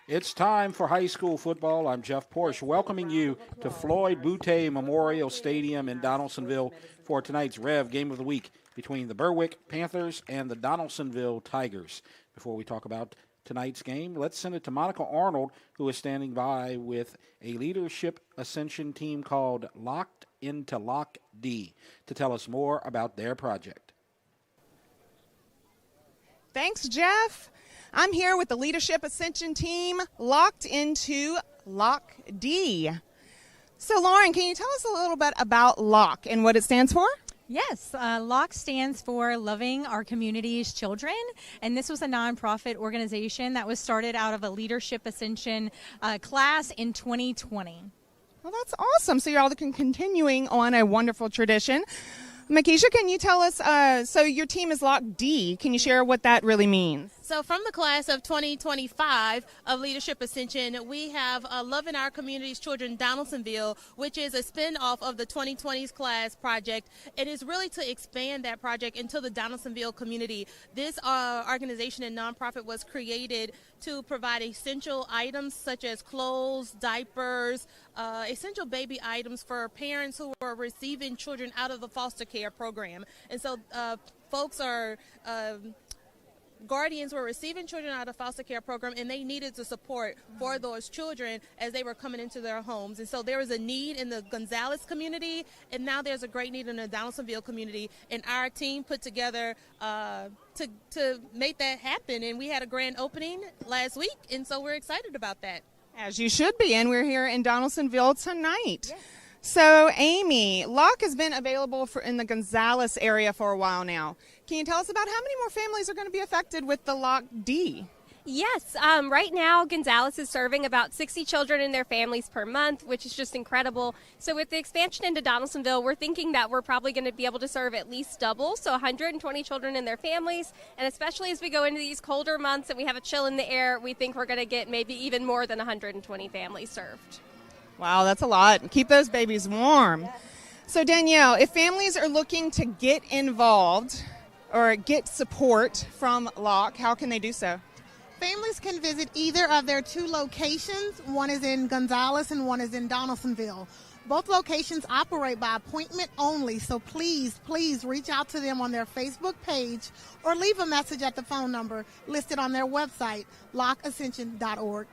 It's time for high school football. I'm Jeff Porsche, welcoming you to Floyd Boutte Memorial Stadium in Donaldsonville for tonight's REV Game of the Week between the Berwick Panthers and the Donaldsonville Tigers. Before we talk about tonight's game, let's send it to Monica Arnold, who is standing by with a leadership ascension team called Locked into Lock D to tell us more about their project. Thanks, Jeff. I'm here with the Leadership Ascension team, Locked into Lock D. So, Lauren, can you tell us a little bit about LOCK and what it stands for? Yes, LOCK stands for Loving Our Community's Children, and this was a nonprofit organization that was started out of a Leadership Ascension class in 2020. Well, that's awesome. So you're all continuing on a wonderful tradition. Makisha, can you tell us, so your team is Lock D. Can you share what that really means? So from the class of 2025 of Leadership Ascension, we have Loving Our Community's Children Donaldsonville, which is a spin-off of the 2020s class project. It is really to expand that project into the Donaldsonville community. This organization and nonprofit was created to provide essential items such as clothes, diapers, essential baby items for parents who are receiving children out of the foster care program. And so folks are... guardians were receiving children out of foster care program, and they needed the support for those children as they were coming into their homes. And so there was a need in the Gonzales community, and now there's a great need in the Donaldsonville community. And our team put together to make that happen. And we had a grand opening last week, and so we're excited about that. As you should be, and we're here in Donaldsonville tonight. Yes. So, Amy, LOCK has been available in the Gonzales area for a while now. Can you tell us about how many more families are going to be affected with the Lock D? Yes, right now Gonzales is serving about 60 children and their families per month, which is just incredible. So with the expansion into Donaldsonville, we're thinking that we're probably going to be able to serve at least double, so 120 children and their families. And especially as we go into these colder months and we have a chill in the air, we think we're going to get maybe even more than 120 families served. Wow, that's a lot. Keep those babies warm. Yes. So Danielle, if families are looking to get involved or get support from LOCK, how can they do so? Families can visit either of their two locations. One is in Gonzales and one is in Donaldsonville. Both locations operate by appointment only, so please reach out to them on their Facebook page or leave a message at the phone number listed on their website, lockascension.org.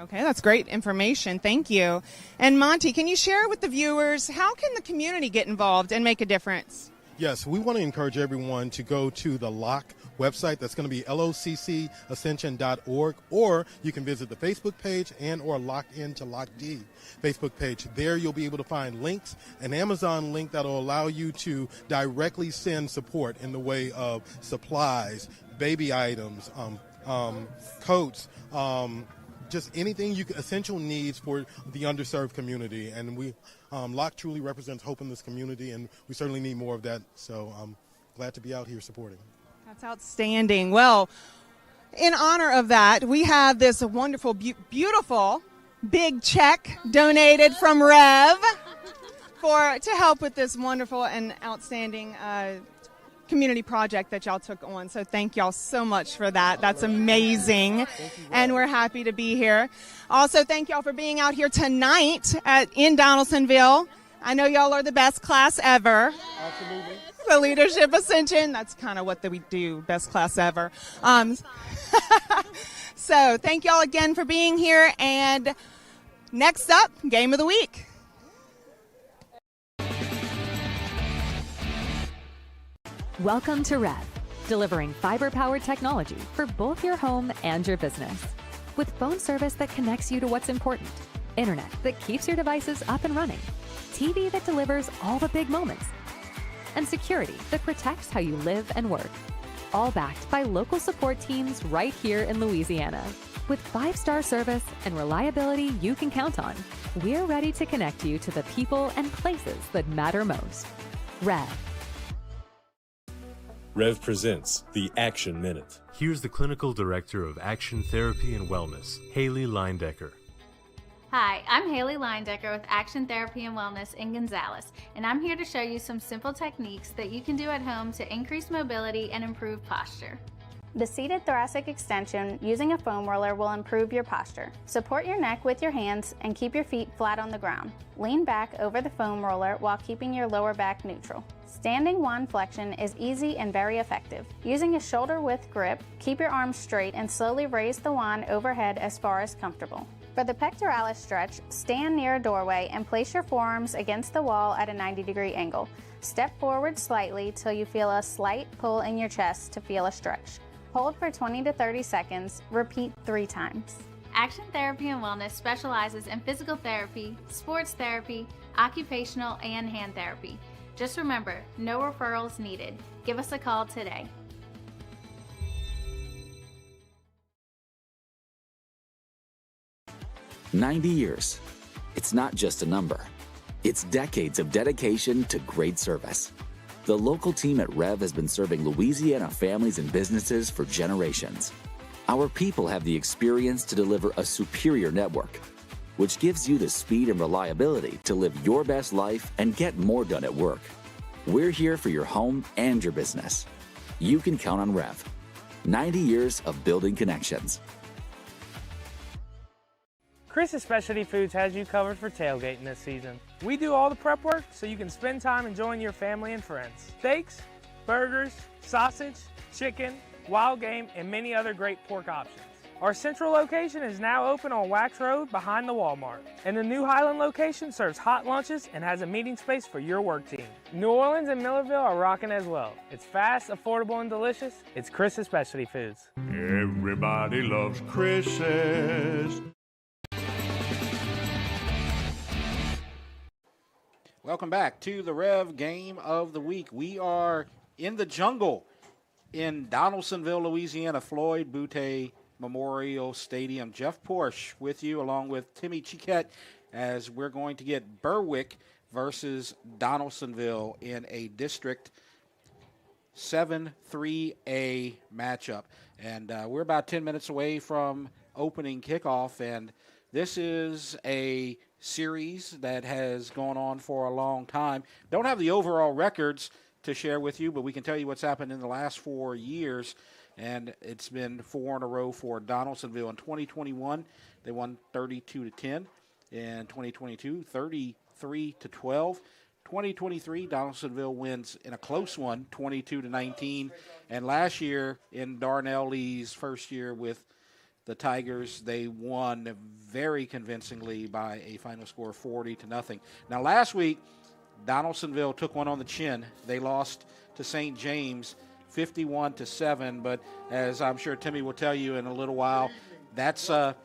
Okay, that's great information. Thank you. And Monty, can you share with the viewers, how can the community get involved and make a difference? Yes, we want to encourage everyone to go to the LOCK website. That's going to be loccascension.org, or you can visit the Facebook page and or Locked into Lock D Facebook page. There you'll be able to find links, an Amazon link that will allow you to directly send support in the way of supplies, baby items, coats, just anything essential needs for the underserved community. And we LOCK truly represents hope in this community, and we certainly need more of that. So I'm glad to be out here supporting. That's outstanding. Well, in honor of that, we have this wonderful, beautiful big check donated from REV to help with this wonderful and outstanding community project that y'all took on. So thank y'all so much for that. That's amazing. And we're happy to be here. Also, thank y'all for being out here tonight in Donaldsonville. I know y'all are the best class ever. Absolutely. The Leadership Ascension, that's kind of what we do, best class ever. So thank y'all again for being here. And next up, Game of the Week. Welcome to REV, delivering fiber-powered technology for both your home and your business. With phone service that connects you to what's important, internet that keeps your devices up and running, TV that delivers all the big moments, and security that protects how you live and work. All backed by local support teams right here in Louisiana. With 5-star service and reliability you can count on, we're ready to connect you to the people and places that matter most. REV. REV presents the Action Minute. Here's the Clinical Director of Action Therapy and Wellness, Haley Leindecker. Hi, I'm Haley Leindecker with Action Therapy and Wellness in Gonzales, and I'm here to show you some simple techniques that you can do at home to increase mobility and improve posture. The seated thoracic extension using a foam roller will improve your posture. Support your neck with your hands and keep your feet flat on the ground. Lean back over the foam roller while keeping your lower back neutral. Standing wand flexion is easy and very effective. Using a shoulder-width grip, keep your arms straight and slowly raise the wand overhead as far as comfortable. For the pectoralis stretch, stand near a doorway and place your forearms against the wall at a 90-degree angle. Step forward slightly till you feel a slight pull in your chest to feel a stretch. Hold for 20 to 30 seconds. Repeat 3 times. Action Therapy and Wellness specializes in physical therapy, sports therapy, occupational, and hand therapy. Just remember, no referrals needed. Give us a call today. "90 years. It's not just a number. It's decades of dedication to great service. The local team at REV has been serving Louisiana families and businesses for generations. Our people have the experience to deliver a superior network, which gives you the speed and reliability to live your best life and get more done at work. We're here for your home and your business. You can count on REV. 90 years of building connections." Chris's Specialty Foods has you covered for tailgating this season. We do all the prep work so you can spend time enjoying your family and friends. Steaks, burgers, sausage, chicken, wild game, and many other great pork options. Our central location is now open on Wax Road behind the Walmart. And the new Highland location serves hot lunches and has a meeting space for your work team. New Orleans and Millerville are rocking as well. It's fast, affordable, and delicious. It's Chris's Specialty Foods. Everybody loves Chris's. Welcome back to the Rev Game of the Week. We are in the jungle in Donaldsonville, Louisiana, Floyd Boutte Memorial Stadium. Jeff Porsche with you along with Timmy Chiquette as we're going to get Berwick versus Donaldsonville in a District 7-3A matchup. And we're about 10 minutes away from opening kickoff, and this is a series that has gone on for a long time. Don't have the overall records to share with you, but we can tell you what's happened in the last 4 years, and it's been 4 in a row for Donaldsonville. In 2021, they won 32-10. In 2022, 33-12. 2023, Donaldsonville wins in a close one, 22-19. And last year, in Darnell Lee's first year with the Tigers, they won very convincingly by a final score of 40-0. Now, last week, Donaldsonville took one on the chin. They lost to St. James 51-7, but as I'm sure Timmy will tell you in a little while, that's a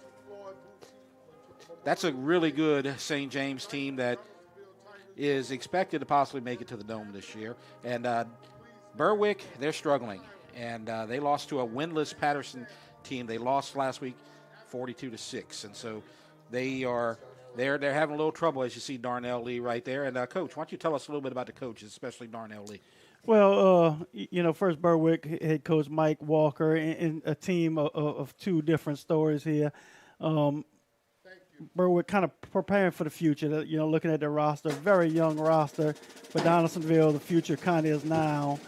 really good St. James team that is expected to possibly make it to the Dome this year. And Berwick, they're struggling, and they lost to a winless Patterson team. They lost last week 42-6, and so they're having a little trouble, as you see Darnell Lee right there. And Coach, why don't you tell us a little bit about the coaches, especially Darnell Lee? Well, first Berwick head coach Mike Walker and a team of 2 different stories here. Berwick kind of preparing for the future, looking at their roster, very young roster. For Donaldsonville, the future kind of is now.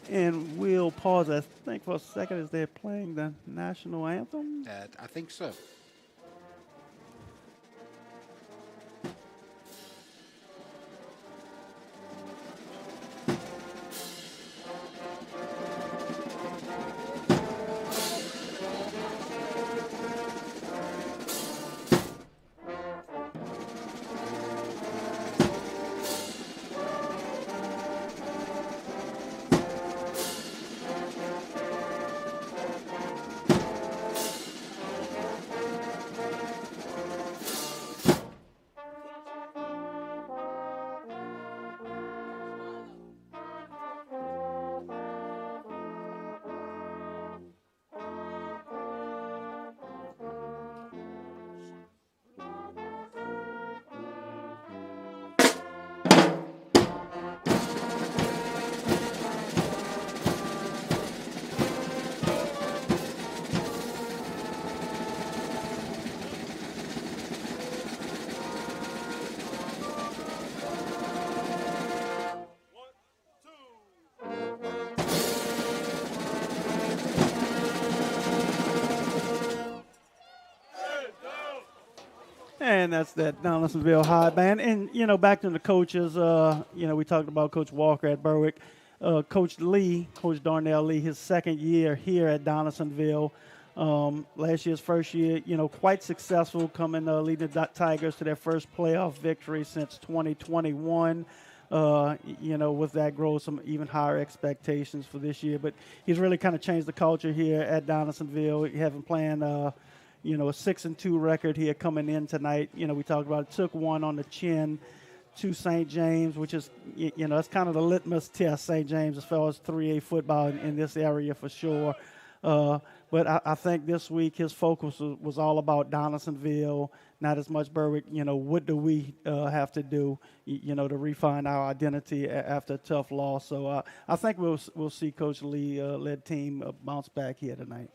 And we'll pause, I think, for a second as they're playing the national anthem. I think so. band. That's that Donaldsonville High Band. And, back to the coaches, we talked about Coach Walker at Berwick. Coach Darnell Lee, his second year here at Donaldsonville. Last year's first year, quite successful, leading the Tigers to their first playoff victory since 2021. With that growth, some even higher expectations for this year. But he's really kind of changed the culture here at Donaldsonville. He having playing, a 6-2 record here coming in tonight. We talked about it, took one on the chin to St. James, which is, that's kind of the litmus test, St. James, as far as 3A football in this area for sure. But I think this week his focus was all about Donaldsonville, not as much Berwick. What do we have to do, to refine our identity after a tough loss? So I think we'll see Coach Lee led team bounce back here tonight.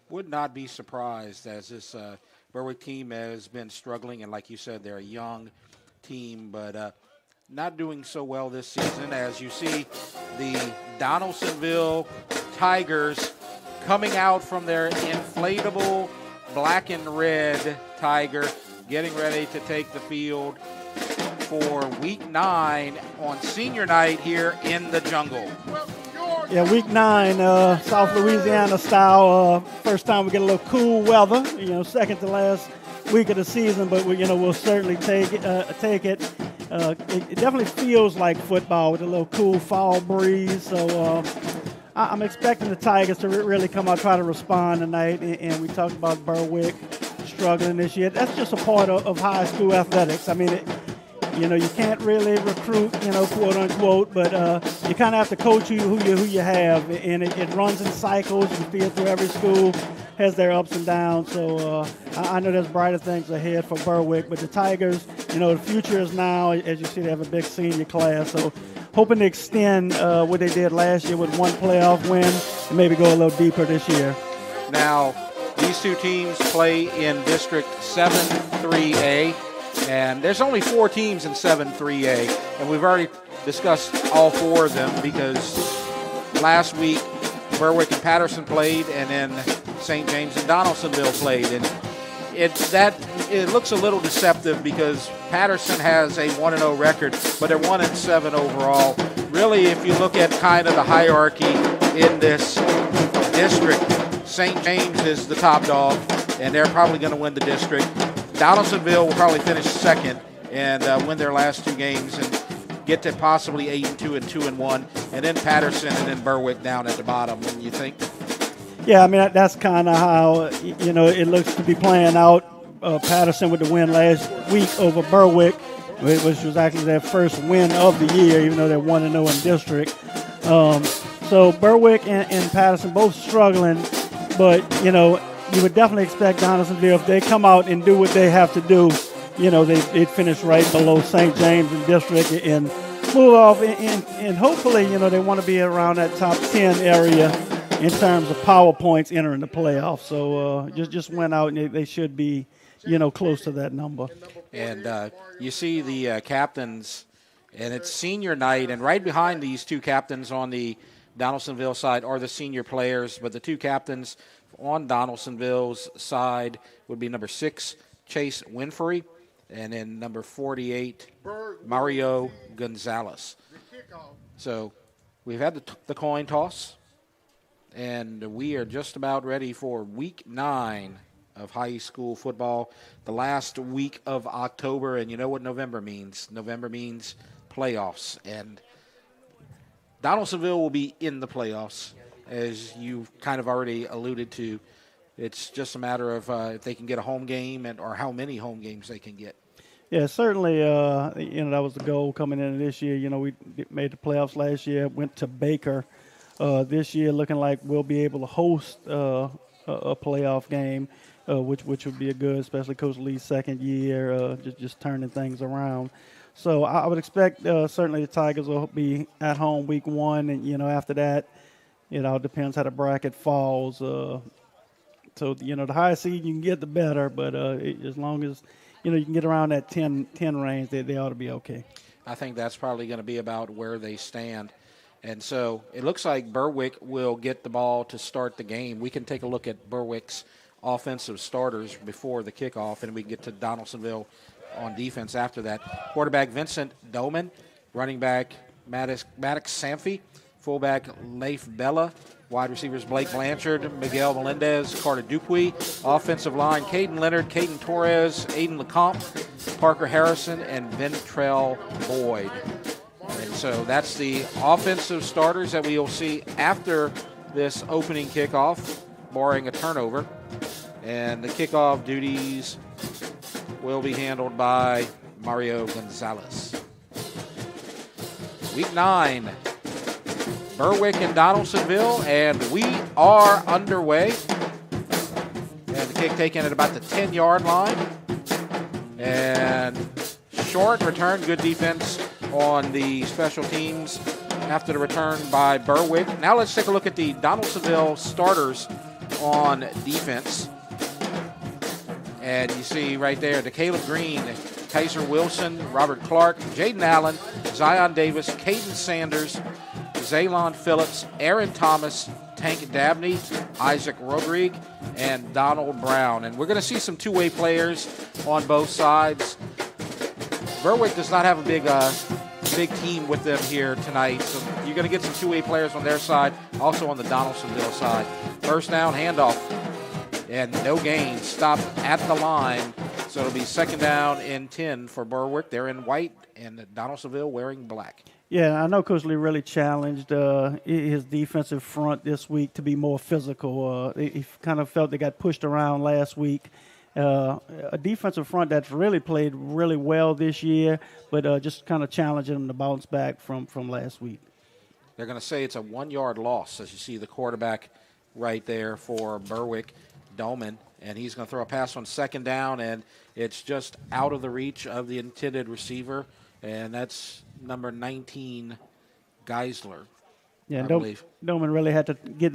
Would not be surprised, as this Berwick team has been struggling, and like you said, they're a young team, but not doing so well this season. As you see, the Donaldsonville Tigers coming out from their inflatable black and red Tiger, getting ready to take the field for Week 9 on senior night here in the jungle. Yeah, Week 9, South Louisiana style. First time we get a little cool weather. Second to last week of the season, but we'll certainly take it. It definitely feels like football with a little cool fall breeze. So I'm expecting the Tigers to really come out, try to respond tonight. And we talked about Berwick struggling this year. That's just a part of high school athletics. I mean, you can't really recruit, quote unquote, but you kind of have to coach who you have, and it runs in cycles. You see it through every school, has their ups and downs. So I know there's brighter things ahead for Berwick, but the Tigers, the future is now. As you see, they have a big senior class, so hoping to extend what they did last year with one playoff win and maybe go a little deeper this year. Now, these two teams play in District 7-3A. And there's only 4 teams in 7-3A, and we've already discussed all 4 of them because last week Berwick and Patterson played, and then St. James and Donaldsonville played. And it looks a little deceptive because Patterson has a 1-0 record, but they're 1-7 overall. Really, if you look at kind of the hierarchy in this district, St. James is the top dog, and they're probably going to win the district. Donaldsonville will probably finish second and win their last 2 games and get to possibly 8-2 and 2-1, and then Patterson and then Berwick down at the bottom. Wouldn't you think? Yeah, I mean, that's kind of how it looks to be playing out. Patterson with the win last week over Berwick, which was actually their first win of the year, even though they're 1-0 in district. So Berwick and Patterson both struggling, but you would definitely expect Donaldsonville, if they come out and do what they have to do, they'd finish right below St. James in district and move off. And hopefully, they want to be around that top 10 area in terms of power points entering the playoffs. So just went out, and they should be, close to that number. And you see the captains, and it's senior night, and right behind these 2 captains on the Donaldsonville side are the senior players, but the 2 captains on Donaldsonville's side would be number 6, Chase Winfrey, and then number 48, Mario Gonzalez. So we've had the coin toss, and we are just about ready for Week 9 of high school football, the last week of October. And you know what November means. November means playoffs, and Donaldsonville will be in the playoffs. As you kind of already alluded to, it's just a matter of if they can get a home game or how many home games they can get. Yeah, certainly, that was the goal coming into this year. We made the playoffs last year, went to Baker. This year looking like we'll be able to host a playoff game, which would be a good, especially Coach Lee's second year, just turning things around. So I would expect certainly the Tigers will be at home Week 1, and, after that, it all depends how the bracket falls. So, the higher seed you can get, the better. But as long as, you can get around that 10 range, they ought to be okay. I think that's probably going to be about where they stand. And so it looks like Berwick will get the ball to start the game. We can take a look at Berwick's offensive starters before the kickoff, and we can get to Donaldsonville on defense after that. Quarterback Vincent Doman, running back Maddox Samphy, fullback Leif Bella, wide receivers Blake Blanchard, Miguel Melendez, Carter Dupuy, offensive line Caden Leonard, Caden Torres, Aiden Lecomte, Parker Harrison, and Ventrell Boyd. And so that's the offensive starters that we will see after this opening kickoff, barring a turnover. And the kickoff duties will be handled by Mario Gonzalez. Week 9, Berwick and Donaldsonville, and we are underway. And the kick taken at about the 10-yard line. And short return, good defense on the special teams after the return by Berwick. Now let's take a look at the Donaldsonville starters on defense. And you see right there, DeCaleb Green, Kaiser Wilson, Robert Clark, Jaden Allen, Zion Davis, Caden Sanders, Zaylon Phillips, Aaron Thomas, Tank Dabney, Isaac Rodrigue, and Donald Brown. And we're going to see some two-way players on both sides. Berwick does not have a big team with them here tonight, so you're going to get some two-way players on their side, also on the Donaldsonville side. First down, handoff, and no gain. Stopped at the line, so it'll be second down and 10 for Berwick. They're in white, and Donaldsonville wearing black. Yeah, I know Coach Lee really challenged his defensive front this week to be more physical. He kind of felt they got pushed around last week. A defensive front that's really played really well this year, but just kind of challenging them to bounce back from last week. They're going to say it's a 1-yard loss, as you see the quarterback right there for Berwick, Doman, and he's going to throw a pass on second down, and it's just out of the reach of the intended receiver, and that's number 19, Geisler, yeah, I believe. Doman really had to get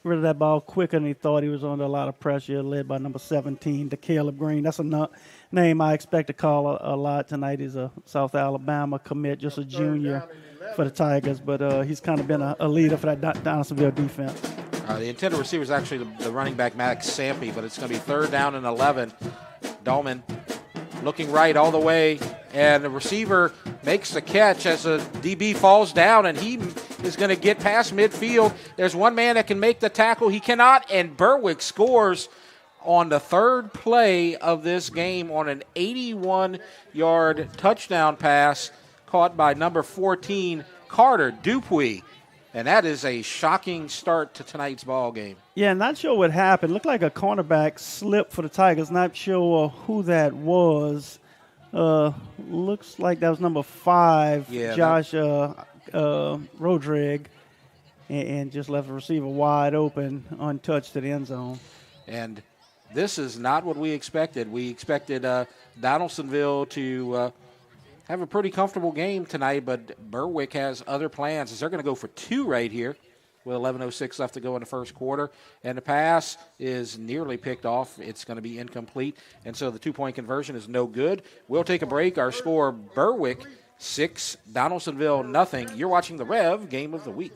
rid of that ball quicker than he thought. He was under a lot of pressure, led by number 17, DeCaleb Green. That's a name I expect to call a lot tonight. He's a South Alabama commit, just a junior for the Tigers, but he's kind of been a leader for that Donaldsonville defense. The intended receiver is actually the running back, Maddox Sampy, but it's going to be third down and 11. Dolman looking right all the way, and the receiver makes the catch as a DB falls down, and he is going to get past midfield. There's one man that can make the tackle. He cannot, and Berwick scores on the third play of this game on an 81-yard touchdown pass caught by number 14, Carter Dupuy. And that is a shocking start to tonight's ball game. Yeah, not sure what happened. Looked like a cornerback slipped for the Tigers. Not sure who that was. Looks like that was number 5, Josh Rodrigue, and just left the receiver wide open, untouched to the end zone. And this is not what we expected. We expected Donaldsonville to have a pretty comfortable game tonight, but Berwick has other plans as they're going to go for 2 right here with 11:06 left to go in the first quarter. And the pass is nearly picked off. It's going to be incomplete, and so the 2-point conversion is no good. We'll take a break. Our score, Berwick 6, Donaldsonville nothing. You're watching the Rev Game of the Week.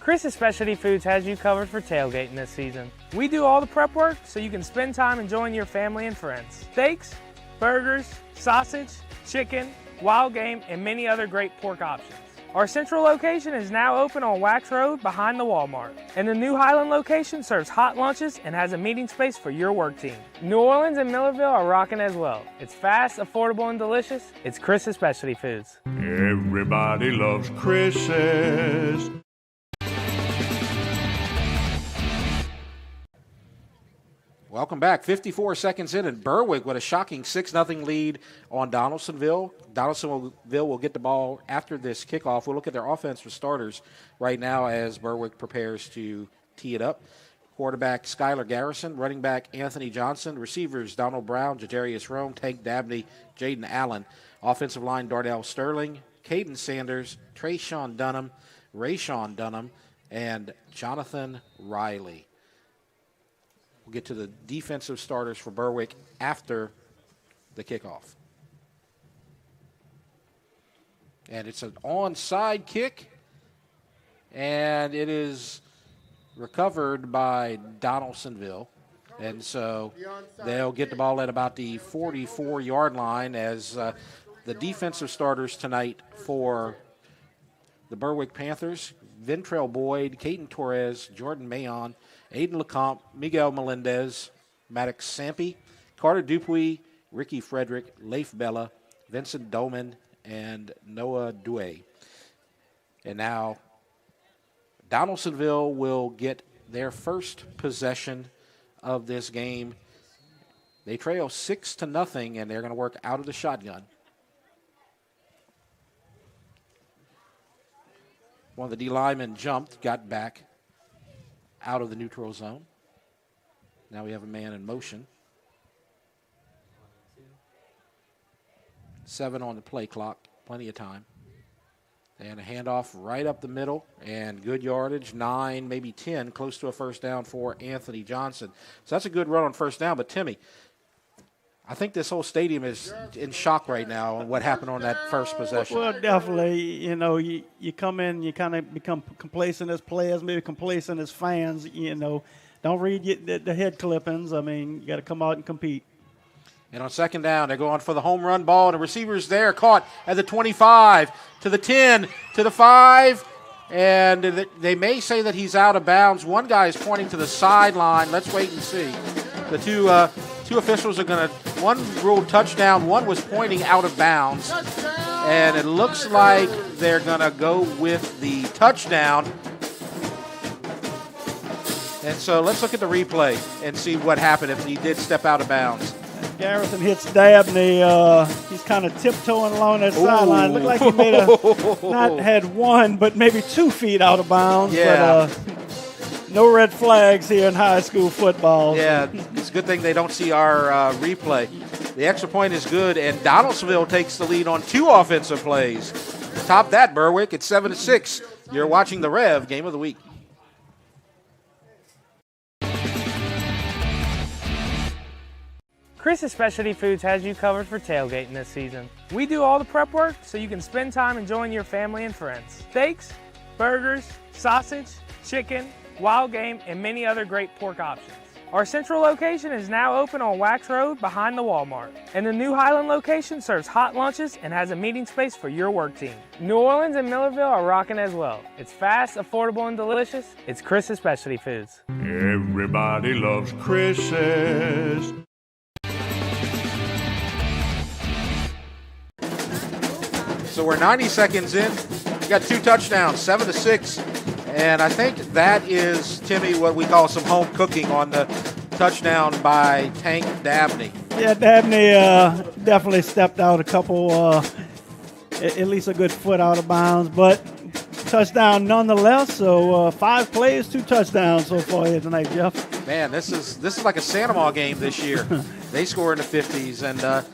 Chris's Specialty Foods has you covered for tailgating this season. We do all the prep work so you can spend time enjoying your family and friends. Steaks, burgers, sausage, chicken, wild game, and many other great pork options. Our central location is now open on Wax Road behind the Walmart. And the new Highland location serves hot lunches and has a meeting space for your work team. New Orleans and Millerville are rocking as well. It's fast, affordable, and delicious. It's Chris's Specialty Foods. Everybody loves Chris's. Welcome back. 54 seconds in, and Berwick with a shocking 6-0 lead on Donaldsonville. Donaldsonville will get the ball after this kickoff. We'll look at their offensive starters right now as Berwick prepares to tee it up. Quarterback Skylar Garrison, running back Anthony Johnson, receivers Donald Brown, Jadarius Rome, Tank Dabney, Jaden Allen. Offensive line Darnell Sterling, Caden Sanders, Trayshawn Dunham, Rayshawn Dunham, and Jonathan Riley. We'll get to the defensive starters for Berwick after the kickoff. And it's an onside kick, and it is recovered by Donaldsonville. And so they'll get the ball at about the 44-yard line as the defensive starters tonight for the Berwick Panthers: Ventrell Boyd, Caden Torres, Jordan Mayon, Aiden Lecomte, Miguel Melendez, Maddox Sampi, Carter Dupuy, Ricky Frederick, Leif Bella, Vincent Dolman, and Noah Due. And now Donaldsonville will get their first possession of this game. They trail 6-0, and they're going to work out of the shotgun. One of the D linemen jumped, got back out of the neutral zone. Now we have a man in motion. 7 on the play clock, plenty of time. And a handoff right up the middle, and good yardage, 9, maybe 10, close to a first down for Anthony Johnson. So that's a good run on first down. But, Timmy, I think this whole stadium is in shock right now on what happened on that first possession. Well, definitely. You know, you come in, you kind of become complacent as players, maybe complacent as fans. You know, don't read the head clippings. I mean, you got to come out and compete. And on second down, they're going for the home run ball, and the receiver's there, caught at the 25, to the 10, to the 5, and they may say that he's out of bounds. One guy is pointing to the sideline. Let's wait and see. The two officials are going to, one ruled touchdown, one was pointing out of bounds, and it looks like they're going to go with the touchdown. And so let's look at the replay and see what happened if he did step out of bounds. Garrison hits Dabney. He's kind of tiptoeing along that sideline. Looked like he may have not had 1, but maybe 2 feet out of bounds. Yeah. But no red flags here in high school football. Yeah, it's a good thing they don't see our replay. The extra point is good, and Donaldsonville takes the lead on 2 offensive plays. Top that, Berwick. It's 7-6. You're watching the Rev Game of the Week. Chris's Specialty Foods has you covered for tailgating this season. We do all the prep work so you can spend time enjoying your family and friends. Steaks, burgers, sausage, chicken, wild game, and many other great pork options. Our central location is now open on Wax Road behind the Walmart. And the new Highland location serves hot lunches and has a meeting space for your work team. New Orleans and Millerville are rocking as well. It's fast, affordable, and delicious. It's Chris's Specialty Foods. Everybody loves Chris's. So we're 90 seconds in. We got 2 touchdowns, 7-6. And I think that is, Timmy, what we call some home cooking on the touchdown by Tank Dabney. Yeah, Dabney definitely stepped out a couple, at least a good foot out of bounds, but touchdown nonetheless. So 5 plays, 2 touchdowns so far here tonight, Jeff. Man, this is like a Santa game this year. They score in the 50s, and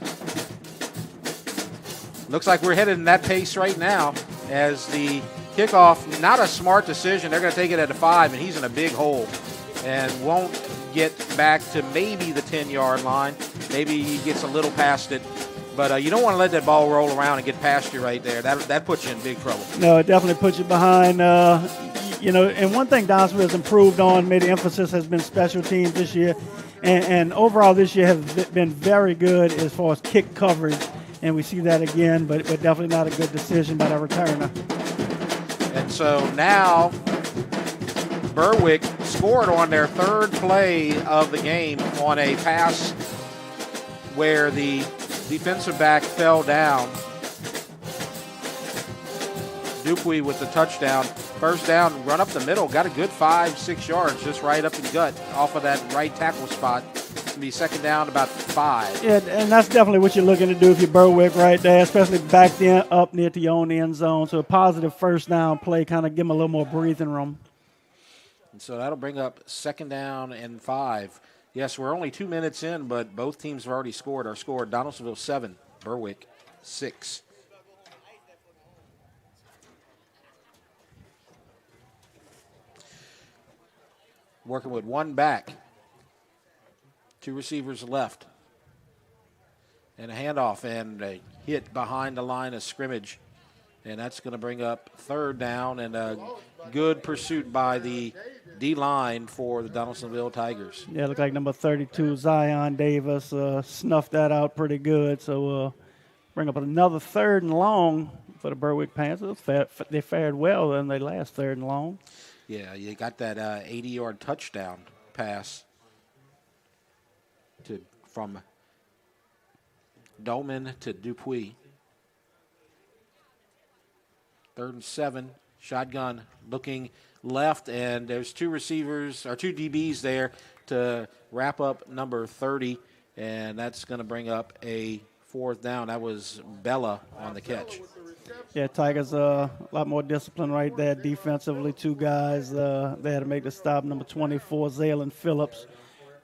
looks like we're headed in that pace right now as the kickoff, not a smart decision. They're going to take it at the 5, and he's in a big hole and won't get back to maybe the 10-yard line. Maybe he gets a little past it. But you don't want to let that ball roll around and get past you right there. That puts you in big trouble. No, it definitely puts you behind. You know, and one thing Donaldsonville has improved on, maybe the emphasis has been special teams this year. And overall this year has been very good as far as kick coverage. And we see that again, but definitely not a good decision by the returner. And so now Berwick scored on their 3rd play of the game on a pass where the defensive back fell down. Dupuy with the touchdown. First down, run up the middle, got a good 5-6 yards just right up the gut off of that right tackle spot. Be second down about 5. Yeah, and that's definitely what you're looking to do if you're Berwick right there, especially back then up near to your own end zone. So a positive first down play, kind of give them a little more breathing room. And so that'll bring up second down and 5. Yes, we're only 2 minutes in, but both teams have already scored. Our score, Donaldsonville 7, Berwick 6. Working with 1 back. 2 receivers left. And a handoff and a hit behind the line of scrimmage. And that's going to bring up 3rd down and a good pursuit by the D-line for the Donaldsonville Tigers. Yeah, looked like number 32, Zion Davis, snuffed that out pretty good. So bring up another 3rd and long for the Berwick Panthers. They fared well in their last 3rd and long. Yeah, you got that 80-yard touchdown pass from Dolman to Dupuis. 3rd and 7, shotgun looking left, and there's 2 receivers, or 2 DBs there to wrap up number 30, and that's going to bring up a 4th down. That was Bella on the catch. Yeah, Tigers a lot more discipline right there defensively. 2 guys, they had to make the stop. Number 24, Zaylen Phillips,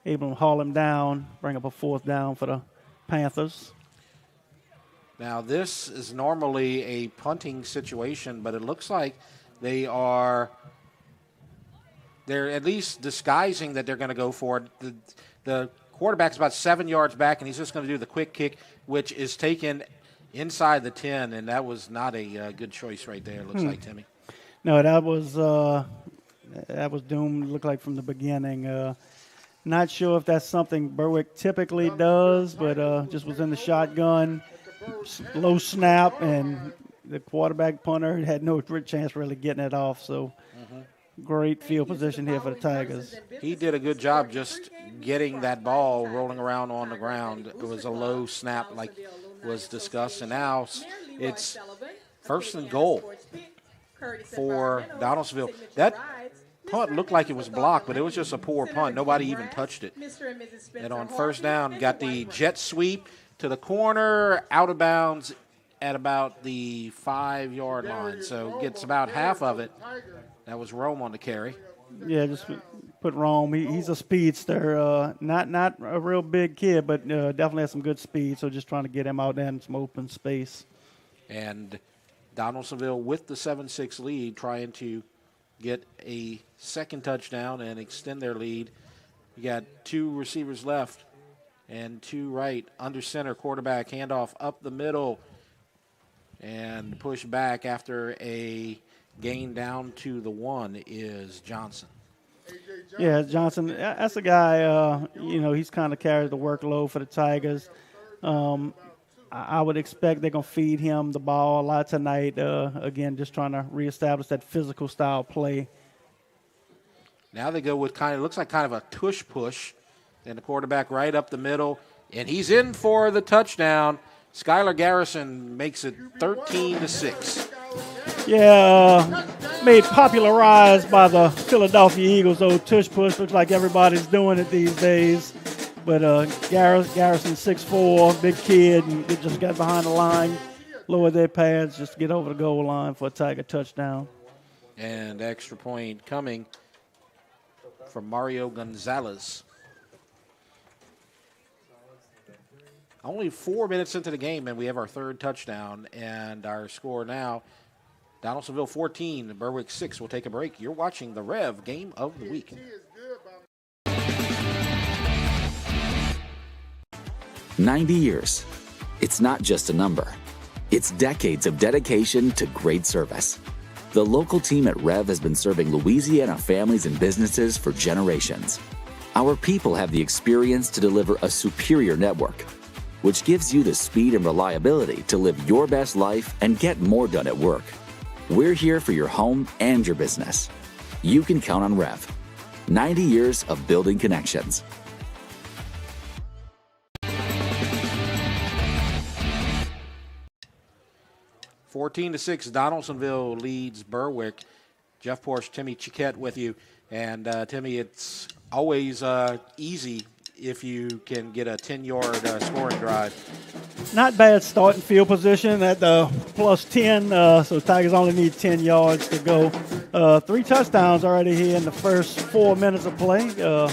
able to haul him down, bring up a 4th down for the Panthers. Now, this is normally a punting situation, but it looks like they're at least disguising that they're going to go for it. The quarterback's about 7 yards back, and he's just going to do the quick kick, which is taken inside the 10, and that was not a good choice right there, it looks like, Timmy. No, that was doomed, looked like from the beginning. Not sure if that's something Berwick typically does, but just was in the shotgun, low snap, and the quarterback punter had no chance really getting it off. So great field position here for the Tigers. He did a good job just getting that ball rolling around on the ground. It was a low snap like was discussed, and now it's 1st and goal for Donaldsonville. That punt looked like it was blocked, but it was just a poor punt. Nobody even touched it. And on 1st down, got the jet sweep to the corner, out of bounds at about the 5-yard line. So gets about half of it. That was Rome on the carry. Yeah, just put Rome. He's a speedster. Not a real big kid, but definitely has some good speed. So just trying to get him out there in some open space. And Donaldsonville with the 7-6 lead, trying to get a 2nd touchdown and extend their lead. You got 2 receivers left and 2 right. Under center, quarterback handoff up the middle and push back after a gain down to the 1 is Johnson. Yeah, Johnson, that's a guy, he's kind of carried the workload for the Tigers. I would expect they're going to feed him the ball a lot tonight. Again, just trying to reestablish that physical style play. Now they go with looks like kind of a tush push. And the quarterback right up the middle. And he's in for the touchdown. Skylar Garrison makes it 13-6. Yeah, made popularized by the Philadelphia Eagles. Old tush push, looks like everybody's doing it these days. But Garrison, 6'4", big kid, and they just got behind the line, lowered their pads just to get over the goal line for a Tiger touchdown. And extra point coming from Mario Gonzalez. Only 4 minutes into the game, and we have our 3rd touchdown. And our score now, Donaldsonville 14, Berwick 6. We'll take a break. You're watching the Rev Game of the Week. 90 years. It's not just a number. It's decades of dedication to great service. The local team at REV has been serving Louisiana families and businesses for generations. Our people have the experience to deliver a superior network, which gives you the speed and reliability to live your best life and get more done at work. We're here for your home and your business. You can count on REV. 90 years of building connections. 14-6, Donaldsonville leads Berwick. Jeff Porsche, Timmy Chiquette with you. And, Timmy, it's always easy if you can get a 10-yard scoring drive. Not bad starting field position at the +10, so Tigers only need 10 yards to go. 3 touchdowns already here in the first 4 minutes of play. A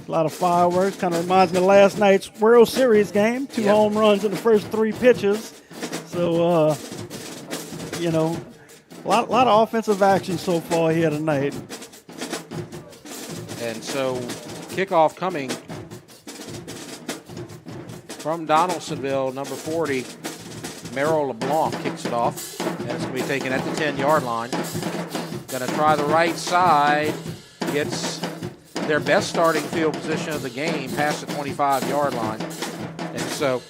lot of fireworks. Kind of reminds me of last night's World Series game. 2 home runs in the first 3 pitches. So, a lot of offensive action so far here tonight. And so kickoff coming from Donaldsonville, number 40, Merrill LeBlanc kicks it off. And it's going to be taken at the 10-yard line. Going to try the right side. gets their best starting field position of the game past the 25-yard line. And so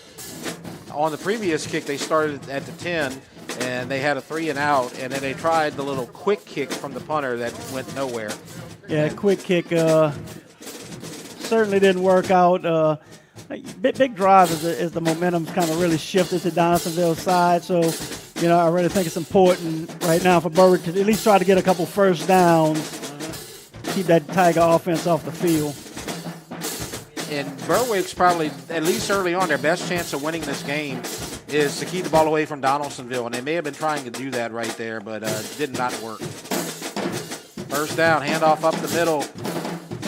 on the previous kick, they started at the 10, and they had a 3-and-out, and then they tried the little quick kick from the punter that went nowhere. Yeah, quick kick certainly didn't work out. Big drive is the momentum kind of really shifted to Donaldsonville's side. So, I really think it's important right now for Berwick to at least try to get a couple first downs, keep that Tiger offense off the field. And Berwick's probably, at least early on, their best chance of winning this game is to keep the ball away from Donaldsonville. And they may have been trying to do that right there, but did not work. First down, handoff up the middle.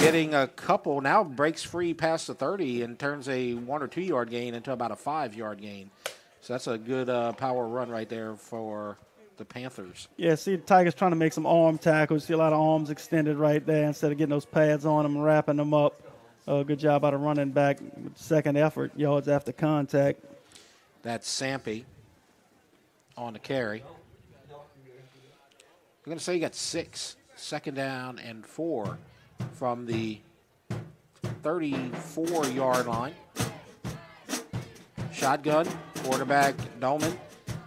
Getting a couple, now breaks free past the 30 and turns a 1 or 2 yard gain into about a 5-yard gain. So that's a good power run right there for the Panthers. Yeah, see the Tigers trying to make some arm tackles. See a lot of arms extended right there instead of getting those pads on them and wrapping them up. Good job out of running back with second effort, yards after contact. That's Sampy on the carry. I'm going to say he got 6. Second down and 4 from the 34-yard line. Shotgun, quarterback Dolman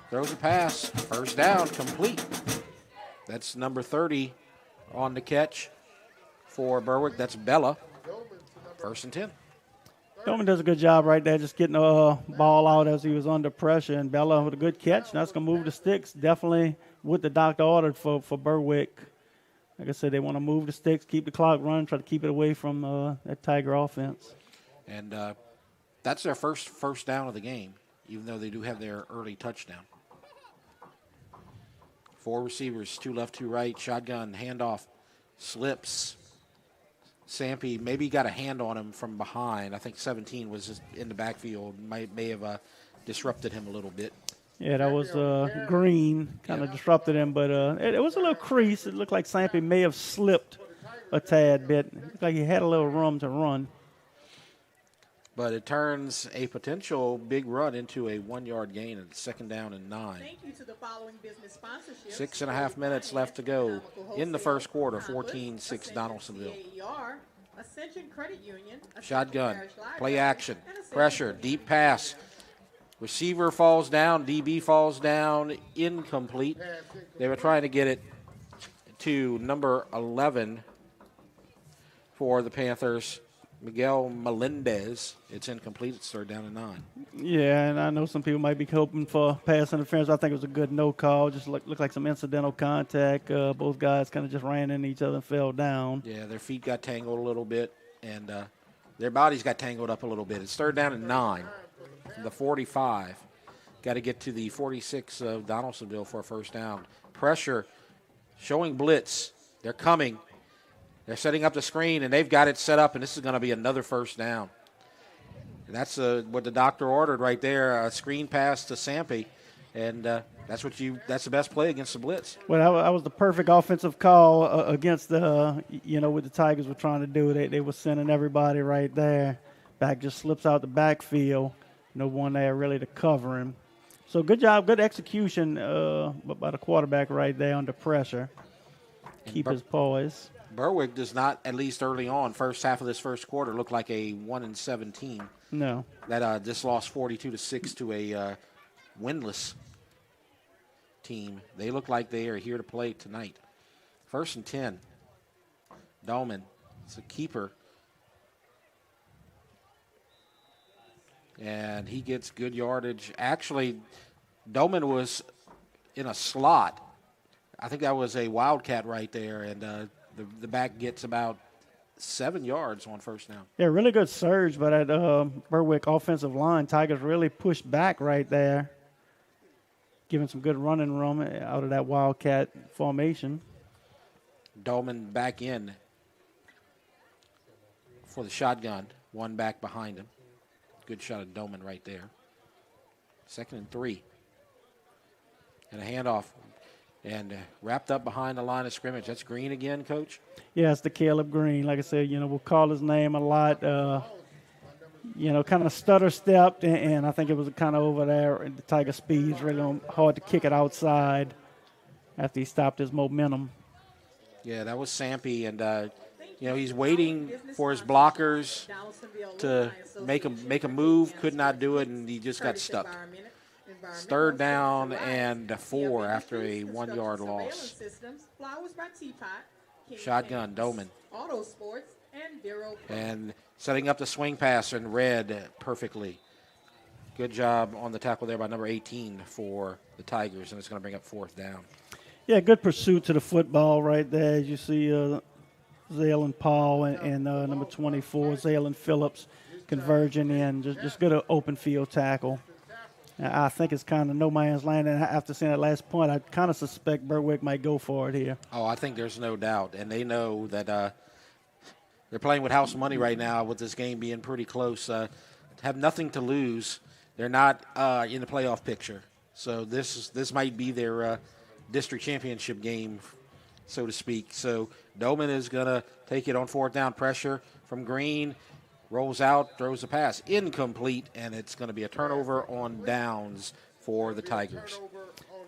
throws a pass. First down, complete. That's number 30 on the catch for Berwick. That's Bella. First and 10. Dolman does a good job right there, just getting the ball out as he was under pressure. And Bella with a good catch. That's going to move the sticks. Definitely what the doctor ordered for Berwick. Like I said, they want to move the sticks, keep the clock running, try to keep it away from that Tiger offense. And that's their first down of the game, even though they do have their early touchdown. 4 receivers, 2 left, 2 right. Shotgun, handoff, slips. Sampy maybe got a hand on him from behind. I think 17 was just in the backfield. May have disrupted him a little bit. Yeah, that was Green, kind of disrupted him, but it was a little crease. It looked like Sampy may have slipped a tad bit. It looked like he had a little room to run. But it turns a potential big run into a 1-yard gain at second down and 9. Thank you to the following business sponsorships. 6.5 minutes left to go in the first quarter. 14-6 Donaldsonville. Ascension Credit Union. Shotgun, play action, pressure, deep pass. Receiver falls down, DB falls down, incomplete. They were trying to get it to number 11 for the Panthers, Miguel Melendez. It's incomplete. It's third down and 9. Yeah, and I know some people might be hoping for pass interference. I think it was a good no call. Just looked like some incidental contact. Both guys kind of just ran into each other and fell down. Yeah, their feet got tangled a little bit, and their bodies got tangled up a little bit. It's third down and 9. The 45. Got to get to the 46 of Donaldsonville for a first down. Pressure, showing blitz. They're coming. They're setting up the screen, and they've got it set up, and this is going to be another first down. And that's what the doctor ordered right there, a screen pass to Sampy, and that's the best play against the blitz. Well, that was the perfect offensive call against what the Tigers were trying to do. They were sending everybody right there. Back just slips out the backfield. No one there really to cover him. So good job, good execution by the quarterback right there under pressure. Keep his poise. Berwick does not, at least early on, first half of this first quarter, look like a 1-17. No. That just lost 42-6 to a winless team. They look like they are here to play tonight. First and 10. Dolman, it's a keeper. And he gets good yardage. Actually, Dolman was in a slot. I think that was a wildcat right there, and the back gets about 7 yards on first down. Yeah, really good surge by that Berwick offensive line. Tigers really pushed back right there, giving some good running room out of that wildcat formation. Dolman back in for the shotgun, one back behind him. Good shot of Dolman right there. Second and 3. And a handoff. And wrapped up behind the line of scrimmage. That's Green again, Coach? Yeah, it's the Caleb Green. Like I said, we'll call his name a lot. Kind of stutter-stepped, and I think it was kind of over there. The Tiger speed's really hard to kick it outside after he stopped his momentum. Yeah, that was Sampy, and he's waiting for his blockers to make a move, could not do it, and he just got stuck. It's 3rd down and 4 after a 1-yard loss. Shotgun, Doman. And setting up the swing pass and read perfectly. Good job on the tackle there by number 18 for the Tigers, and it's going to bring up 4th down. Yeah, good pursuit to the football right there. As you see Zaylen Paul and number 24, Zaylen Phillips, converging in. Just good open field tackle. I think it's kind of no man's land, and after seeing that last point, I kind of suspect Berwick might go for it here. Oh, I think there's no doubt, and they know that they're playing with house money right now with this game being pretty close. Have nothing to lose. They're not in the playoff picture, so this might be their district championship game, so to speak. So Doman is going to take it on 4th down, pressure from Green. Rolls out, throws a pass, incomplete, and it's going to be a turnover on downs for the Tigers.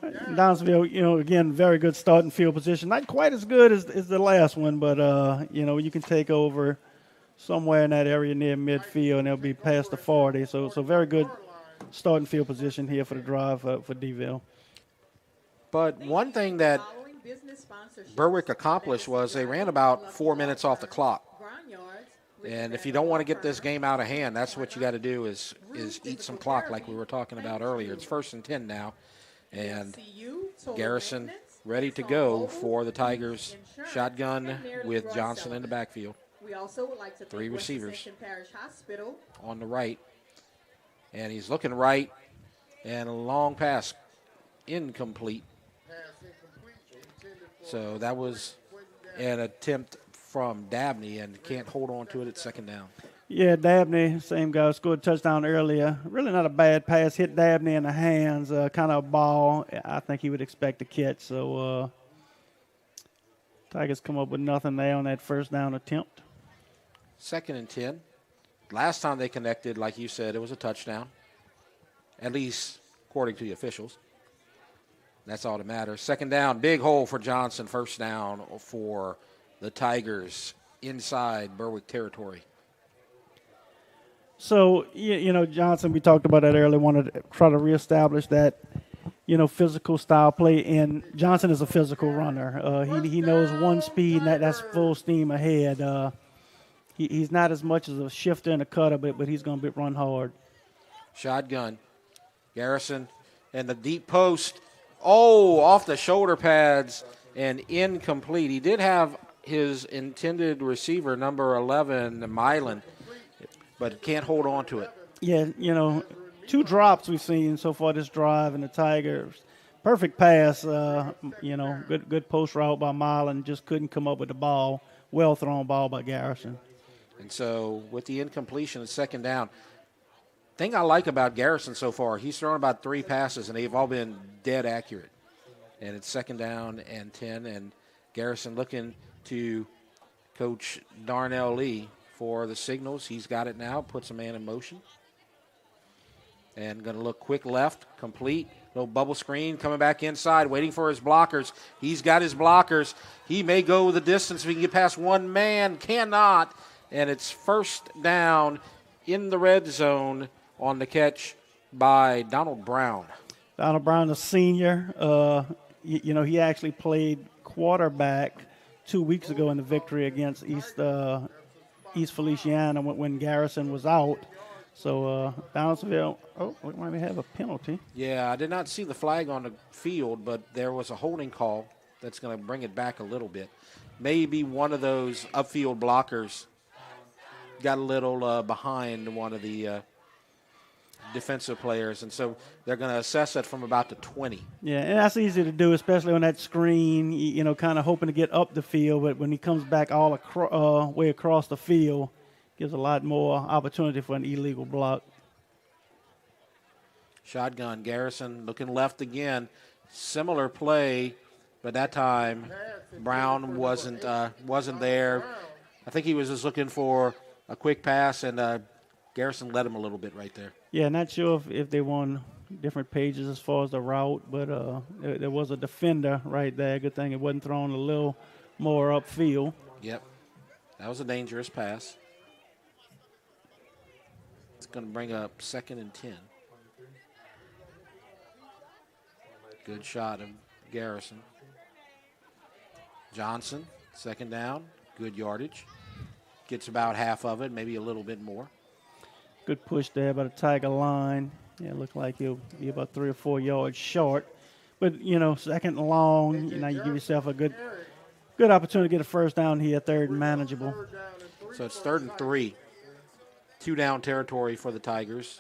Downsville, again, very good starting field position. Not quite as good as the last one, but, you can take over somewhere in that area near midfield, and they'll be past the 40. So very good starting field position here for the drive for D-Ville. But one thing that Berwick accomplished was they ran about 4 minutes off the clock. And if you don't want to get this game out of hand, that's what you got to do is eat some clock like we were talking about earlier. It's 1st and 10 now. And Garrison ready to go for the Tigers. Shotgun with Johnson in the backfield. 3 receivers on the right. And he's looking right. And a long pass, incomplete. So that was an attempt from Dabney, and can't hold on to it at 2nd down. Yeah, Dabney, same guy who scored a touchdown earlier. Really not a bad pass. Hit Dabney in the hands, kind of a ball I think he would expect to catch. So Tigers come up with nothing there on that 1st down attempt. 2nd and 10. Last time they connected, like you said, it was a touchdown, at least according to the officials. That's all that matters. 2nd down, big hole for Johnson. 1st down for the Tigers inside Berwick territory. So, Johnson, we talked about that earlier, wanted to try to reestablish that, physical style play. And Johnson is a physical runner. He knows one speed, and that's full steam ahead. He's not as much as a shifter and a cutter, but he's going to run hard. Shotgun. Garrison and the deep post. Oh, off the shoulder pads and incomplete. He did have his intended receiver, number 11, Milan, but can't hold on to it. Yeah, 2 drops we've seen so far this drive, and the Tigers. Perfect pass, good post route by Milan, just couldn't come up with the ball. Well thrown ball by Garrison. And so with the incompletion at 2nd down, thing I like about Garrison so far, he's thrown about 3 passes, and they've all been dead accurate. And it's 2nd down and 10, and Garrison looking to Coach Darnell Lee for the signals. He's got it now, puts a man in motion. And going to look quick left, complete. Little bubble screen, coming back inside, waiting for his blockers. He's got his blockers. He may go the distance if he can get past one man, cannot. And it's 1st down in the red zone on the catch by Donald Brown. Donald Brown, a senior. He actually played quarterback 2 weeks ago in the victory against East Feliciana when Garrison was out. So Donaldsonville, we might have a penalty. Yeah, I did not see the flag on the field, but there was a holding call that's going to bring it back a little bit. Maybe one of those upfield blockers got a little behind one of the defensive players, and so they're going to assess it from about the 20. Yeah, and that's easy to do, especially on that screen, kind of hoping to get up the field, but when he comes back all way across the field, gives a lot more opportunity for an illegal block. Shotgun, Garrison looking left again. Similar play, but that time Brown wasn't there. I think he was just looking for a quick pass, and Garrison led him a little bit right there. Yeah, not sure if they won different pages as far as the route, but there was a defender right there. Good thing it wasn't thrown a little more upfield. Yep. That was a dangerous pass. It's going to bring up 2nd and 10. Good shot of Garrison. Johnson, 2nd down, good yardage. Gets about half of it, maybe a little bit more. Good push there by the Tiger line. Yeah, it looked like he'll be about 3 or 4 yards short. But, you know, 2nd and long, you give yourself a good opportunity to get a first down here, 3rd and manageable. So it's 3rd and 3. 2 down territory for the Tigers.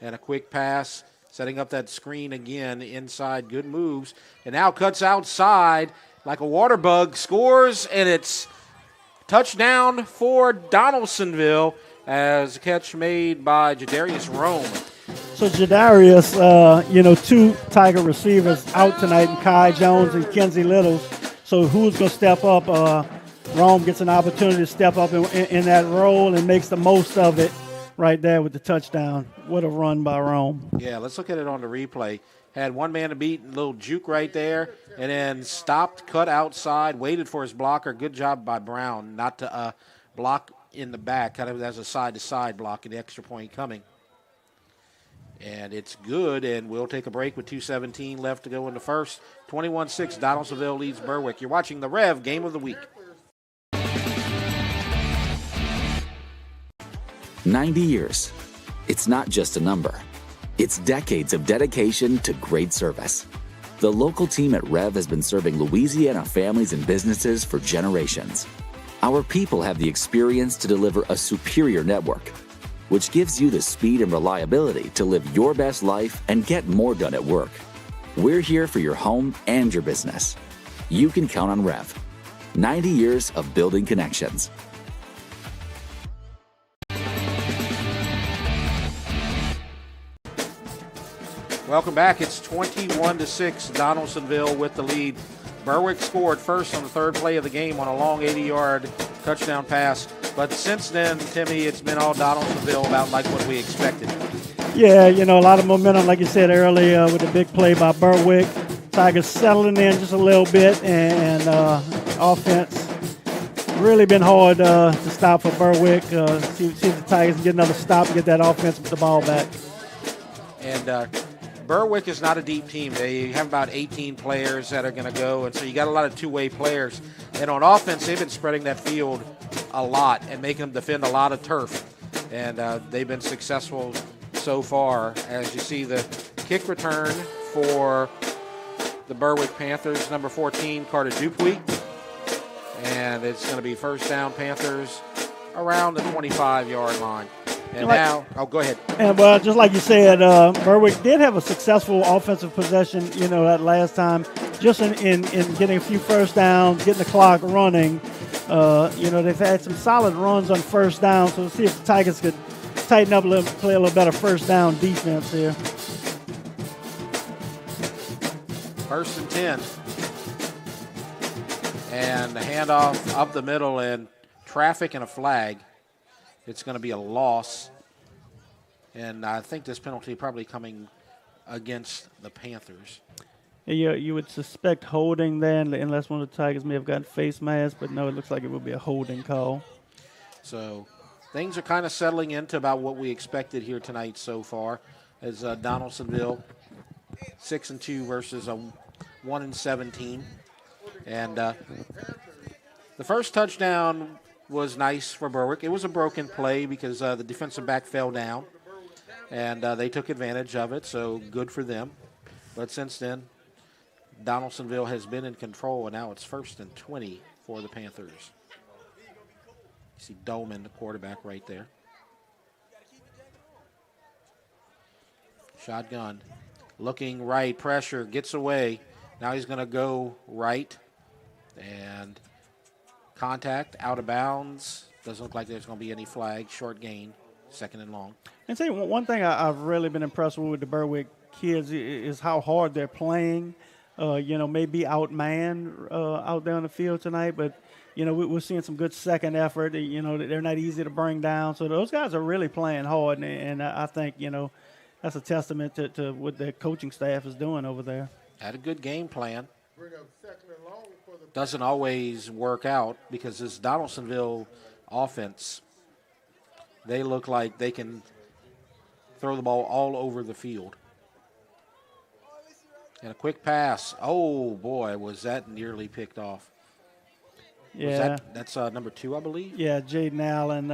And a quick pass, setting up that screen again inside. Good moves. And now cuts outside like a water bug, scores, and it's touchdown for Donaldsonville as a catch made by Jadarius Rome. So Jadarius, 2 Tiger receivers out tonight, and Kai Jones and Kenzie Littles. So who's going to step up? Rome gets an opportunity to step up in that role and makes the most of it right there with the touchdown. What a run by Rome. Yeah, let's look at it on the replay. Had one man to beat, a little juke right there, and then stopped, cut outside, waited for his blocker. Good job by Brown not to block in the back, kind of as a side-to-side block, and the extra point coming. And it's good, and we'll take a break with 2:17 left to go in the first. 21-6, Donaldsonville leads Berwick. You're watching the Rev Game of the Week. 90 years. It's not just a number. It's decades of dedication to great service. The local team at REV has been serving Louisiana families and businesses for generations. Our people have the experience to deliver a superior network, which gives you the speed and reliability to live your best life and get more done at work. We're here for your home and your business. You can count on REV. 90 years of building connections. Welcome back. It's 21-6, Donaldsonville with the lead. Berwick scored first on the 3rd play of the game on a long 80-yard touchdown pass. But since then, Timmy, it's been all Donaldsonville about like what we expected. Yeah, a lot of momentum, like you said earlier, with the big play by Berwick. Tigers settling in just a little bit, and offense really been hard to stop for Berwick. See if the Tigers can get another stop and get that offense with the ball back. And Berwick is not a deep team. They have about 18 players that are going to go, and so you got a lot of two-way players. And on offense, they've been spreading that field a lot and making them defend a lot of turf. And they've been successful so far. As you see, the kick return for the Berwick Panthers, number 14, Carter Dupuy. And it's going to be first down Panthers around the 25-yard line. And go ahead. And well, just like you said, Berwick did have a successful offensive possession, that last time, just in getting a few first downs, getting the clock running. They've had some solid runs on first down, so we'll see if the Tigers could tighten up a little, play a little better first down defense here. 1st and 10. And the handoff up the middle, and traffic and a flag. It's going to be a loss, and I think this penalty probably coming against the Panthers. Yeah, you would suspect holding there, unless one of the Tigers may have gotten face mask, but no, it looks like it would be a holding call. So things are kind of settling into about what we expected here tonight so far, as Donaldsonville 6-2 versus a 1-17, and the first touchdown was nice for Berwick. It was a broken play because the defensive back fell down, and they took advantage of it, so good for them. But since then, Donaldsonville has been in control, and now it's 1st and 20 for the Panthers. You see Dolman, the quarterback, right there. Shotgun. Looking right, pressure, gets away. Now he's going to go right, and contact, out of bounds. Doesn't look like there's going to be any flag. Short gain, 2nd and long. And say one thing I've really been impressed with the Berwick kids is how hard they're playing. Maybe outmanned out there on the field tonight, but we're seeing some good second effort. They're not easy to bring down. So those guys are really playing hard, and I think that's a testament to what the coaching staff is doing over there. Had a good game plan. Doesn't always work out because this Donaldsonville offense, they look like they can throw the ball all over the field. And a quick pass. Oh, boy, was that nearly picked off. Yeah. That's number 2, I believe? Yeah, Jaden Allen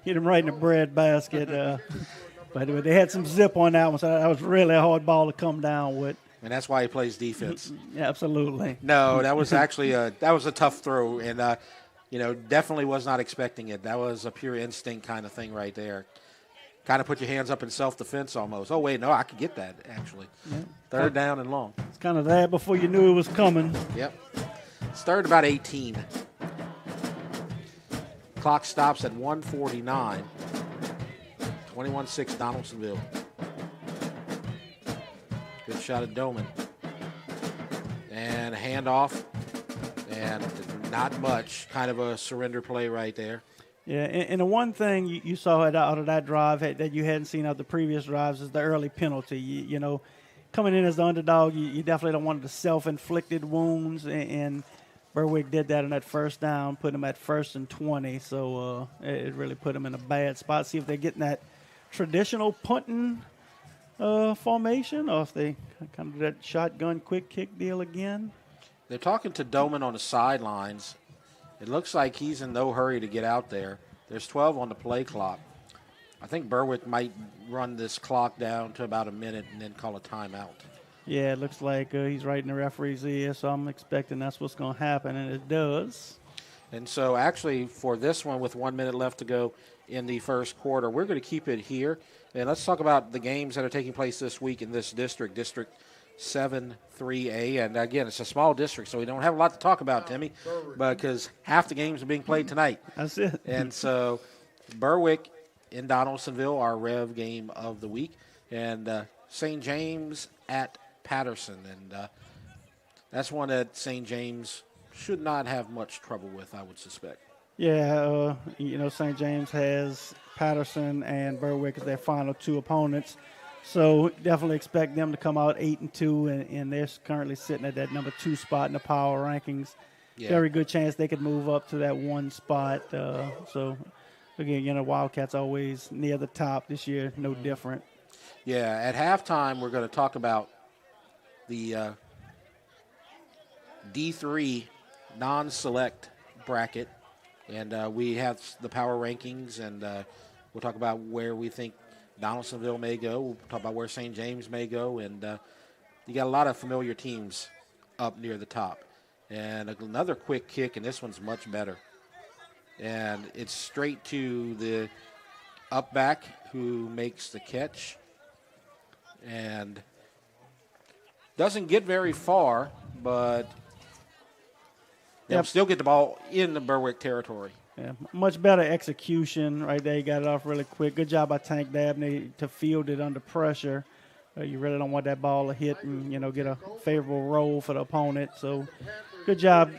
hit him right in the bread basket. But they had some zip on that one, so that was really a hard ball to come down with. And that's why he plays defense. Yeah, absolutely. No, that was actually that was a tough throw, and definitely was not expecting it. That was a pure instinct kind of thing right there. Kind of put your hands up in self-defense almost. Oh, wait, no, I could get that, actually. Yeah. 3rd down and long. It's kind of that before you knew it was coming. Yep. It's 3rd about 18. Clock stops at 1:49. 21-6 Donaldsonville. Good shot at Doman. And a handoff. And not much. Kind of a surrender play right there. Yeah, and the one thing you saw out of that drive that you hadn't seen out of the previous drives is the early penalty. You know, coming in as the underdog, you definitely don't want the self-inflicted wounds, and Berwick did that on that 1st down, put them at 1st and 20, so it really put them in a bad spot. See if they're getting that traditional punting formation, or if they kind of do that shotgun quick kick deal again. They're talking to Doman on the sidelines. It looks like he's in no hurry to get out there. There's 12 on the play clock. I think Berwick might run this clock down to about a minute and then call a timeout. Yeah, it looks like he's right in the referee's ear, so I'm expecting that's what's going to happen, and it does. And so actually for this one with 1 minute left to go in the 1st quarter, we're going to keep it here. And let's talk about the games that are taking place this week in this district, District 7-3A. And, again, it's a small district, so we don't have a lot to talk about, Timmy, because half the games are being played tonight. That's it. And so Berwick in Donaldsonville, our Rev game of the week, and St. James at Patterson. And that's one that St. James should not have much trouble with, I would suspect. Yeah, St. James has Patterson and Berwick as their final 2 opponents. So definitely expect them to come out 8-2, and they're currently sitting at that number 2 spot in the power rankings. Yeah. Very good chance they could move up to that 1 spot. So, again, Wildcats always near the top this year, no different. Yeah, at halftime we're going to talk about the D3 non-select bracket, and we have the power rankings, and we'll talk about where we think Donaldsonville may go. We'll talk about where St. James may go, and you got a lot of familiar teams up near the top. And another quick kick, and this one's much better. And it's straight to the up back who makes the catch. And doesn't get very far, but they'll still get the ball in the Berwick territory. Yeah, much better execution right there. You got it off really quick. Good job by Tank Dabney to field it under pressure. You really don't want that ball to hit and, get a favorable roll for the opponent. So good job,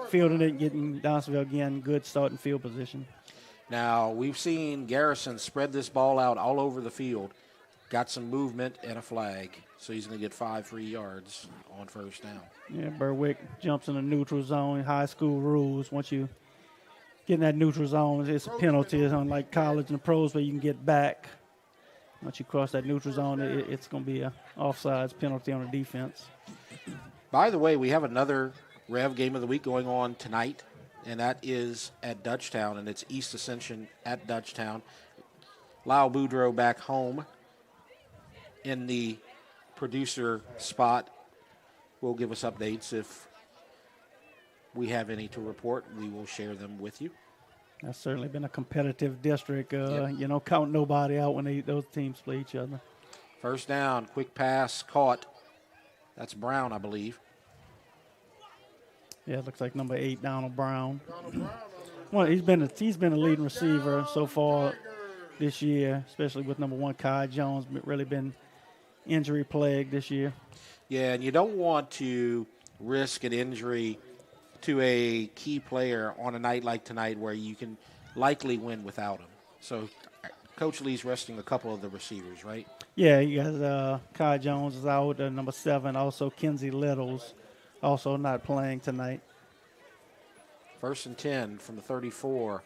fielding it, getting Donaldsonville again, good starting field position. Now, we've seen Garrison spread this ball out all over the field. Got some movement and a flag. So he's going to get 5 free yards on 1st down. Yeah, Berwick jumps in the neutral zone, high school rules. Once you get in that neutral zone, it's a penalty. It's unlike college and the pros where you can get back. Once you cross that neutral zone, it's going to be an offsides penalty on the defense. By the way, we have another Rev game of the week going on tonight, and that is at Dutchtown, and it's East Ascension at Dutchtown. Lyle Boudreau back home in the producer spot will give us updates. If we have any to report, we will share them with you. That's certainly been a competitive district. Count nobody out when those teams play each other. 1st down, quick pass, caught. That's Brown, I believe. Yeah, it looks like number 8, Donald Brown. Well, he's been a leading receiver so far this year, especially with number 1, Kai Jones, really been injury plagued this year. Yeah, and you don't want to risk an injury to a key player on a night like tonight where you can likely win without him. So Coach Lee's resting a couple of the receivers, right? Yeah, you got Kai Jones is out, number 7. Also, Kenzie Littles also not playing tonight. 1st and 10 from the 34.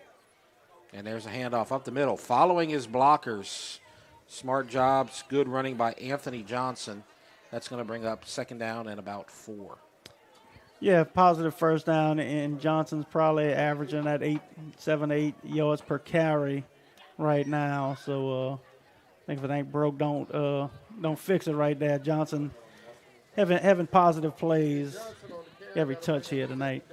And there's a handoff up the middle. Following his blockers. Smart jobs, good running by Anthony Johnson. That's going to bring up second down and about 4. Yeah, positive first down, and Johnson's probably averaging at 8 yards per carry right now. So I think if it ain't broke, don't fix it right there. Johnson having positive plays every touch here tonight.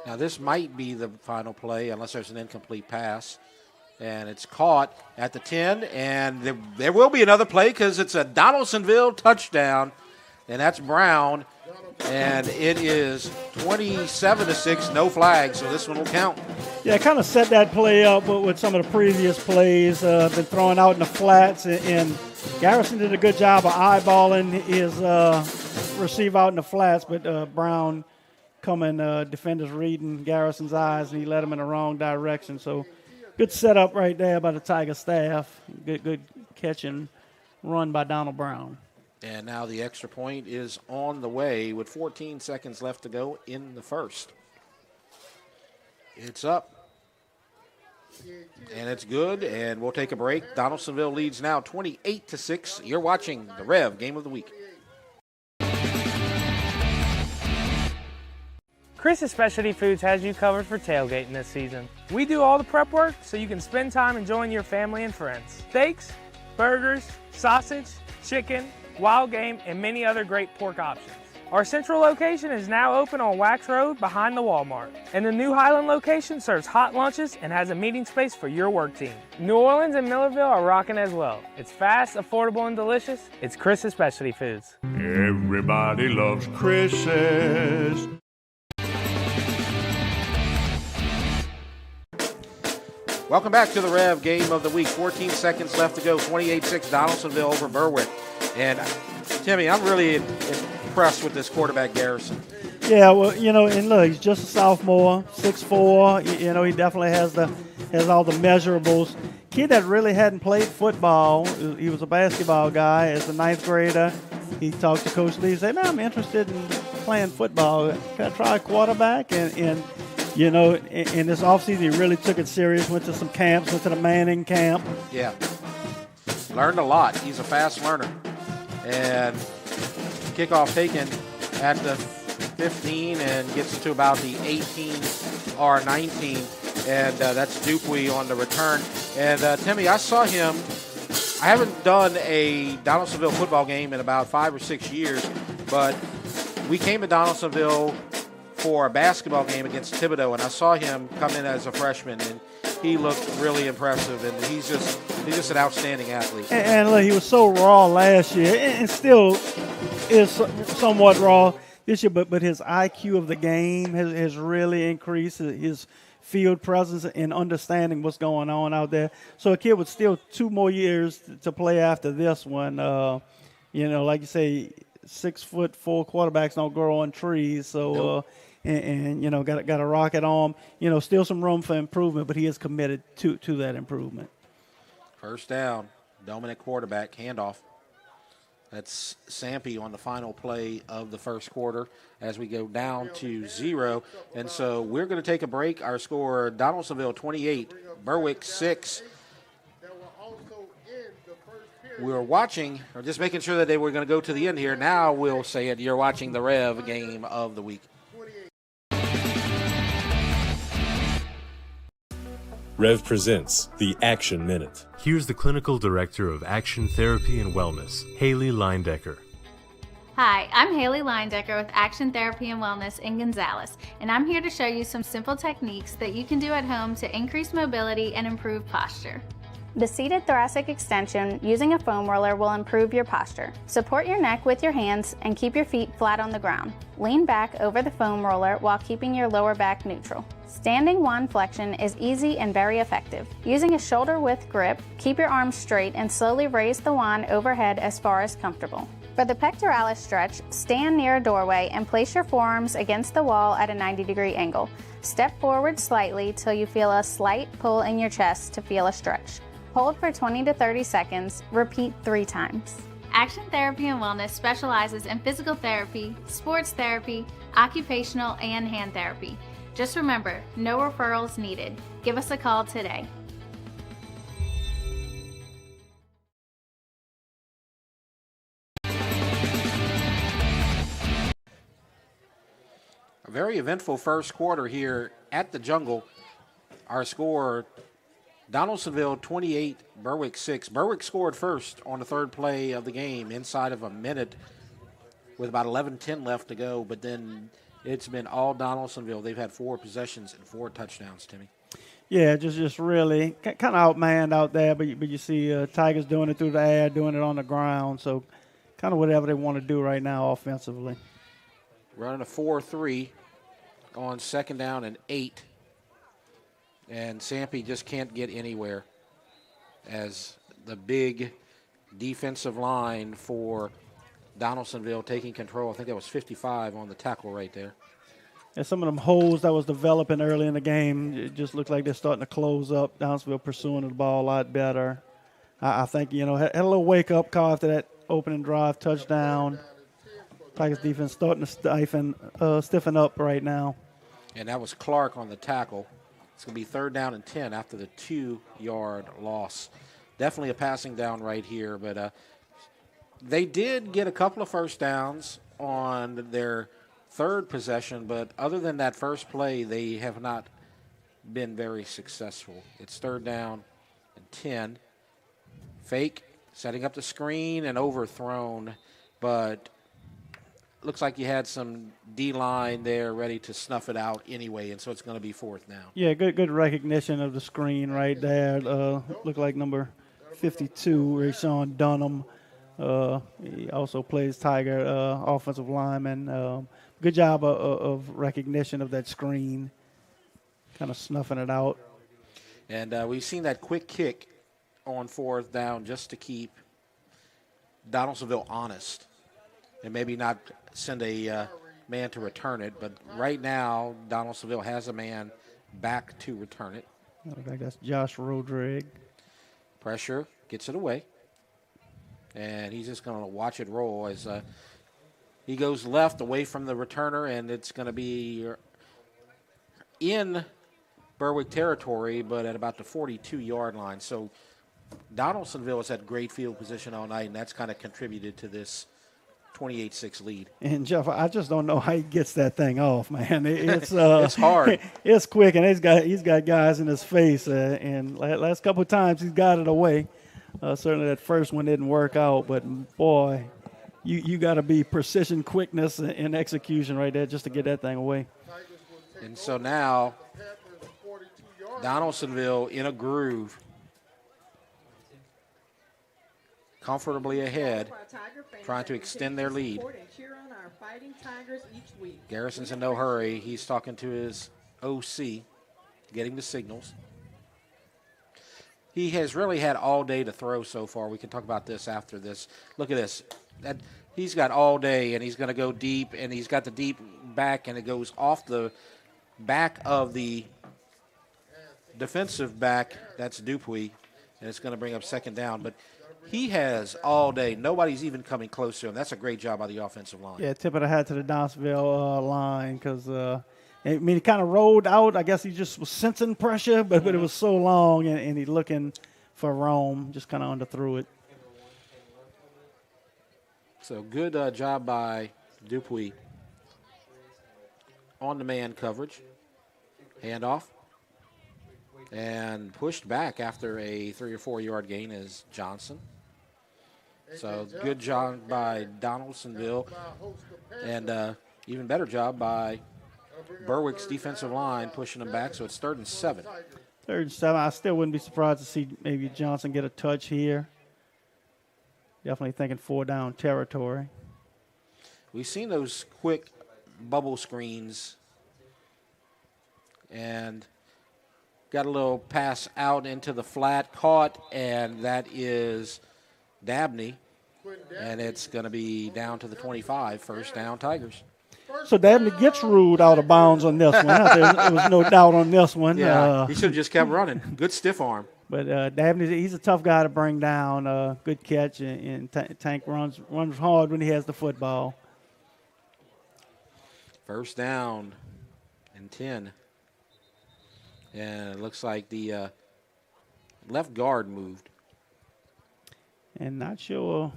Now this might be the final play unless there's an incomplete pass. And it's caught at the 10, and there will be another play because it's a Donaldsonville touchdown, and that's Brown, and it is 27-6, no flags, so this one will count. Yeah, kind of set that play up with some of the previous plays, been thrown out in the flats, and Garrison did a good job of eyeballing his receive out in the flats, but Brown coming, defenders reading Garrison's eyes, and he led him in the wrong direction, so good setup right there by the Tiger staff. Good catch and run by Donald Brown. And now the extra point is on the way with 14 seconds left to go in the first. It's up. And it's good, and we'll take a break. Donaldsonville leads now 28-6. You're watching the Rev Game of the Week. Chris's Specialty Foods has you covered for tailgating this season. We do all the prep work so you can spend time enjoying your family and friends. Steaks, burgers, sausage, chicken, wild game, and many other great pork options. Our central location is now open on Wax Road behind the Walmart. And the new Highland location serves hot lunches and has a meeting space for your work team. New Orleans and Millerville are rocking as well. It's fast, affordable, and delicious. It's Chris's Specialty Foods. Everybody loves Chris's. Welcome back to the Rev Game of the Week. 14 seconds left to go. 28-6 Donaldsonville over Berwick. And Timmy, I'm really impressed with this quarterback, Garrison. Yeah, well, and look, he's just a sophomore, 6'4". He definitely has all the measurables. Kid that really hadn't played football. He was a basketball guy as a 9th grader. He talked to Coach Lee and said, "Man, I'm interested in playing football. Can I try quarterback?" And in this offseason, he really took it serious, went to some camps, went to the Manning camp. Yeah. Learned a lot. He's a fast learner. And kickoff taken at the 15 and gets to about the 18 or 19. And that's Dupuy on the return. And, Timmy, I saw him. I haven't done a Donaldsonville football game in about 5 or 6 years, but we came to Donaldsonville for a basketball game against Thibodeau, and I saw him come in as a freshman, and he looked really impressive, and he's just an outstanding athlete. And look, he was so raw last year, and still is somewhat raw this year, but his IQ of the game has really increased, his field presence and understanding what's going on out there. So a kid with still 2 more years to play after this one. Like you say, 6'4" quarterbacks don't grow on trees, so nope. Got a rocket arm. Still some room for improvement, but he is committed to that improvement. First down, dominant quarterback, handoff. That's Sampe on the final play of the first quarter as we go down to 0. And so we're going to take a break. Our score, Donaldsonville 28, Berwick 6. We were watching, or just making sure that they were going to go to the end here. Now we'll say it. You're watching the Rev Game of the Week. Rev presents the Action Minute. Here's the Clinical Director of Action Therapy and Wellness, Haley Leindecker. Hi, I'm Haley Leindecker with Action Therapy and Wellness in Gonzales, and I'm here to show you some simple techniques that you can do at home to increase mobility and improve posture. The seated thoracic extension using a foam roller will improve your posture. Support your neck with your hands and keep your feet flat on the ground. Lean back over the foam roller while keeping your lower back neutral. Standing wand flexion is easy and very effective. Using a shoulder width grip, keep your arms straight and slowly raise the wand overhead as far as comfortable. For the pectoralis stretch, stand near a doorway and place your forearms against the wall at a 90-degree angle. Step forward slightly till you feel a slight pull in your chest to feel a stretch. Hold for 20 to 30 seconds. Repeat 3 times. Action Therapy and Wellness specializes in physical therapy, sports therapy, occupational, and hand therapy. Just remember, no referrals needed. Give us a call today. very eventful first quarter here at the Jungle. Our score, Donaldsonville 28, Berwick 6. Berwick scored first on the third play of the game inside of a minute with about 11:10 left to go, but then it's been all Donaldsonville. They've had 4 possessions and 4 touchdowns, Timmy. Yeah, just really kind of outmanned out there, but you see Tigers doing it through the air, doing it on the ground, so kind of whatever they want to do right now offensively. Running a 4-3 on 2nd down and 8. And Sampe just can't get anywhere as the big defensive line for Donaldsonville taking control. I think that was 55 on the tackle right there. And some of them holes that was developing early in the game, it just looked like they're starting to close up. Donaldsonville pursuing the ball a lot better. I think, had a little wake-up call after that opening drive touchdown. Tigers defense starting to stiffen up right now. And that was Clark on the tackle. It's going to be 3rd down and 10 after the 2-yard loss. Definitely a passing down right here, but they did get a couple of first downs on their 3rd possession, but other than that first play, they have not been very successful. It's 3rd down and 10. Fake, setting up the screen and overthrown, but looks like you had some D-line there ready to snuff it out anyway, and so it's going to be 4th down. Yeah, good recognition of the screen right there. Looked like number 52, Rashawn Dunham. He also plays Tiger offensive lineman. Good job of recognition of that screen, kind of snuffing it out. And we've seen that quick kick on 4th down just to keep Donaldsonville honest and maybe not send a man to return it. But right now, Donaldsonville has a man back to return it. I think that's Josh Rodriguez. Pressure, gets it away. And he's just going to watch it roll as he goes left away from the returner, and it's going to be in Berwick territory, but at about the 42-yard line. So Donaldsonville has had great field position all night, and that's kind of contributed to this 28-6 lead. And, Jeff, I just don't know how he gets that thing off, man. It's it's hard. It's quick, and he's got guys in his face, and last couple of times he's got it away. Certainly that first one didn't work out, but, boy, you got to be precision, quickness, and execution right there just to get that thing away. And so now Donaldsonville in a groove, comfortably ahead, trying to extend their lead. Garrison's in no hurry. He's talking to his OC, getting the signals. He has really had all day to throw so far. We can talk about this after this. Look at this. He's got all day, and he's going to go deep, and he's got the deep back, and it goes off the back of the defensive back. That's Dupuy, and it's going to bring up 2nd down. But he has all day. Nobody's even coming close to him. That's a great job by the offensive line. Yeah, tip of the hat to the Donaldsonville line because, he kind of rolled out. I guess he just was sensing pressure, but it was so long, and he's looking for Rome, just kind of underthrew it. So good job by Dupuy on the man coverage. Handoff. And pushed back after a 3 or 4 yard gain is Johnson. So good job by Donaldsonville. And even better job by Berwick's defensive line pushing them back. So it's 3rd and 7. 3rd and 7. I still wouldn't be surprised to see maybe Johnson get a touch here. Definitely thinking 4 down territory. We've seen those quick bubble screens and got a little pass out into the flat, caught, and that is Dabney. And it's going to be down to the 25, 1st down Tigers. So Dabney gets ruled out of bounds on this one. There was no doubt on this one. Yeah, he should have just kept running. Good stiff arm. But Dabney, he's a tough guy to bring down. Good catch, and Tank runs hard when he has the football. 1st down and 10. And it looks like the left guard moved. And not sure,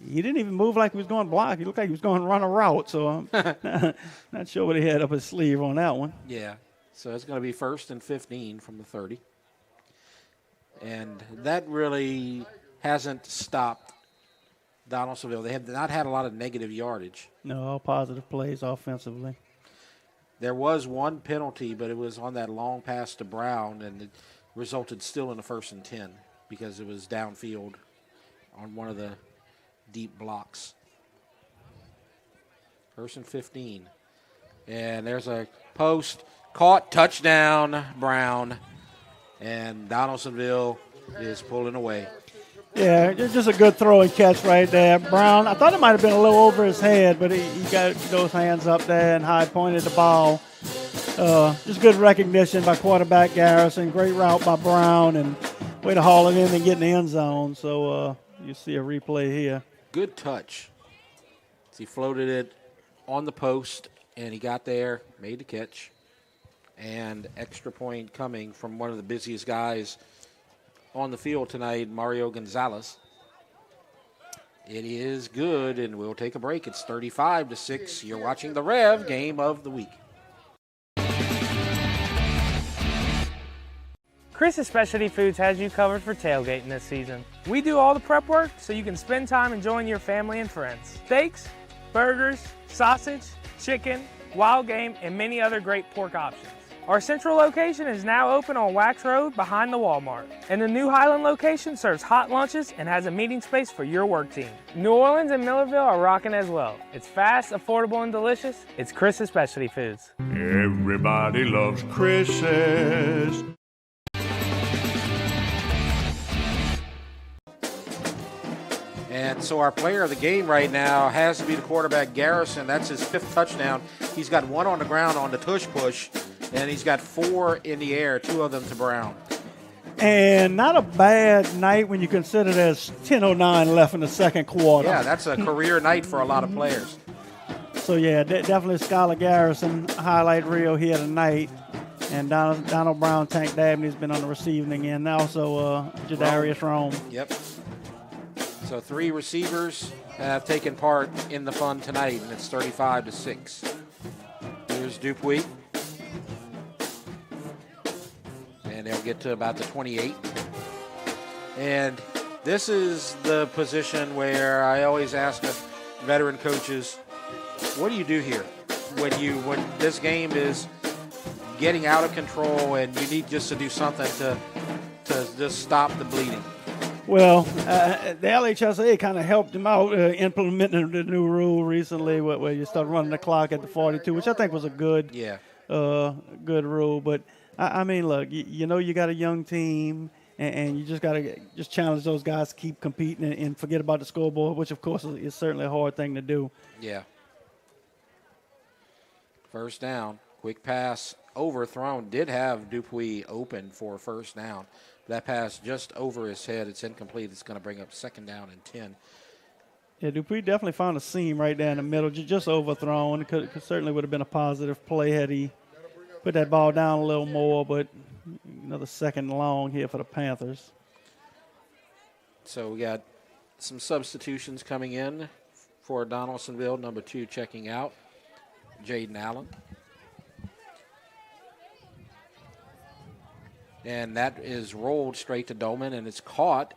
he didn't even move like he was going to block. He looked like he was going to run a route. So I'm not sure what he had up his sleeve on that one. Yeah. So it's going to be 1st and 15 from the 30. And that really hasn't stopped Donaldsonville. They have not had a lot of negative yardage. No, all positive plays offensively. There was one penalty, but it was on that long pass to Brown, and it resulted still in a 1st and 10 because it was downfield on one of the deep blocks. 1st and 15. And there's a post, caught, touchdown, Brown. And Donaldsonville is pulling away. Yeah, just a good throw and catch right there. Brown, I thought it might have been a little over his head, but he got those hands up there and high pointed the ball. Just good recognition by quarterback Garrison. Great route by Brown and way to haul it in and get in the end zone. So you see a replay here. Good touch. He floated it on the post, and he got there, made the catch. And extra point coming from one of the busiest guys on the field tonight, Mario Gonzalez. It is good, and we'll take a break. It's 35-6. You're watching the Rev Game of the Week. Chris's Specialty Foods has you covered for tailgating this season. We do all the prep work so you can spend time enjoying your family and friends. Steaks, burgers, sausage, chicken, wild game, and many other great pork options. Our central location is now open on Wax Road behind the Walmart. And the new Highland location serves hot lunches and has a meeting space for your work team. New Orleans and Millerville are rocking as well. It's fast, affordable, and delicious. It's Chris's Specialty Foods. Everybody loves Chris's. And so our player of the game right now has to be the quarterback, Garrison. That's his 5th touchdown. He's got 1 on the ground on the tush push, and he's got 4 in the air, 2 of them to Brown. And not a bad night when you consider there's 10:09 left in the second quarter. Yeah, that's a career night for a lot of players. So, yeah, definitely Skylar Garrison highlight reel here tonight. And Donald Brown, Tank Dabney's been on the receiving end. Also, Jadarius Rome. Yep. So 3 receivers have taken part in the fun tonight, and it's 35-6. Here's Dupuis. And they'll get to about the 28. And this is the position where I always ask veteran coaches, what do you do here when this game is getting out of control and you need just to do something to just stop the bleeding? Well, the LHSA kind of helped him out implementing the new rule recently where you start running the clock at the 42, which I think was a good good rule. But, I mean, look, you know you got a young team, and you just got to just challenge those guys to keep competing and forget about the scoreboard, which, of course, is certainly a hard thing to do. Yeah. First down, quick pass, overthrown. Did have Dupuis open for a first down. That pass just over his head. It's incomplete. It's going to bring up 2nd down and 10. Yeah, Dupuis definitely found a seam right there in the middle, just overthrown. It certainly would have been a positive play had he put that ball down a little more, but another 2nd and long here for the Panthers. So we got some substitutions coming in for Donaldsonville. Number 2 checking out, Jaden Allen. And that is rolled straight to Dolman, and it's caught,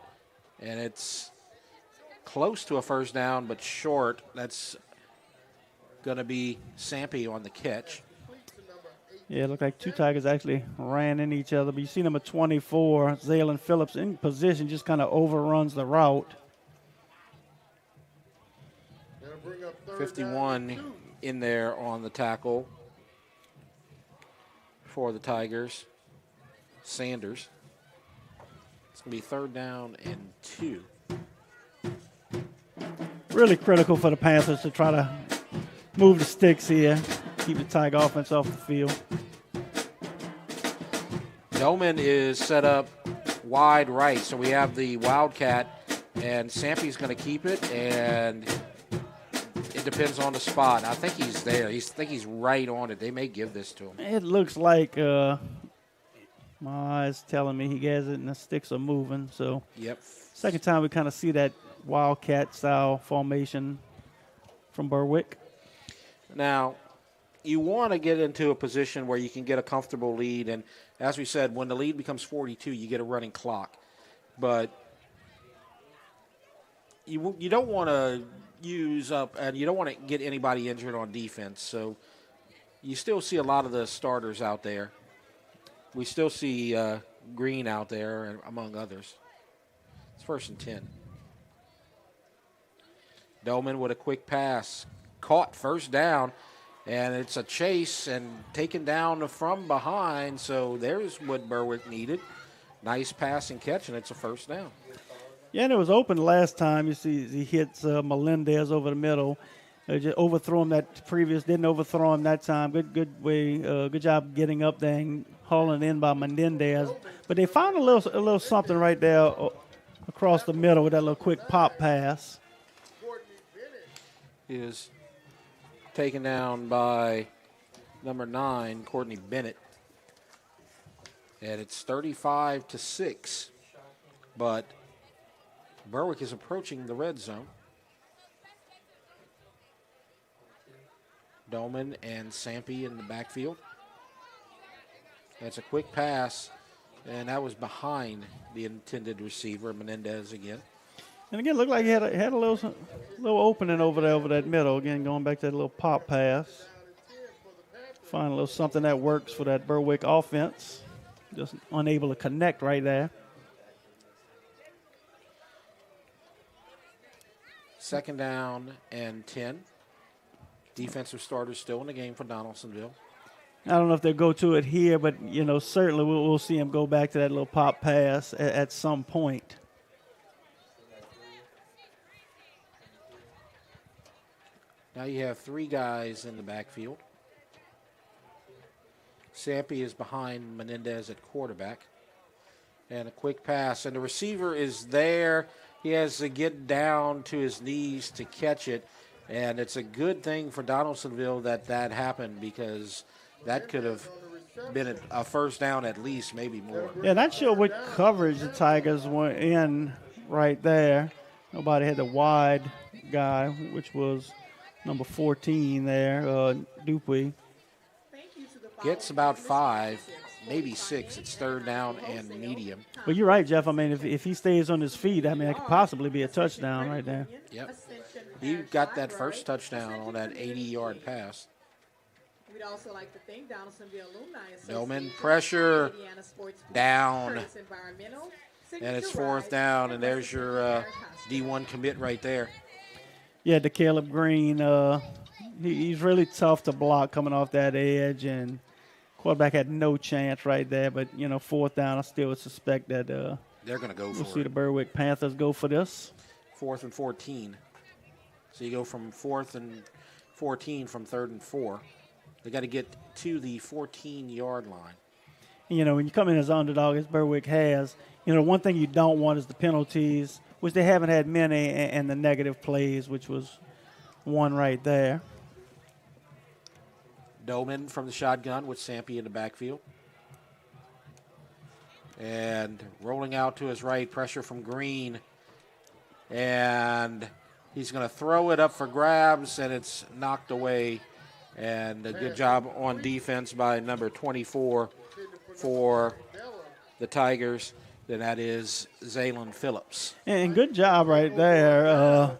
and it's close to a first down, but short. That's going to be Sampe on the catch. Yeah, it looked like 2 Tigers actually ran in each other, but you see number 24, Zaylen Phillips, in position, just kind of overruns the route. 51 in there on the tackle for the Tigers. Sanders. It's going to be 3rd down and 2. Really critical for the Panthers to try to move the sticks here, keep the Tiger offense off the field. Dolman is set up wide right, so we have the Wildcat, and Sampe's going to keep it, and it depends on the spot. I think he's there. I think he's right on it. They may give this to him. It looks like my eyes telling me he has it and the sticks are moving. So yep. Second time we kind of see that wildcat-style formation from Berwick. Now, you want to get into a position where you can get a comfortable lead, and as we said, when the lead becomes 42, you get a running clock. But you don't want to use up, and you don't want to get anybody injured on defense. So you still see a lot of the starters out there. We still see Green out there, among others. It's 1st and 10. Dolman with a quick pass. Caught, first down, and it's a chase and taken down from behind. So there's what Berwick needed. Nice pass and catch, and it's a 1st down. Yeah, and it was open last time. You see he hits Melendez over the middle. Just overthrow him that previous, didn't overthrow him that time. Good way, good job getting up there and hauling in by Melendez. But they found a little something right there across the middle with that little quick pop pass. Is taken down by number 9, Courtney Bennett. And it's 35-6. But Berwick is approaching the red zone. Dolman and Sampe in the backfield. That's a quick pass, and that was behind the intended receiver, Menendez again. And again, looked like he had a little opening over there, over that middle. Again, going back to that little pop pass. Find a little something that works for that Berwick offense. Just unable to connect right there. 2nd down and 10. Defensive starters still in the game for Donaldsonville. I don't know if they'll go to it here, but, certainly we'll see him go back to that little pop pass at some point. Now you have 3 guys in the backfield. Sampe is behind Menendez at quarterback. And a quick pass. And the receiver is there. He has to get down to his knees to catch it. And it's a good thing for Donaldsonville that happened, because that could have been a 1st down at least, maybe more. Yeah, not sure what coverage the Tigers were in right there. Nobody had the wide guy, which was number 14 there, Dupuy. Gets about 5, maybe 6. It's 3rd down and medium. Well, you're right, Jeff. I mean, if he stays on his feet, I mean, it could possibly be a touchdown right there. Yep. He got that first touchdown on that 80-yard pass. We'd also like to thank Donaldsonville Alumni Association. Dolman, pressure, down. And it's 4th down, and there's your D1 commit right there. Yeah, to Caleb Green. He's really tough to block coming off that edge, and quarterback had no chance right there. But, 4th down, I still would suspect that they're going to go for it. We'll see the Berwick Panthers go for this. 4th and 14. So you go from 4th and 14 from 3rd and 4. They got to get to the 14-yard line. When you come in as an underdog, as Berwick has, one thing you don't want is the penalties, which they haven't had many, and the negative plays, which was one right there. Dolman from the shotgun with Sampe in the backfield. And rolling out to his right, pressure from Green. And he's going to throw it up for grabs, and it's knocked away. And a good job on defense by number 24 for the Tigers. Then that is Zaylen Phillips. And good job right there,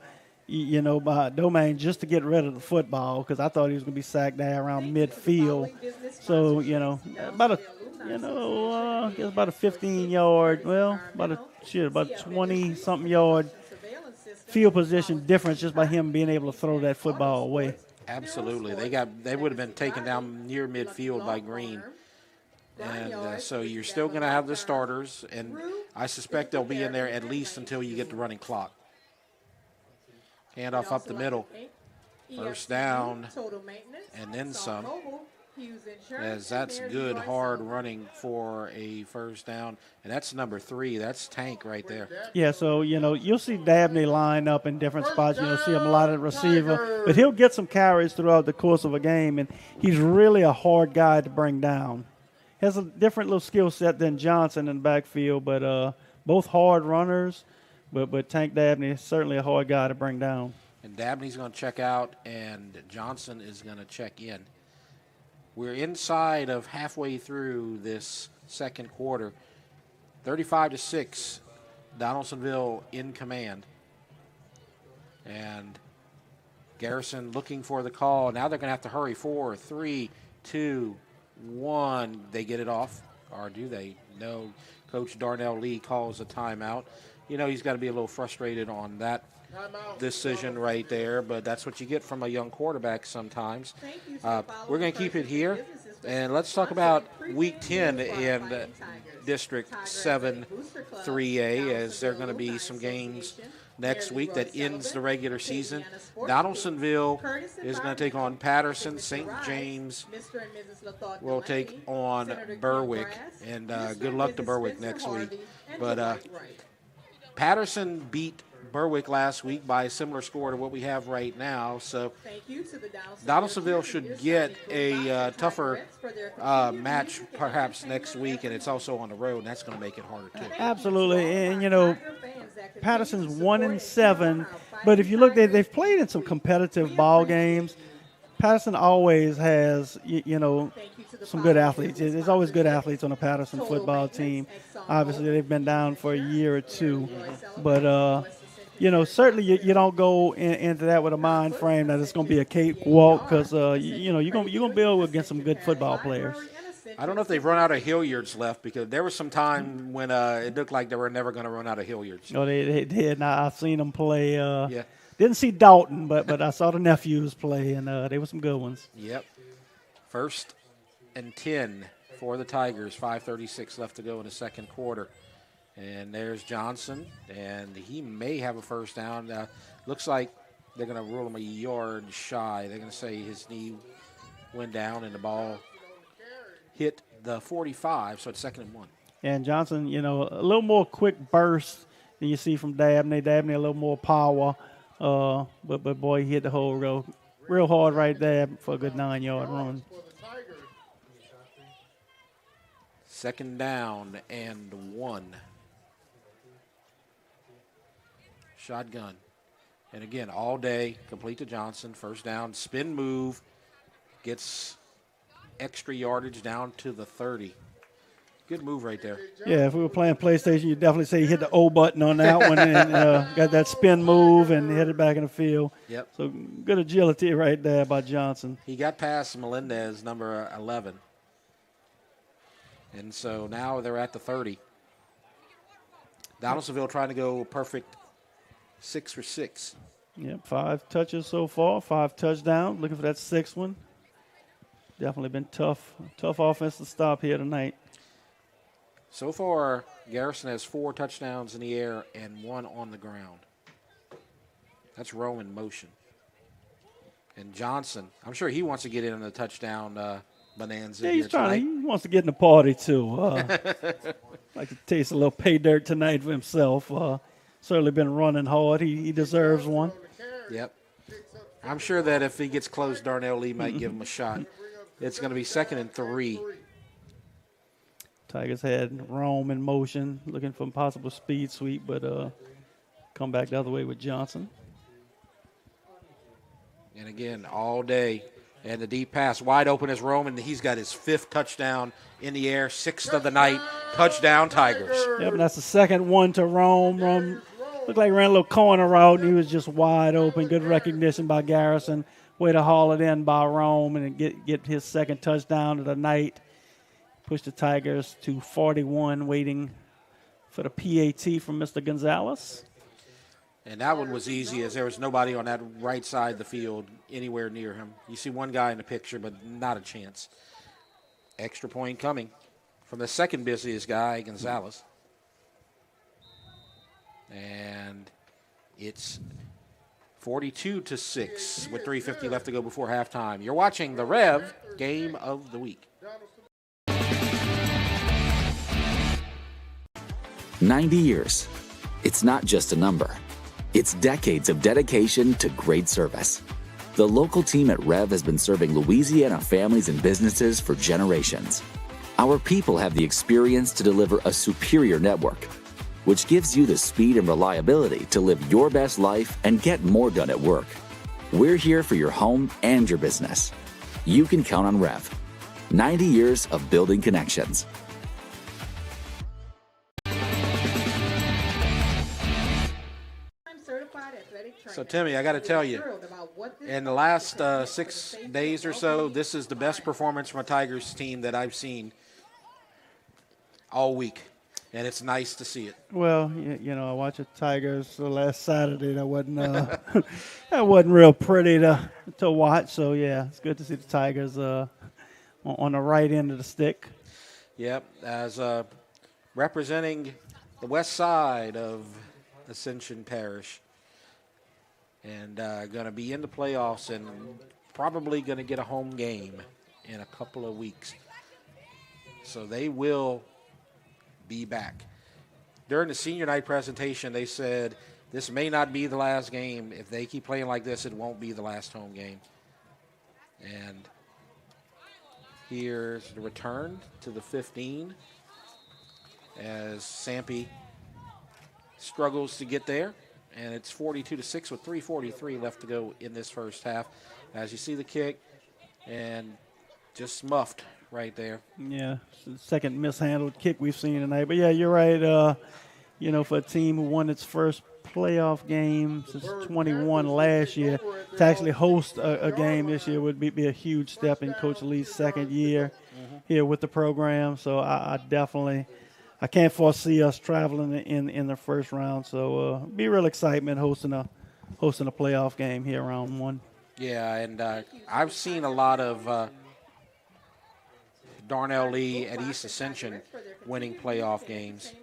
by Domain, just to get rid of the football, because I thought he was going to be sacked there around midfield. So, about a 15-yard, about a 20-something yard field position difference just by him being able to throw that football away. Absolutely. They would have been taken down near midfield by Green. And so you're still going to have the starters, and I suspect they'll be in there at least until you get the running clock. Handoff up the middle. 1st down, and then some. As that's good, hard running for a 1st down. And that's number 3. That's Tank right there. Yeah, so, you'll see Dabney line up in different spots. You'll see him a lot at receiver. But he'll get some carries throughout the course of a game, and he's really a hard guy to bring down. He has a different little skill set than Johnson in the backfield, but both hard runners. But Tank Dabney is certainly a hard guy to bring down. And Dabney's going to check out, and Johnson is going to check in. We're inside of halfway through this second quarter. 35-6, Donaldsonville in command. And Garrison looking for the call. Now they're going to have to hurry. 4, 3, 2, 1. They get it off, or do they? No. Coach Darnell Lee calls a timeout. You know, he's got to be a little frustrated on that decision right there, but that's what you get from a young quarterback sometimes. We're going to keep it here, and let's talk about Week 10 in District 7 3A, as there are going to be some games next week that ends the regular season. Donaldsonville is going to take on Patterson. St. James will take on Berwick, and good luck to Berwick next week. But Patterson beat Berwick last week by a similar score to what we have right now. So Donaldsonville should get a tougher match perhaps next week, and it's also on the road, and that's going to make it harder too. Absolutely, and you know, Patterson's 1-7, but if you look, they've played in some competitive ball games. Patterson always has, you know, some good athletes. There's always good athletes on a Patterson football team. Obviously, they've been down for a year or two, but you know, certainly you don't go into that with a mind frame that it's going to be a cakewalk, because you know you're going to build against some good football players. I don't know if they've run out of Hilliards left, because there was some time when it looked like they were never going to run out of Hilliards. No, they did. Now, I've seen them play. Yeah. Didn't see Dalton, but I saw the nephews play, and they were some good ones. Yep. 1st and 10 for the Tigers. 5:36 left to go in the second quarter. And there's Johnson, and he may have a first down. Looks like they're going to rule him a yard shy. They're going to say his knee went down and the ball hit the 45, so it's 2nd and 1. And Johnson, you know, a little more quick burst than you see from Dabney. Dabney a little more power, but boy, he hit the hole real hard right there for a good 9-yard run. 2nd down and 1. Shotgun. And again, all day, complete to Johnson. First down, spin move, gets extra yardage down to the 30. Good move right there. Yeah, if we were playing PlayStation, you'd definitely say he hit the O button on that one and got that spin move and hit it back in the field. Yep. So good agility right there by Johnson. He got past Melendez, number 11. And so now they're at the 30. Donaldsonville trying to go perfect 6 for 6. Yep, 5 touches so far, 5 touchdowns. Looking for that 6th one. Definitely been tough offense to stop here tonight. So far, Garrison has 4 touchdowns in the air and 1 on the ground. That's Roman motion. And Johnson, I'm sure he wants to get in on the touchdown bonanza. Yeah, he's here tonight. he wants to get in the party too. Like to taste a little pay dirt tonight for himself. Certainly been running hard. He deserves one. Yep. I'm sure that if he gets close, Darnell Lee might give him a shot. It's going to be 2nd and 3. Tigers had Rome in motion, looking for a possible speed sweep, but come back the other way with Johnson. And again, all day. And the deep pass wide open is Roman. He's got his 5th touchdown in the air, 6th of the night. Touchdown, Tigers. Yep, and that's the 2nd one to Rome. Rome looked like he ran a little corner route, and he was just wide open. Good recognition by Garrison. Way to haul it in by Rome and get his 2nd touchdown of the night. Push the Tigers to 41, waiting for the PAT from Mr. Gonzalez. And that one was easy, as there was nobody on that right side of the field anywhere near him. You see one guy in the picture, but not a chance. Extra point coming from the 2nd busiest guy, Gonzalez. And it's 42-6 with 3:50 left to go before halftime. You're watching the Rev Game of the Week. 90 years. It's not just a number. It's decades of dedication to great service. The local team at REV has been serving Louisiana families and businesses for generations. Our people have the experience to deliver a superior network. which gives you the speed and reliability to live your best life and get more done at work. We're here for your home and your business. You can count on REV. 90 years of building connections. So, Timmy, I got to tell you, in the last 6 days or so, this is the best performance from a Tigers team that I've seen all week, and it's nice to see it. Well, I watched the Tigers last Saturday. That wasn't that wasn't real pretty to watch. So yeah, it's good to see the Tigers on the right end of the stick. Yep, as representing the west side of Ascension Parish, and going to be in the playoffs and probably going to get a home game in a couple of weeks. So they will be back. During the senior night presentation, they said this may not be the last game. If they keep playing like this, it won't be the last home game. And here's the return to the 15 as Sampe struggles to get there. And it's 42-6 with 3:43 left to go in this first half. As you see the kick, and just muffed right there. Yeah, it's the second mishandled kick we've seen tonight. But yeah, you're right. For a team who won its first playoff game since 21 last year, to actually host a game this year would be a huge step in Coach Lee's second year here with the program. So I definitely can't foresee us traveling in the first round. So be real excitement hosting a playoff game here round one. Yeah, and I've seen a lot of Darnell Lee at East Ascension winning playoff games.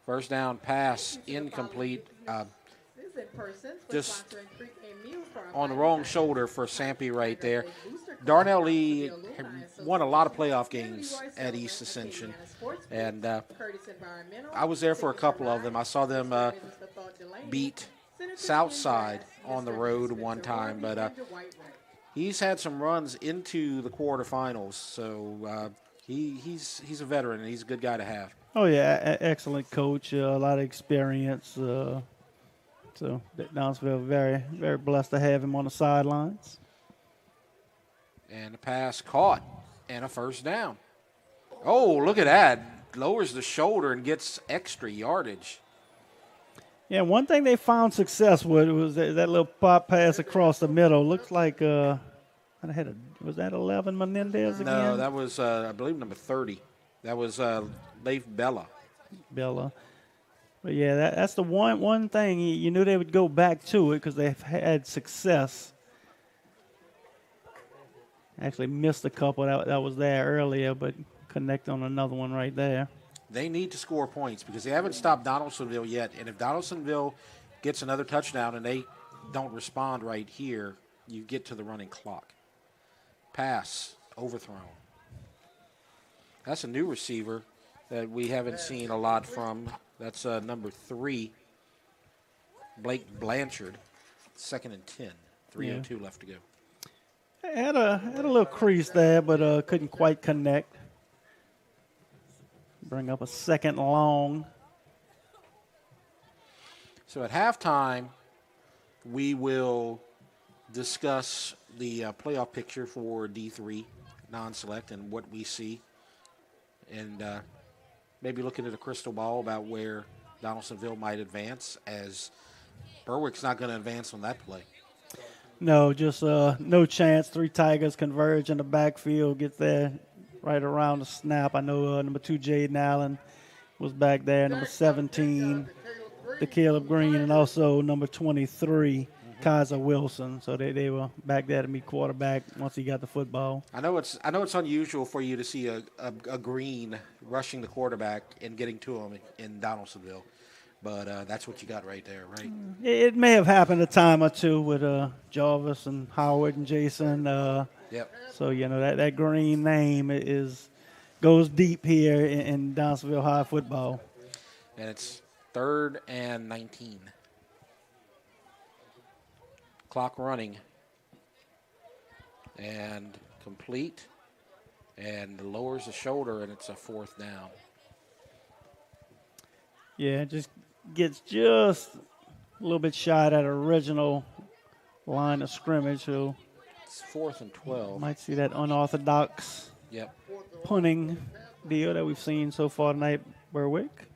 First down pass, incomplete. Just on the wrong shoulder for Sampe right there. Darnell Lee won a lot of playoff games at East Ascension, and I was there for a couple of them. I saw them beat Southside on the road one time, but he's had some runs into the quarterfinals, so he's a veteran, and he's a good guy to have. Oh, yeah, excellent coach, a lot of experience. So Downsville very, very blessed to have him on the sidelines. And a pass caught, and a first down. Oh, look at that. Lowers the shoulder and gets extra yardage. Yeah, one thing they found success with was that little pop pass across the middle. Looks like was that 11 Menendez again? No, that was, I believe, number 30. That was Leif Bella. But, yeah, that's the one thing. You knew they would go back to it because they've had success. Actually missed a couple that was there earlier, but connect on another one right there. They need to score points because they haven't stopped Donaldsonville yet. And if Donaldsonville gets another touchdown and they don't respond right here, you get to the running clock. Pass, overthrown. That's a new receiver that we haven't seen a lot from. That's number 3, Blake Blanchard. 2nd and 10. 3:02 left to go. Had a little crease there, but couldn't quite connect. Bring up a second long. So at halftime, we will discuss the playoff picture for D3 non-select and what we see, and maybe looking at a crystal ball about where Donaldsonville might advance, as Berwick's not going to advance on that play. No, just no chance. 3 Tigers converge in the backfield, get there right around the snap. I know number 2, Jaden Allen, was back there. Number 17, the Caleb Green, and also number 23, Kaiser Wilson. So they were back there to meet quarterback once he got the football. I know it's unusual for you to see a Green rushing the quarterback and getting to him in Donaldsonville. But that's what you got right there, right? It may have happened a time or two with Jarvis and Howard and Jason. Yep. So, that Green name goes deep here in Donaldsonville High football. And it's 3rd and 19. Clock running. And complete. And lowers the shoulder, and it's a 4th down. Yeah, just gets just a little bit shy of that original line of scrimmage. So It's 4th and 12. might see that unorthodox punting deal that we've seen so far tonight, Berwick.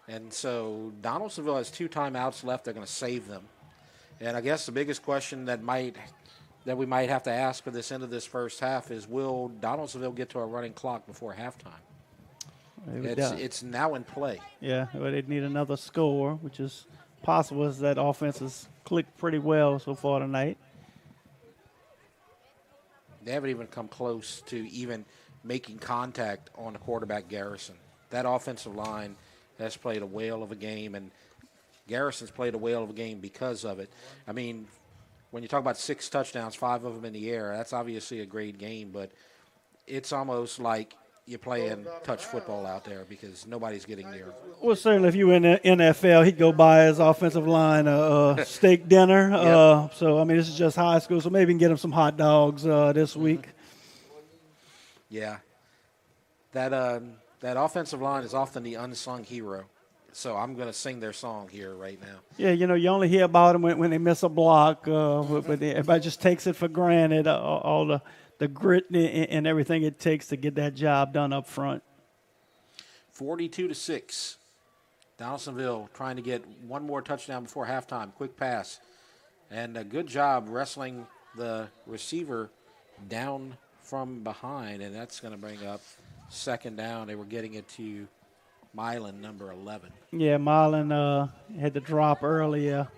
And so Donaldsonville has 2 timeouts left. They're going to save them. And I guess the biggest question that we might have to ask at this end of this first half is, will Donaldsonville get to a running clock before halftime? It's now in play. Yeah, well, they need another score, which is possible as that offense has clicked pretty well so far tonight. They haven't even come close to even making contact on the quarterback, Garrison. That offensive line has played a whale of a game, and Garrison's played a whale of a game because of it. I mean, when you talk about 6 touchdowns, 5 of them in the air, that's obviously a great game, but it's almost like you're playing touch football out there because nobody's getting near. Well, certainly if you were in the NFL, he'd go buy his offensive line a steak dinner. So, I mean, this is just high school, so maybe we can get him some hot dogs this week. Yeah. That offensive line is often the unsung hero. So I'm going to sing their song here right now. Yeah, you know, you only hear about them when they miss a block, but everybody just takes it for granted, all the grit and everything it takes to get that job done up front. 42-6. Donaldsonville trying to get one more touchdown before halftime. Quick pass. And a good job wrestling the receiver down from behind, and that's going to bring up 2nd down. They were getting it to Milan, number 11. Yeah, Milan had to drop earlier,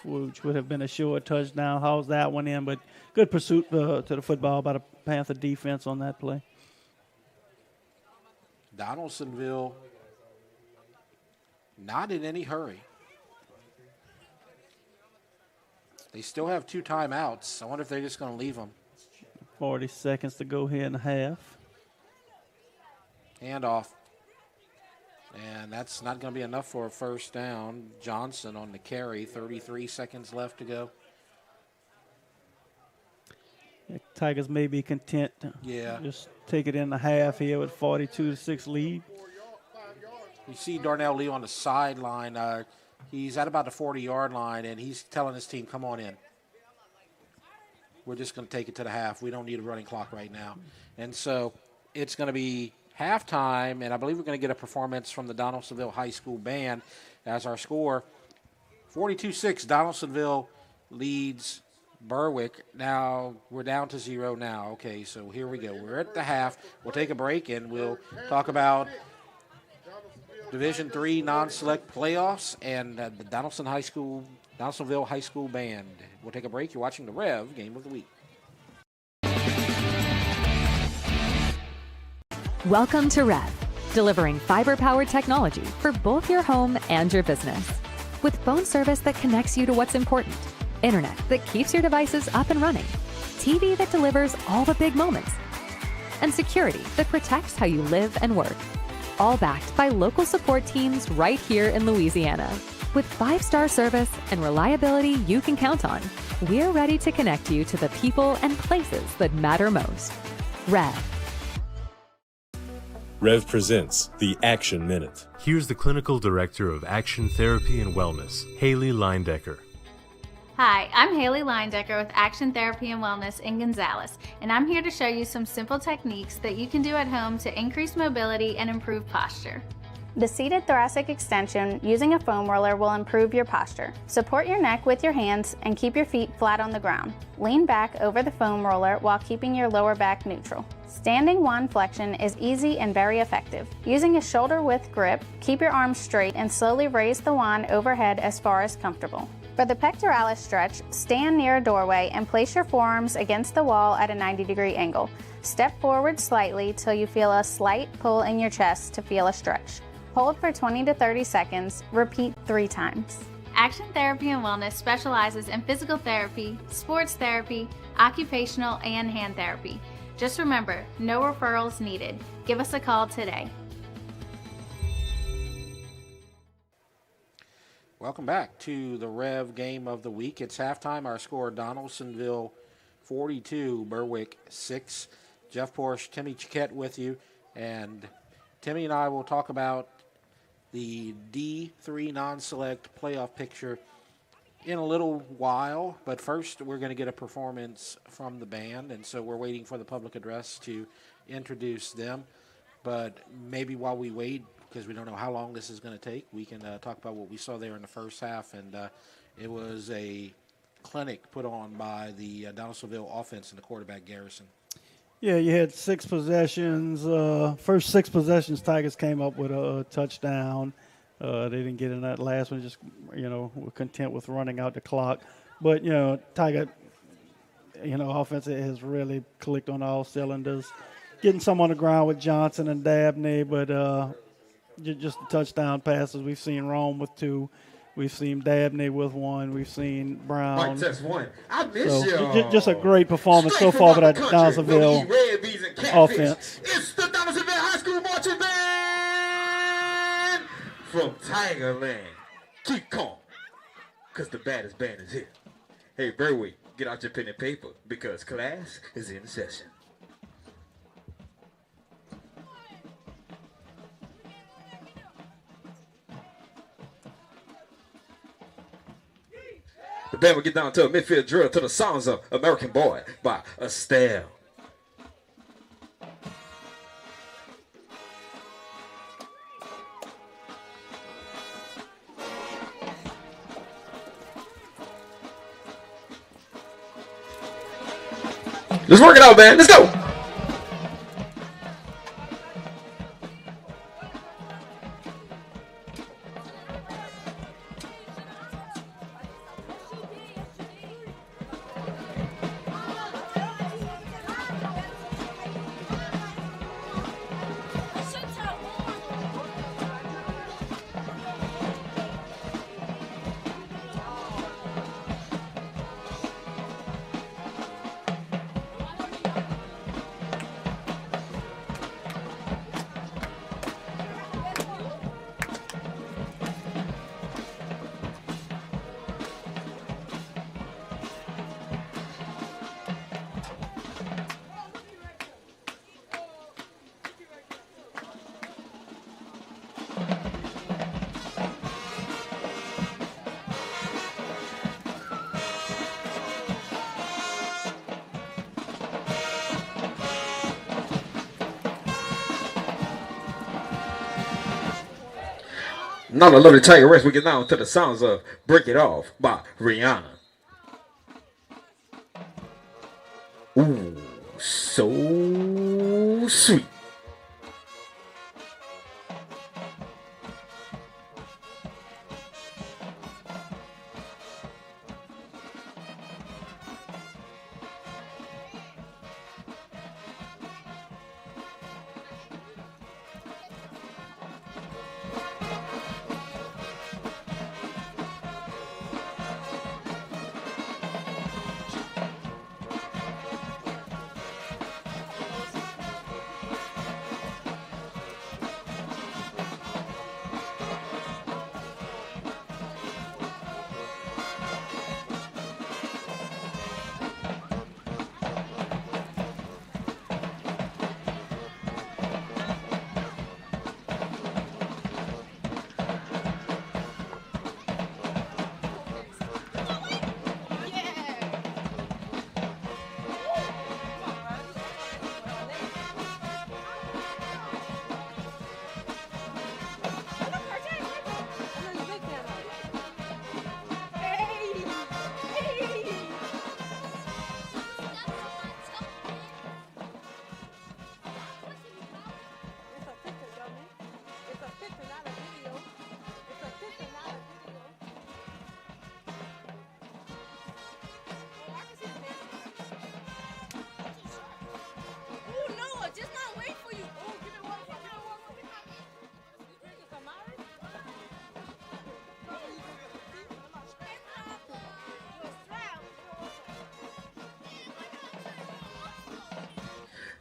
which would have been a sure touchdown. How's that one in? But good pursuit to the football by the Panther defense on that play. Donaldsonville not in any hurry. They still have 2 timeouts. I wonder if they're just going to leave them. 40 seconds to go here in the half. Handoff. And that's not going to be enough for a 1st down. Johnson on the carry, 33 seconds left to go. Yeah, Tigers may be content to just take it in the half here with 42-6 lead. You see Darnell Lee on the sideline. He's at about the 40-yard line, and he's telling his team, come on in. We're just going to take it to the half. We don't need a running clock right now. And so it's going to be halftime, and I believe we're going to get a performance from the Donaldsonville High School Band as our score. 42-6, Donaldsonville leads Berwick. Now we're down to 0 now. Okay, so here we go. We're at the half. We'll take a break, and we'll talk about Division III non-select playoffs and the Donaldsonville High School Band. We'll take a break. You're watching the Rev Game of the Week. Welcome to REV, delivering fiber-powered technology for both your home and your business. With phone service that connects you to what's important, internet that keeps your devices up and running, TV that delivers all the big moments, and security that protects how you live and work. All backed by local support teams right here in Louisiana. With 5-star service and reliability you can count on, we're ready to connect you to the people and places that matter most. REV. REV presents the Action Minute. Here's the Clinical Director of Action Therapy and Wellness, Haley Leindecker. Hi, I'm Haley Leindecker with Action Therapy and Wellness in Gonzales, and I'm here to show you some simple techniques that you can do at home to increase mobility and improve posture. The seated thoracic extension using a foam roller will improve your posture. Support your neck with your hands and keep your feet flat on the ground. Lean back over the foam roller while keeping your lower back neutral. Standing wand flexion is easy and very effective. Using a shoulder-width grip, keep your arms straight and slowly raise the wand overhead as far as comfortable. For the pectoralis stretch, stand near a doorway and place your forearms against the wall at a 90-degree angle. Step forward slightly till you feel a slight pull in your chest to feel a stretch. Hold for 20 to 30 seconds. Repeat 3 times. Action Therapy and Wellness specializes in physical therapy, sports therapy, occupational, and hand therapy. Just remember, no referrals needed. Give us a call today. Welcome back to the Rev Game of the Week. It's halftime. Our score, Donaldsonville 42, Berwick 6. Jeff Porsche, Timmy Chiquette with you. And Timmy and I will talk about the D3 non-select playoff picture in a little while. But first, we're going to get a performance from the band, and so we're waiting for the public address to introduce them. But maybe while we wait, because we don't know how long this is going to take, we can talk about what we saw there in the first half. And it was a clinic put on by the Donaldsonville offense and the quarterback, Garrison. Yeah, you had 6 possessions. First 6 possessions, Tigers came up with a touchdown. They didn't get in that last one, just, were content with running out the clock. But, Tiger, offense has really clicked on all cylinders. Getting some on the ground with Johnson and Dabney, but just the touchdown passes. We've seen Rome with 2. We've seen Dabney with 1. We've seen Brown. Mike, test 1. I miss you. Just a great performance so far for that Donaldsonville offense. It's the Donaldsonville High School Marching Band from Tigerland. Keep calm, because the baddest band is here. Hey, Berwick, get out your pen and paper, because class is in session. The band will get down to a midfield drill to the songs of American Boy by Estelle. Let's work it out, man. Let's go. Now the lovely Tigeress, we get down to the sounds of Break It Off by Rihanna. Ooh, so sweet.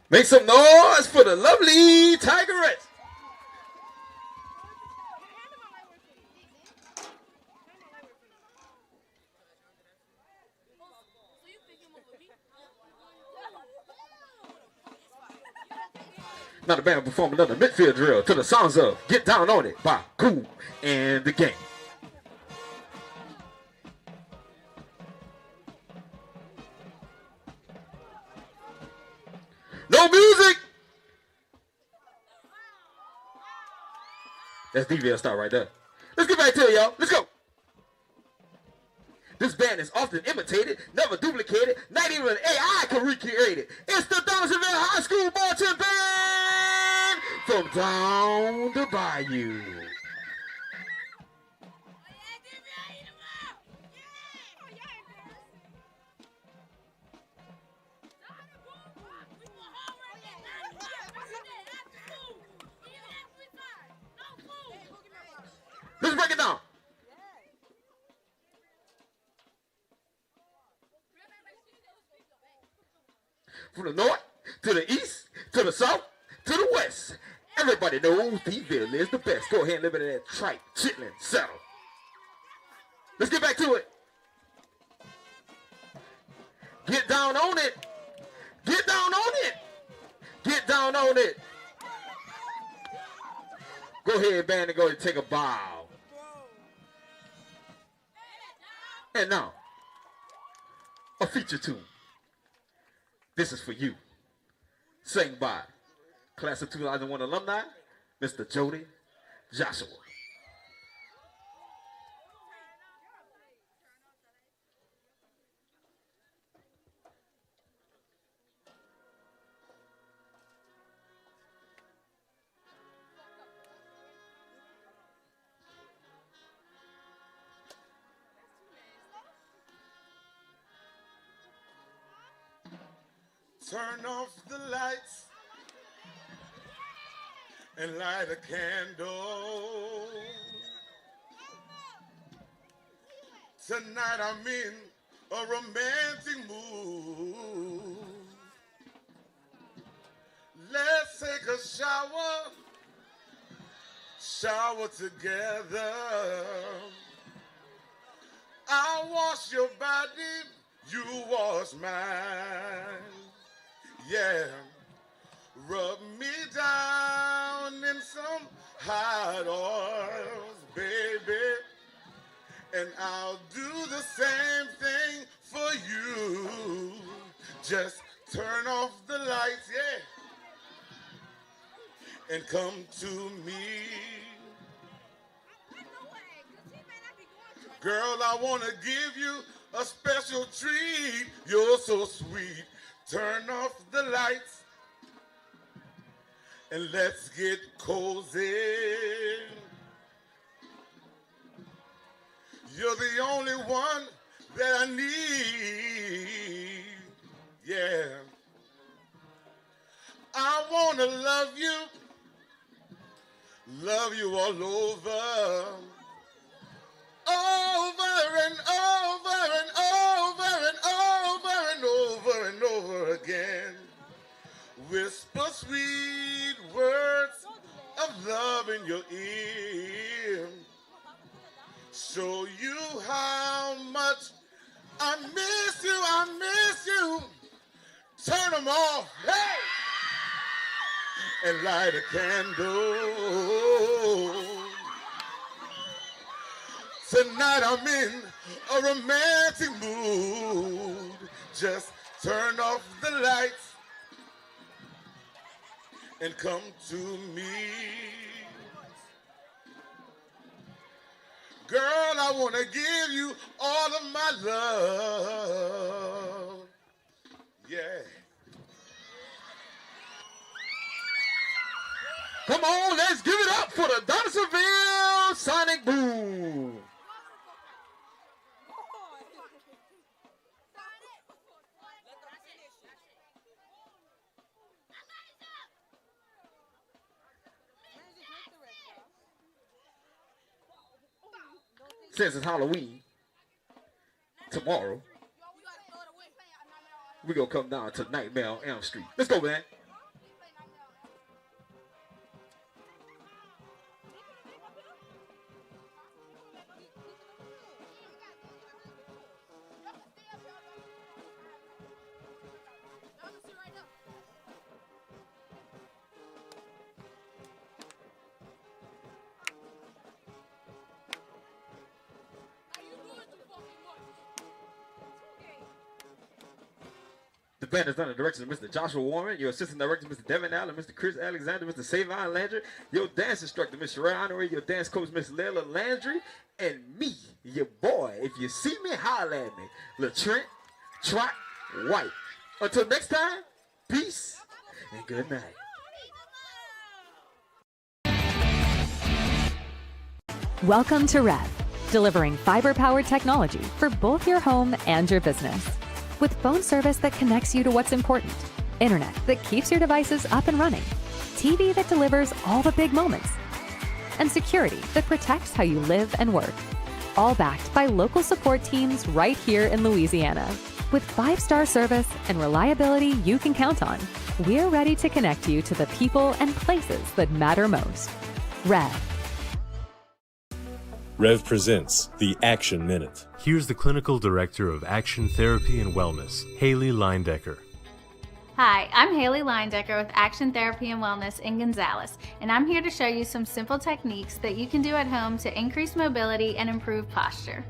Make some noise for the lovely Tigeress. Now the band will perform another midfield drill to the songs of Get Down On It by Cool and the Gang. No music! That's DVL style right there. Let's get back to it, y'all. Let's go. This band is often imitated, never duplicated, not even an AI can recreate it. It's the Donaldsonville High School Marching Band from down the bayou. Let's break it down. From the north, to the east, to the south, to the west. Everybody knows D-Ville is the best. Go ahead and live in that trite, chitlin, settle. Let's get back to it. Get down on it. Get down on it. Get down on it. Go ahead, band, and go and take a bow. And now, a feature tune. This is for you. Sang by Class of 2001 alumni, Mr. Jody Joshua. Turn off the lights and light a candle. Tonight I'm in a romantic mood. Let's take a shower together. I'll wash your body, you wash mine. Yeah, rub me down in some hot oils, baby, and I'll do the same thing for you. Just turn off the lights, yeah, and come to me. Girl, I want to give you a special treat. You're so sweet. Turn off the lights and let's get cozy. You're the only one that I need. Yeah. I want to love you all over. Over and over and over and over and over and over again. Whisper sweet words of love in your ear. Show you how much I miss you, I miss you. Turn them off, hey! And light a candle. Tonight I'm in a romantic mood. Just turn off the lights and come to me. Girl, I want to give you all of my love. Yeah. Come on, let's give it up for the Donaldsonville Sonic Boom. Since it's Halloween, tomorrow, we're going to come down to Nightmare on Elm Street. Let's go, man. band is under the direction of Mr. Joshua Warren. Your assistant director, Mr. Devin Allen, Mr. Chris Alexander, Mr. Savon Landry. Your dance instructor, Ms. Sherelle Honorary. Your dance coach, Ms. Layla Landry. And me, your boy. If you see me, holler at me. LaTrent Trot White. Until next time, peace and good night. Welcome to REV, delivering fiber-powered technology for both your home and your business. With phone service that connects you to what's important, internet that keeps your devices up and running, TV that delivers all the big moments, and security that protects how you live and work. All backed by local support teams right here in Louisiana. With 5-star service and reliability you can count on, we're ready to connect you to the people and places that matter most. REV. REV presents the Action Minute. Here's the Clinical Director of Action Therapy and Wellness, Haley Leindecker. Hi, I'm Haley Leindecker with Action Therapy and Wellness in Gonzales, and I'm here to show you some simple techniques that you can do at home to increase mobility and improve posture.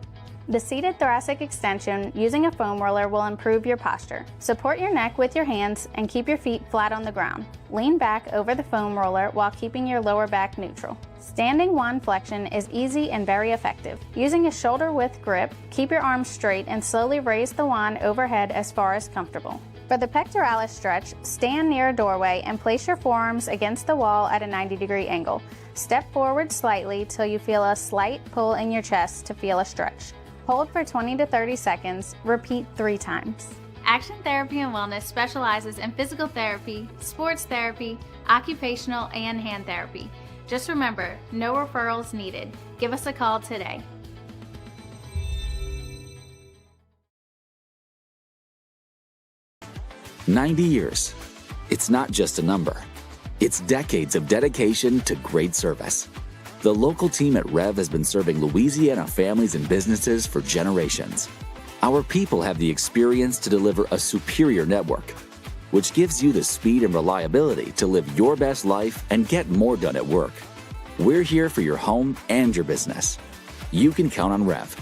The seated thoracic extension using a foam roller will improve your posture. Support your neck with your hands and keep your feet flat on the ground. Lean back over the foam roller while keeping your lower back neutral. Standing wand flexion is easy and very effective. Using a shoulder width grip, keep your arms straight and slowly raise the wand overhead as far as comfortable. For the pectoralis stretch, stand near a doorway and place your forearms against the wall at a 90-degree angle. Step forward slightly till you feel a slight pull in your chest to feel a stretch. Hold for 20 to 30 seconds. Repeat 3 times. Action Therapy and Wellness specializes in physical therapy, sports therapy, occupational, and hand therapy. Just remember, no referrals needed. Give us a call today. "90 years. It's not just a number. It's decades of dedication to great service. The local team at REV has been serving Louisiana families and businesses for generations. Our people have the experience to deliver a superior network, which gives you the speed and reliability to live your best life and get more done at work. We're here for your home and your business. You can count on REV.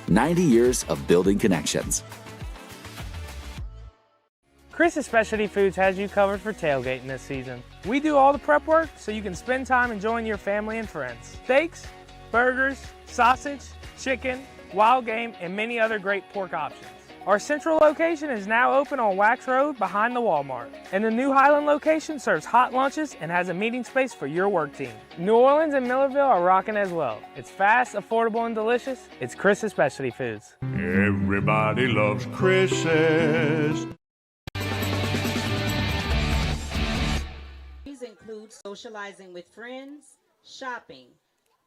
90 years of building connections." Chris's Specialty Foods has you covered for tailgating this season. We do all the prep work so you can spend time enjoying your family and friends. Steaks, burgers, sausage, chicken, wild game, and many other great pork options. Our central location is now open on Wax Road behind the Walmart. And the new Highland location serves hot lunches and has a meeting space for your work team. New Orleans and Millerville are rocking as well. It's fast, affordable, and delicious. It's Chris's Specialty Foods. Everybody loves Chris's. These include socializing with friends, shopping,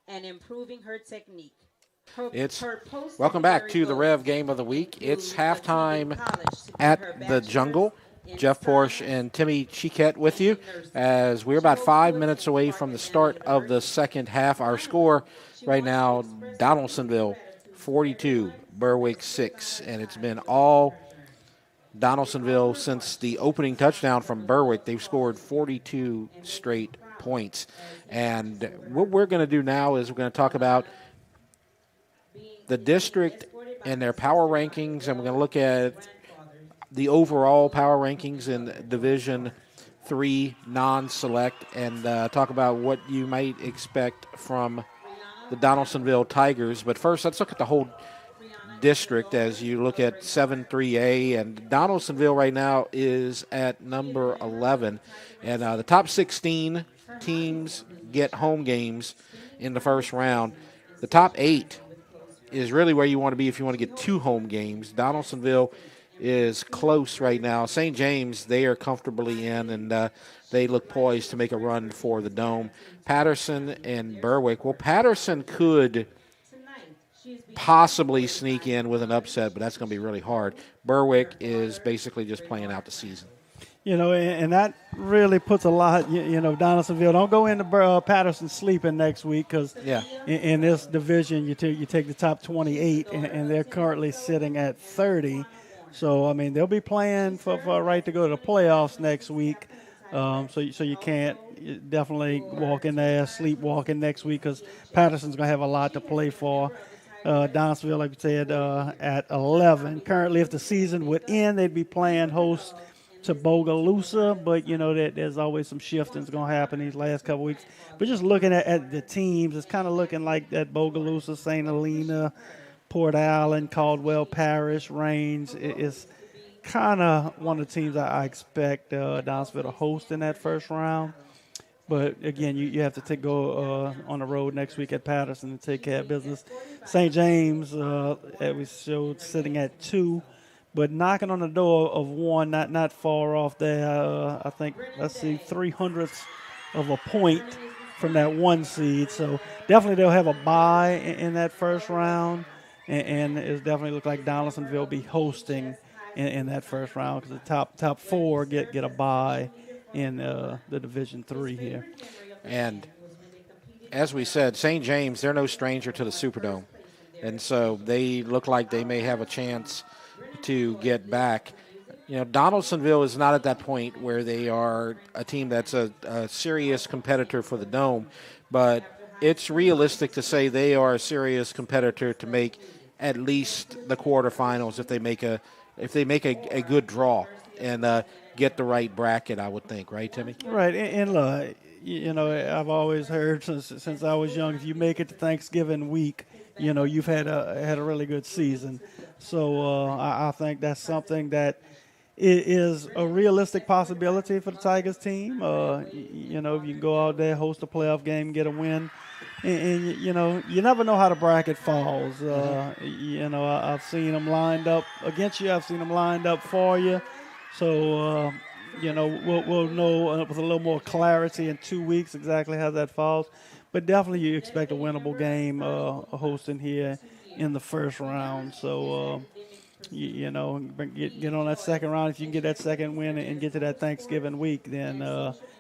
and improving her technique. Welcome back to the REV Game of the Week. It's halftime at the Jungle. Jeff Porsche and Timmy Chiquette with you as we're about 5 minutes away from the start of the second half. Our score right now, Donaldsonville 42, Berwick 6, and it's been all Donaldsonville since the opening touchdown from Berwick. They've scored 42 straight points. And what we're going to do now is we're going to talk about the district and their power rankings, and we're going to look at the overall power rankings in Division 3 non-select and talk about what you might expect from the Donaldsonville Tigers. But first, let's look at the whole district as you look at 7-3A, and Donaldsonville right now is at number 11, and the top 16 teams get home games in the first round. The top 8 is really where you want to be if you want to get 2 home games. Donaldsonville is close right now. St. James, they are comfortably in, and they look poised to make a run for the Dome. Patterson and Berwick. Well, Patterson could possibly sneak in with an upset, but that's going to be really hard. Berwick is basically just playing out the season. You know, and that really puts a lot, you know, Donaldsonville. Don't go into Patterson sleeping next week because in this division you take the top 28, and they're currently sitting at 30. So, I mean, they'll be playing for a right to go to the playoffs next week. So you can't definitely walk in there sleepwalking next week because Patterson's going to have a lot to play for. Donaldsonville, like we said, at 11. Currently, if the season would end, they'd be playing host to Bogalusa, but there's always some shifting's going to happen these last couple weeks. But just looking at the teams, it's kind of looking like that Bogalusa, St. Helena, Port Allen, Caldwell Parish, Range is kind of one of the teams I expect Donaldsonville to host in that first round. But again, you have to go on the road next week at Patterson and take care of business. St. James, as we showed, sitting at 2. But knocking on the door of 1, not far off there. I think, 3/100ths of a point from that 1 seed. So definitely they'll have a bye in that first round. And it definitely looks like Donaldsonville will be hosting in that first round because the top 4 get a bye in the Division III here. And as we said, St. James, they're no stranger to the Superdome. And so they look like they may have a chance to get back. Donaldsonville is not at that point where they are a team that's a serious competitor for the Dome, but it's realistic to say they are a serious competitor to make at least the quarterfinals if they make a good draw and get the right bracket, I would think, right, Timmy? Right, and look, I've always heard since I was young, if you make it to Thanksgiving week, you've had a really good season. So I think that's something that is a realistic possibility for the Tigers team. If you can go out there, host a playoff game, get a win, and you never know how the bracket falls. I've seen them lined up against you. I've seen them lined up for you. So we'll know with a little more clarity in 2 weeks exactly how that falls. But definitely you expect a winnable game hosting here in the first round. So, get on that second round. If you can get that second win and get to that Thanksgiving week, then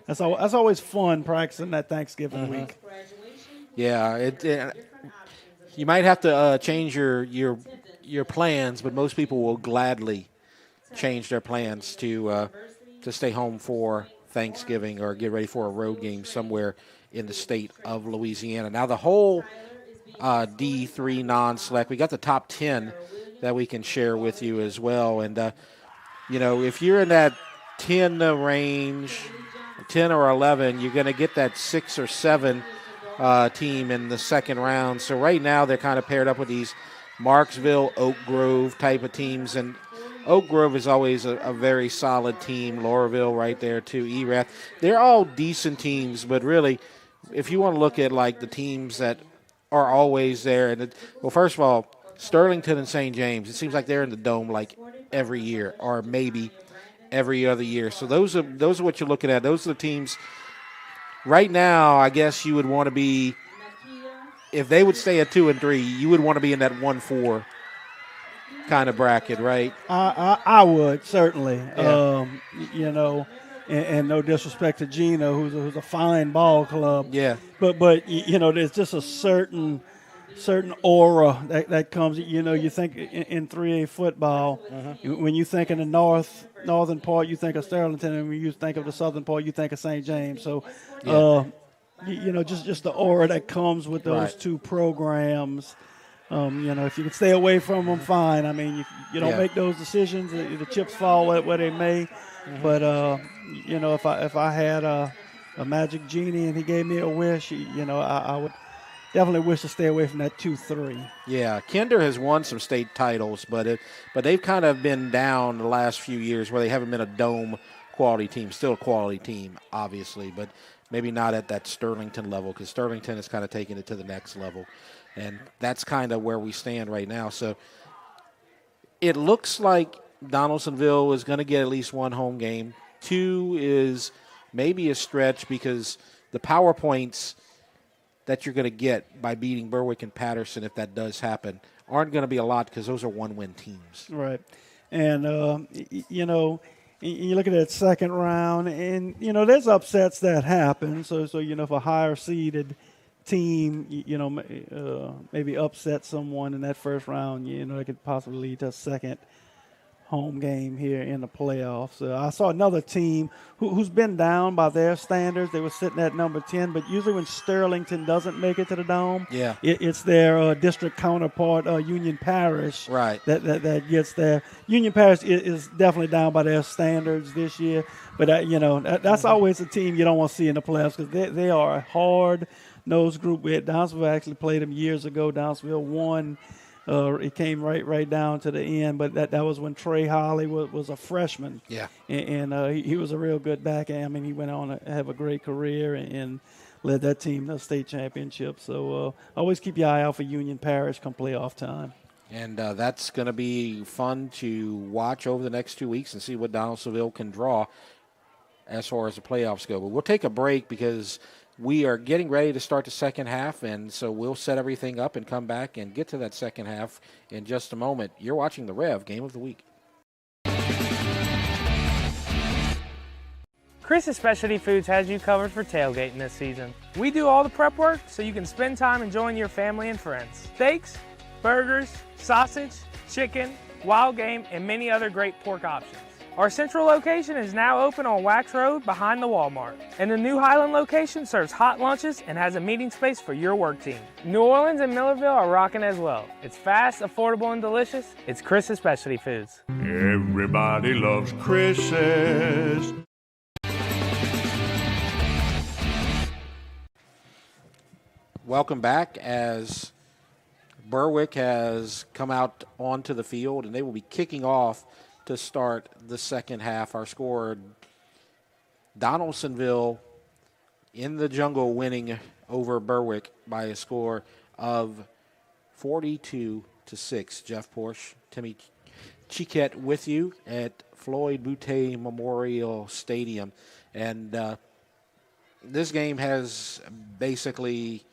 that's always fun practicing that Thanksgiving week. Yeah, you might have to change your plans, but most people will gladly change their plans to stay home for Thanksgiving or get ready for a road game somewhere in the state of Louisiana. Now, the whole D3 non-select, we got the top 10 that we can share with you as well. And, if you're in that 10 range, 10 or 11, you're going to get that 6 or 7 team in the second round. So right now they're kind of paired up with these Marksville, Oak Grove type of teams. And Oak Grove is always a very solid team. Laurelville right there too, EREV. They're all decent teams, but really, if you want to look at like the teams that are always there, first of all, Sterlington and St. James, it seems like they're in the Dome like every year or maybe every other year. So those are what you're looking at. Those are the teams. Right now, I guess you would want to be, if they would stay at 2 and 3, you would want to be in that 1-4 kind of bracket, right? I would certainly. Yeah. And no disrespect to Gina, who's a fine ball club. Yeah. But there's just a certain aura that comes. You think in 3A football, when you think in the northern part, you think of Sterlington, and when you think of the southern part, you think of St. James. So, just the aura that comes with those two programs. If you can stay away from them, fine. I mean, you don't make those decisions. The chips fall where they may. But if I had a magic genie and he gave me a wish, I would definitely wish to stay away from that 2-3. Yeah, Kinder has won some state titles, but they've kind of been down the last few years where they haven't been a Dome quality team. Still a quality team, obviously, but maybe not at that Sterlington level, because Sterlington has kind of taken it to the next level. And that's kind of where we stand right now. So it looks like Donaldsonville is going to get at least 1 home game. 2 is maybe a stretch because the power points that you're going to get by beating Berwick and Patterson, if that does happen, aren't going to be a lot because those are 1-win teams. Right. And, you look at that second round, and, there's upsets that happen. So if a higher seeded team, maybe upset someone in that first round, it could possibly lead to a second home game here in the playoffs. I saw another team who's been down by their standards. They were sitting at number 10, but usually when Sterlington doesn't make it to the Dome, it's their district counterpart, Union Parish, that gets there. Union Parish is definitely down by their standards this year, but that's always a team you don't want to see in the playoffs because they are a hard-nosed group. Downsville actually played them years ago. Downsville won. It came right down to the end, but that was when Trey Holly was a freshman. Yeah. And he was a real good back end. I mean, he went on to have a great career and led that team to the state championship. So always keep your eye out for Union Parish come playoff time. And that's going to be fun to watch over the next 2 weeks and see what Donaldsonville can draw as far as the playoffs go. But we'll take a break because we are getting ready to start the second half, and so we'll set everything up and come back and get to that second half in just a moment. You're watching the Rev Game of the Week. Chris's Specialty Foods has you covered for tailgating this season. We do all the prep work so you can spend time enjoying your family and friends. Steaks, burgers, sausage, chicken, wild game, and many other great pork options. Our central location is now open on Wax Road behind the Walmart. And the new Highland location serves hot lunches and has a meeting space for your work team. New Orleans and Millerville are rocking as well. It's fast, affordable, and delicious. It's Chris's Specialty Foods. Everybody loves Chris's. Welcome back as Berwick has come out onto the field, and they will be kicking off to start the second half. Our score, Donaldsonville in the jungle winning over Berwick by a score of 42-6. Jeff Porsche, Timmy Chiquette with you at Floyd Boutte Memorial Stadium. And this game has basically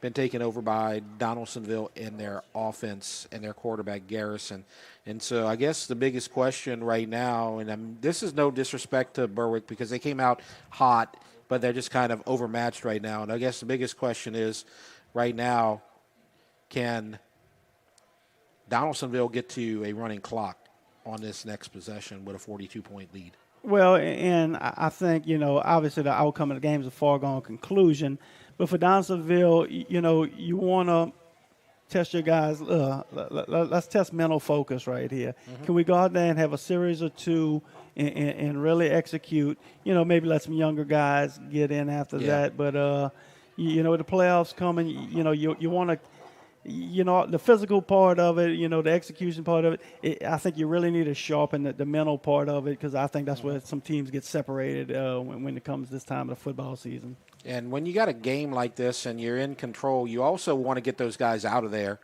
been taken over by Donaldsonville in their offense and their quarterback, Garrison. And so I guess the biggest question right now, and this is no disrespect to Berwick because they came out hot, but they're just kind of overmatched right now. And I guess the biggest question is right now, can Donaldsonville get to a running clock on this next possession with a 42-point lead? Well, and I think, obviously the outcome of the game is a foregone conclusion. But for Donaldsonville, you want to test your guys. Let's test mental focus right here. Mm-hmm. Can we go out there and have a series or two and really execute? Maybe let some younger guys get in after that. But, with the playoffs coming, you want to – the physical part of it, the execution part of it, I think you really need to sharpen the mental part of it because I think that's where some teams get separated when it comes this time of the football season. And when you got a game like this and you're in control, you also want to get those guys out of there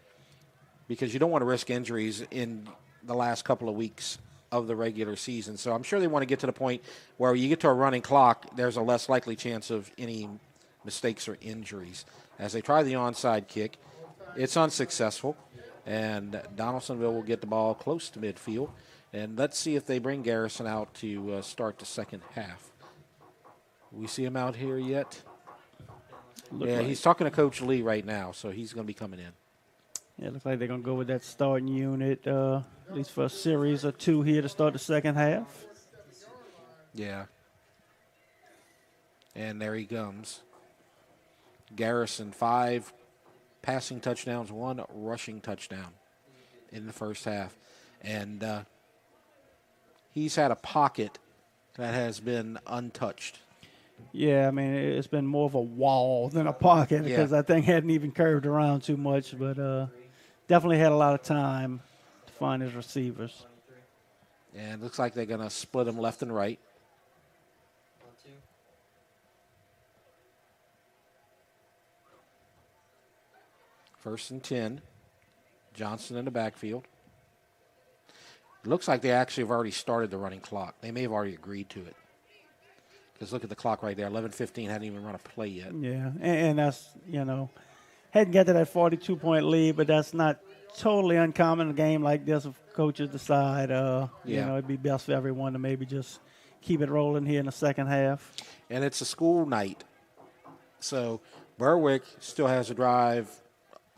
because you don't want to risk injuries in the last couple of weeks of the regular season. So I'm sure they want to get to the point where you get to a running clock, there's a less likely chance of any mistakes or injuries. As they try the onside kick, it's unsuccessful, and Donaldsonville will get the ball close to midfield. And let's see if they bring Garrison out to start the second half. We see him out here yet? He's talking to Coach Lee right now, so he's going to be coming in. Yeah, it looks like they're going to go with that starting unit, at least for a series or two here to start the second half. Yeah. And there he comes. Garrison, 5 passing touchdowns, 1 rushing touchdown in the first half. And he's had a pocket that has been untouched. Yeah, I mean, it's been more of a wall than a pocket because that thing hadn't even curved around too much, but definitely had a lot of time to find his receivers. And it looks like they're going to split him left and right. First and 10. Johnson in the backfield. It looks like they actually have already started the running clock. They may have already agreed to it. Because look at the clock right there. 11:15, hadn't even run a play yet. Yeah, and that's, hadn't got to that 42-point lead, but that's not totally uncommon in a game like this if coaches decide, it'd be best for everyone to maybe just keep it rolling here in the second half. And it's a school night. So Berwick still has a drive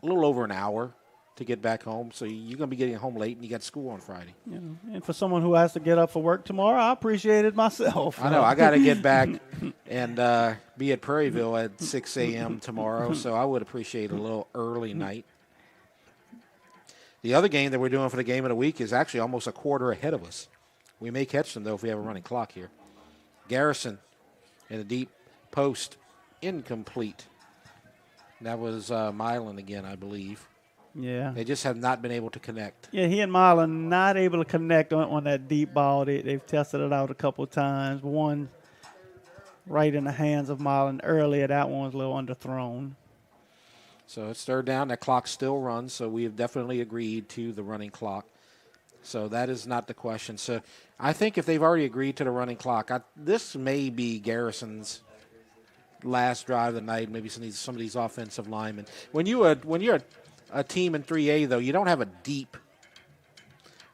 a little over an hour to get back home. So you're going to be getting home late, and you got school on Friday. You know, and for someone who has to get up for work tomorrow, I appreciate it myself. I know. I got to get back and be at Prairieville at 6 a.m. tomorrow, so I would appreciate a little early night. The other game that we're doing for the game of the week is actually almost a quarter ahead of us. We may catch them, though, if we have a running clock here. Garrison in a deep post, incomplete. That was Milan again, I believe. Yeah. They just have not been able to connect. Yeah, he and Milan not able to connect on that deep ball. They've tested it out a couple of times. One right in the hands of Milan earlier. That one was a little underthrown. So it's third down. That clock still runs, so we have definitely agreed to the running clock. So that is not the question. So I think if they've already agreed to the running clock, this may be Garrison's last drive of the night, maybe some of these offensive linemen. When you're a team in 3A, though, you don't have a deep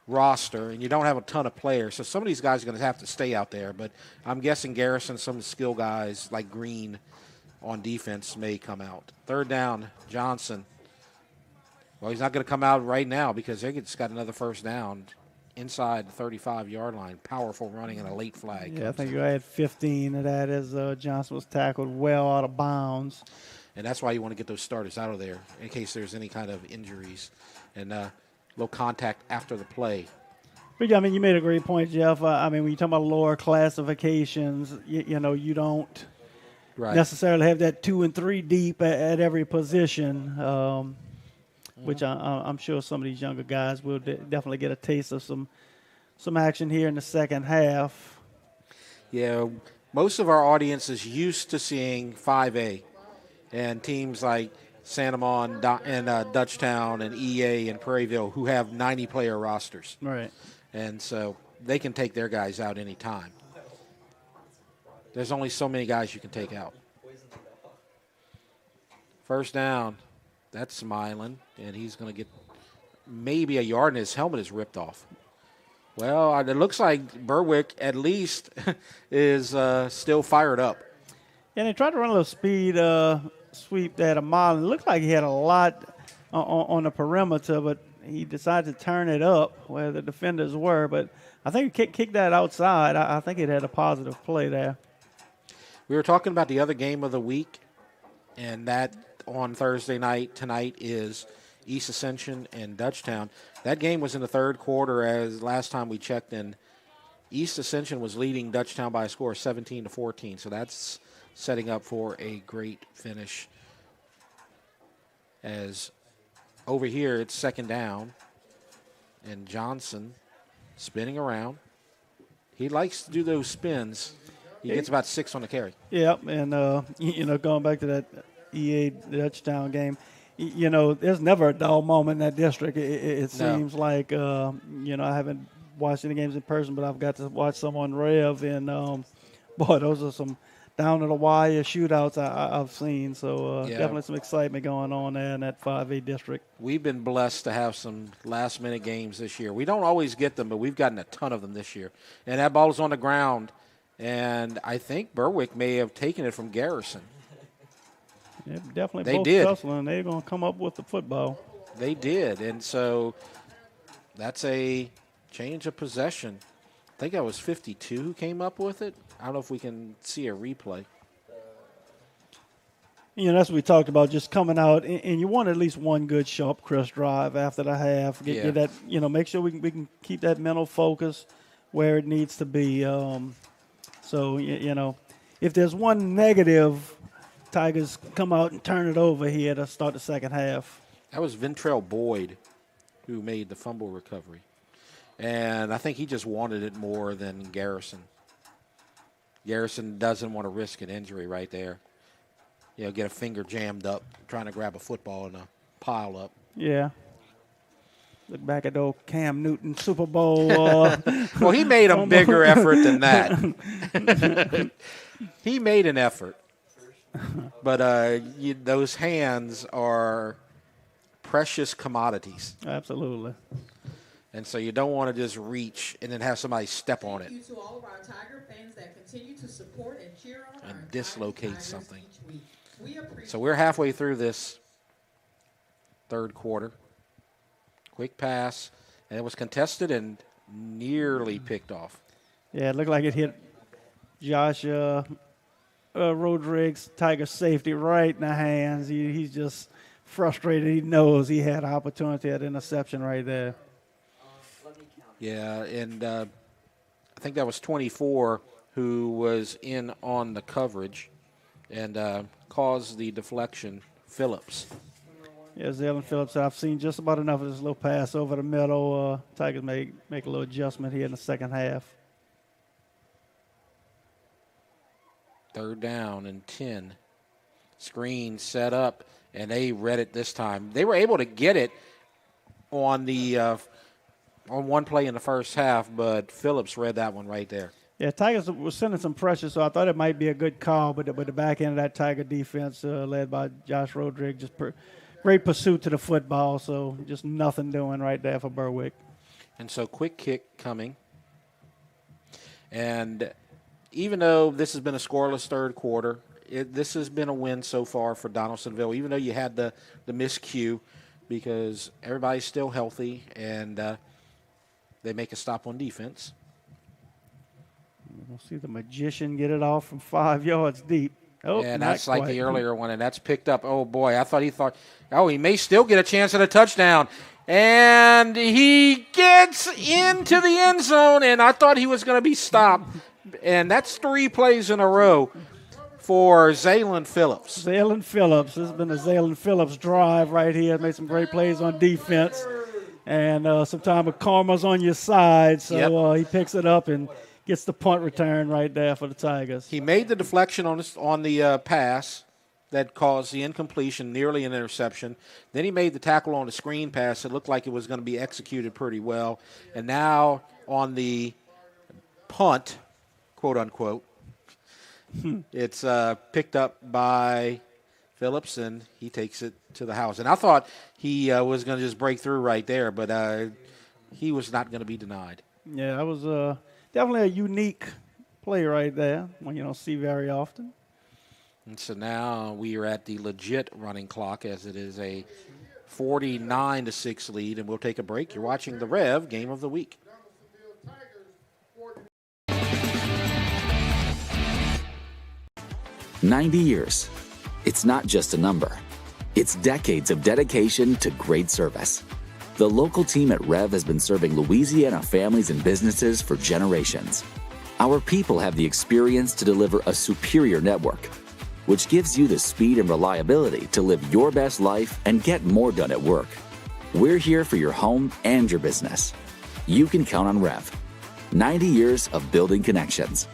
roster, and you don't have a ton of players. So some of these guys are going to have to stay out there. But I'm guessing Garrison, some of the skill guys like Green on defense may come out. Third down, Johnson. Well, he's not going to come out right now because they just got another first down inside the 35-yard line. Powerful running and a late flag. Yeah, I think you had 15 of that as Johnson was tackled well out of bounds. And that's why you want to get those starters out of there in case there's any kind of injuries and low contact after the play. But, yeah, I mean, you made a great point, Jeff. I mean, when you talk about lower classifications, you know, you don't necessarily have that 2 and 3 deep at every position. Which I'm sure some of these younger guys will definitely get a taste of some action here in the second half. Yeah, most of our audience is used to seeing 5A and teams like Santa Monica and Dutchtown and EA and Prairieville who have 90-player rosters. Right. And so they can take their guys out any time. There's only so many guys you can take out. First down. That's smiling, and he's going to get maybe a yard, and his helmet is ripped off. Well, it looks like Berwick at least is still fired up. And they tried to run a little speed sweep there to Marlin. It looked like he had a lot on the perimeter, but he decided to turn it up where the defenders were. But I think he kicked that outside. I think it had a positive play there. We were talking about the other game of the week, and that on Thursday night tonight is East Ascension and Dutchtown. That game was in the third quarter, as last time we checked in. East Ascension was leading Dutchtown by a score of 17-14, so that's setting up for a great finish. As over here, it's second down, and Johnson spinning around. He likes to do those spins. He gets about 6 on the carry. Yep, and, going back to that EA Dutchtown game, there's never a dull moment in that district. It seems like, I haven't watched any games in person, but I've got to watch some on Rev, and, those are some down-to-the-wire shootouts I've seen. So definitely some excitement going on there in that 5A district. We've been blessed to have some last-minute games this year. We don't always get them, but we've gotten a ton of them this year. And that ball is on the ground, and I think Berwick may have taken it from Garrison. Yeah, definitely they both did. tussling. They're going to come up with the football. They did, and so that's a change of possession. I think that was 52 who came up with it. I don't know if we can see a replay. That's what we talked about, just coming out, and you want at least one good, sharp, crisp drive after the half. Get that, make sure we can keep that mental focus where it needs to be. So, if there's one negative, Tigers come out and turn it over here to start the second half. That was Ventrell Boyd who made the fumble recovery. And I think he just wanted it more than Garrison. Garrison doesn't want to risk an injury right there. Get a finger jammed up trying to grab a football in a pile up. Yeah. Look back at the old Cam Newton Super Bowl. Well, he made a bigger effort than that. He made an effort. But those hands are precious commodities. Absolutely. And so you don't want to just reach and then have somebody step on it. Thank you to all of our Tiger fans that continue to support and cheer on and our dislocate something. We appreciate So we're halfway through this third quarter. Quick pass, and it was contested and nearly picked off. Yeah, it looked like it hit Josh Rodriguez, Tiger safety, right in the hands. He's just frustrated. He knows he had opportunity at interception right there. Yeah, and I think that was 24 who was in on the coverage and caused the deflection. Phillips. Yeah, Zaylen Phillips. I've seen just about enough of this little pass over the middle. Tigers make a little adjustment here in the second half. 3rd down and 10. Screen set up, and they read it this time. They were able to get it on the on one play in the first half, but Phillips read that one right there. Yeah, Tigers was sending some pressure, so I thought it might be a good call, but the back end of that Tiger defense led by Josh Rodriguez, just great pursuit to the football, so just nothing doing right there for Berwick. And so quick kick coming. And even though this has been a scoreless third quarter, this has been a win so far for Donaldsonville, even though you had the miscue, because everybody's still healthy and they make a stop on defense. We'll see the magician get it off from 5 yards deep. Oh, and that's like the earlier one, and that's picked up. Oh, boy, I thought he may still get a chance at a touchdown. And he gets into the end zone, and I thought he was going to be stopped. And that's 3 plays in a row for Zaylen Phillips. Zaylen Phillips. This has been a Zaylen Phillips drive right here. Made some great plays on defense. And sometimes karma's on your side, so he picks it up and gets the punt return right there for the Tigers. He made the deflection on the pass that caused the incompletion, nearly an interception. Then he made the tackle on the screen pass. It looked like it was going to be executed pretty well. And now on the punt, quote unquote, it's picked up by Phillips, and he takes it to the house. And I thought he was going to just break through right there, but he was not going to be denied. Yeah, that was definitely a unique play right there, one you don't see very often. And so now we are at the legit running clock, as it is a 49-6 lead, and we'll take a break. You're watching the Rev Game of the Week. "90 years. It's not just a number. It's decades of dedication to great service. The local team at REV has been serving Louisiana families and businesses for generations. Our people have the experience to deliver a superior network, which gives you the speed and reliability to live your best life and get more done at work. We're here for your home and your business. You can count on REV. 90 years of building connections."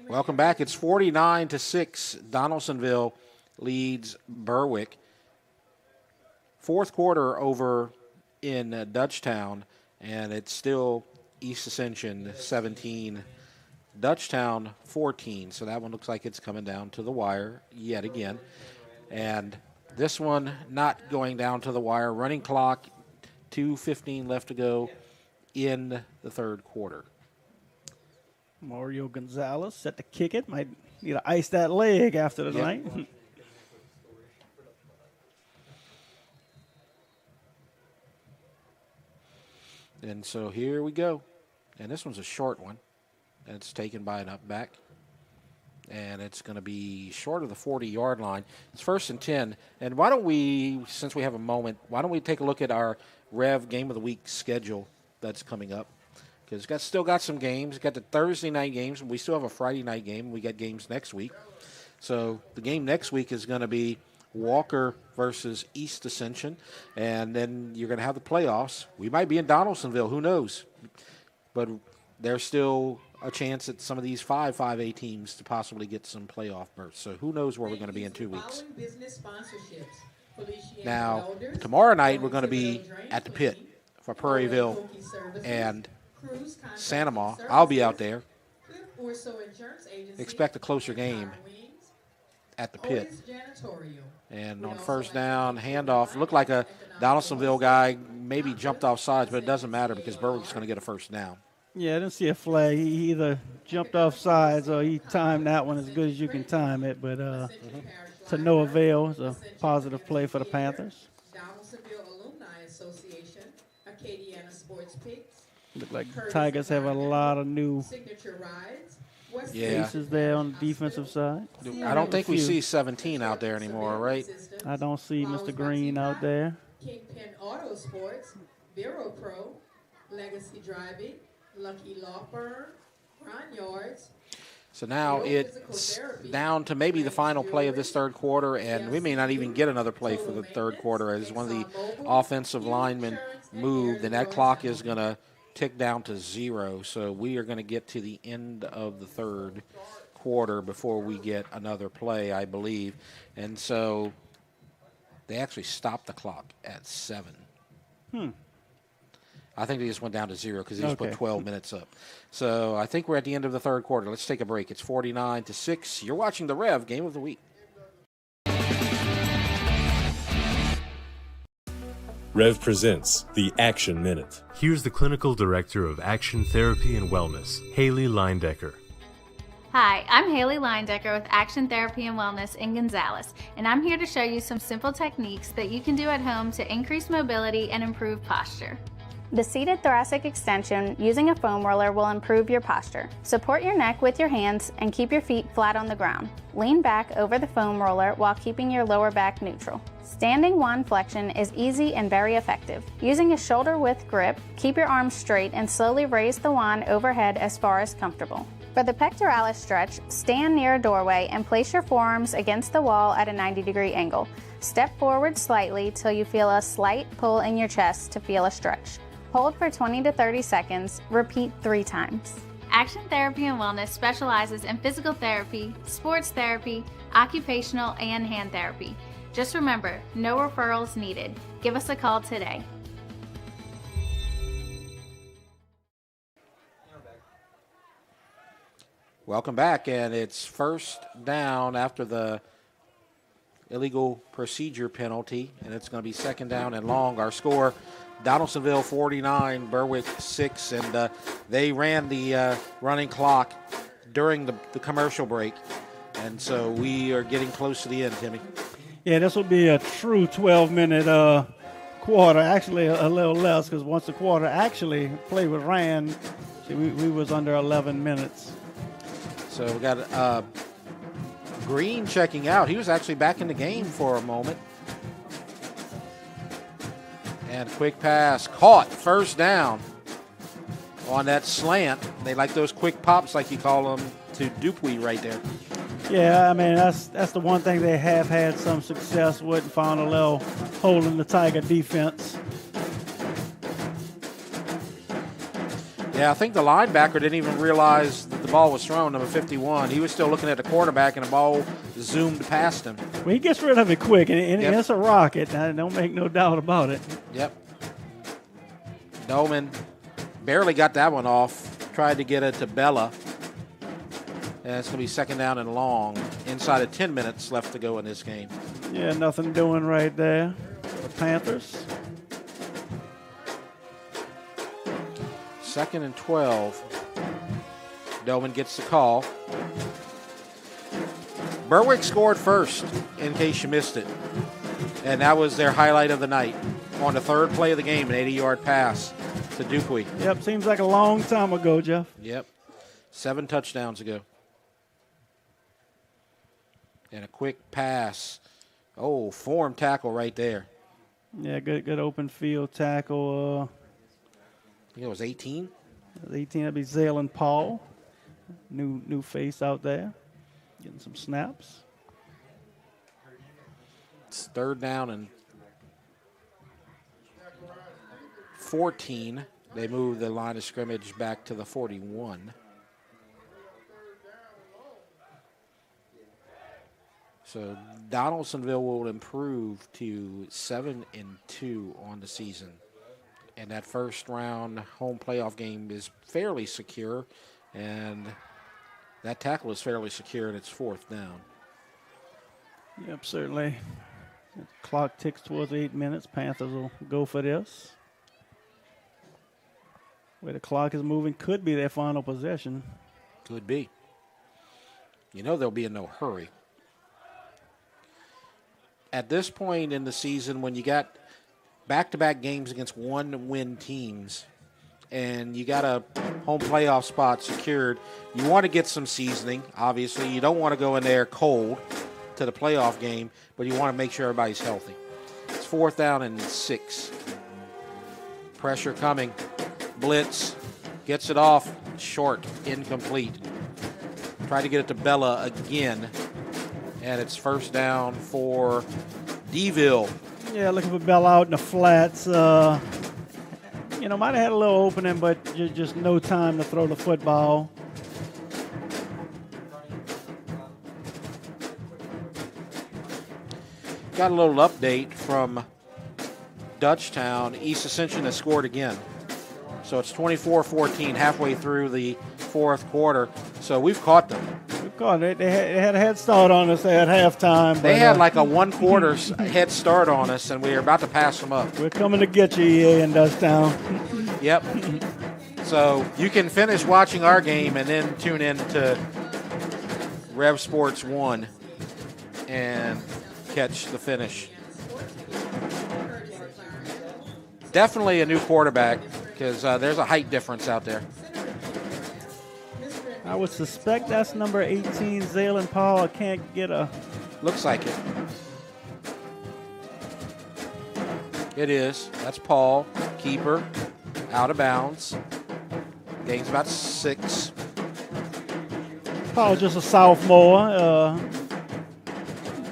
Welcome back. It's 49-6. Donaldsonville leads Berwick. Fourth quarter over in Dutchtown, and it's still East Ascension 17, Dutchtown 14. So that one looks like it's coming down to the wire yet again. And this one not going down to the wire. Running clock, 2:15 left to go in the third quarter. Mario Gonzalez set to kick it. Might need to ice that leg after the night. And so here we go. And this one's a short one. And it's taken by an up back. And it's going to be short of the 40-yard line. It's 1st and 10. And why don't we, since we have a moment, why don't we take a look at our Rev Game of the Week schedule that's coming up? Because it's still got some games. It's got the Thursday night games. We still have a Friday night game. We got games next week. So the game next week is going to be Walker versus East Ascension. And then you're going to have the playoffs. We might be in Donaldsonville. Who knows? But there's still a chance at some of these 5A teams to possibly get some playoff berths. So who knows where we're going to be in 2 weeks. Now, tomorrow night we're going to be at the pit for Prairieville and Sanama. I'll be out there. Expect a closer game at the pit. And on first down, handoff. Looked like a Donaldsonville guy maybe jumped off sides, but it doesn't matter because Berwick's going to get a first down. Yeah, I didn't see a flag. He either jumped off sides or he timed that one as good as you can time it, but to no avail. It's a positive play for the Panthers. Donaldsonville Alumni Association, Acadiana Sports Picks. Look like the Tigers have a lot of new Signature Rides. faces there on the defensive side. I don't think we see 17 out there anymore, right? I don't see Mr. Green out there. Kingpin Auto Sports, Vero Pro, Legacy Driving, Lucky Law Firm, Ron Yards. So now it's down to maybe the final play of this third quarter, and we may not even get another play for the third quarter as one of the offensive linemen moved, and that clock is going to tick down to 0. So we are going to get to the end of the third quarter before we get another play, I believe. And so they actually stopped the clock at 7. I think they just went down to 0 because they just put 12 minutes up. So I think we're at the end of the third quarter. Let's take a break. It's 49-6. You're watching the Rev Game of the Week. Rev presents the Action Minute. Here's the Clinical Director of Action Therapy and Wellness, Haley Leindecker. Hi, I'm Haley Leindecker with Action Therapy and Wellness in Gonzales, and I'm here to show you some simple techniques that you can do at home to increase mobility and improve posture. The seated thoracic extension using a foam roller will improve your posture. Support your neck with your hands and keep your feet flat on the ground. Lean back over the foam roller while keeping your lower back neutral. Standing wand flexion is easy and very effective. Using a shoulder width grip, keep your arms straight and slowly raise the wand overhead as far as comfortable. For the pectoralis stretch, stand near a doorway and place your forearms against the wall at a 90-degree angle. Step forward slightly till you feel a slight pull in your chest to feel a stretch. Hold for 20 to 30 seconds. Repeat 3 times. Action Therapy and Wellness specializes in physical therapy, sports therapy, occupational, and hand therapy. Just remember, no referrals needed. Give us a call today. Welcome back, and it's first down after the illegal procedure penalty, and it's going to be second down and long. Our score, Donaldsonville 49, Berwick 6, and they ran the running clock during the commercial break, and so we are getting close to the end, Timmy. Yeah, this will be a true 12-minute quarter, actually a little less, because once the quarter actually play was ran, we was under 11 minutes. So we got Green checking out. He was actually back in the game for a moment. And quick pass caught, first down on that slant. They like those quick pops, like you call them, to Dupuy right there. Yeah, I mean, that's the one thing they have had some success with, and found a little hole in the Tiger defense. Yeah, I think the linebacker didn't even realize that the ball was thrown, number 51. He was still looking at the quarterback, and the ball zoomed past him. Well, he gets rid of it quick, and it's a rocket. Don't make no doubt about it. Yep. Dolman barely got that one off. Tried to get it to Bella. And it's going to be second down and long. Inside of 10 minutes left to go in this game. Yeah, nothing doing right there. The Panthers. Second and 12. Dolman gets the call. Berwick scored first, in case you missed it. And that was their highlight of the night. On the third play of the game, an 80-yard pass to Dupuy. Yep, seems like a long time ago, Jeff. Yep, 7 touchdowns ago. And a quick pass. Oh, form tackle right there. Yeah, good open field tackle. I think it was 18. 18, that'd be Zaylen Paul. New face out there. Getting some snaps. It's third down and 14. They move the line of scrimmage back to the 41. So Donaldsonville will improve to 7-2 on the season. And that first round home playoff game is fairly secure. And that tackle is fairly secure, and it's fourth down. Yep, certainly. The clock ticks towards 8 minutes. Panthers will go for this. where the clock is moving, could be their final possession. Could be. You know they'll be in no hurry. At this point in the season, when you got back-to-back games against one-win teams and you got a home playoff spot secured, you want to get some seasoning, obviously. You don't want to go in there cold to the playoff game, but you want to make sure everybody's healthy. It's 4th down and 6. Pressure coming. Blitz. Gets it off. Short. Incomplete. Try to get it to Bella again. And it's 1st down for DeVille. Yeah, looking for Bell out in the flats. Might have had a little opening, but just no time to throw the football. Got a little update from Dutchtown. East Ascension has scored again. So it's 24-14 halfway through the 4th quarter. So we've caught them. We've caught it. They had a head start on us at halftime. They had like a 1/4 head start on us, and we were about to pass them up. We're coming to get you, EA in Dutchtown. Yep. So you can finish watching our game and then tune in to Rev Sports 1 and catch the finish. Definitely a new quarterback because there's a height difference out there. I would suspect that's number 18, Zaylen Paul. I can't get a... Looks like it. It is. That's Paul, keeper, out of bounds. Gain's about 6. Paul just a sophomore.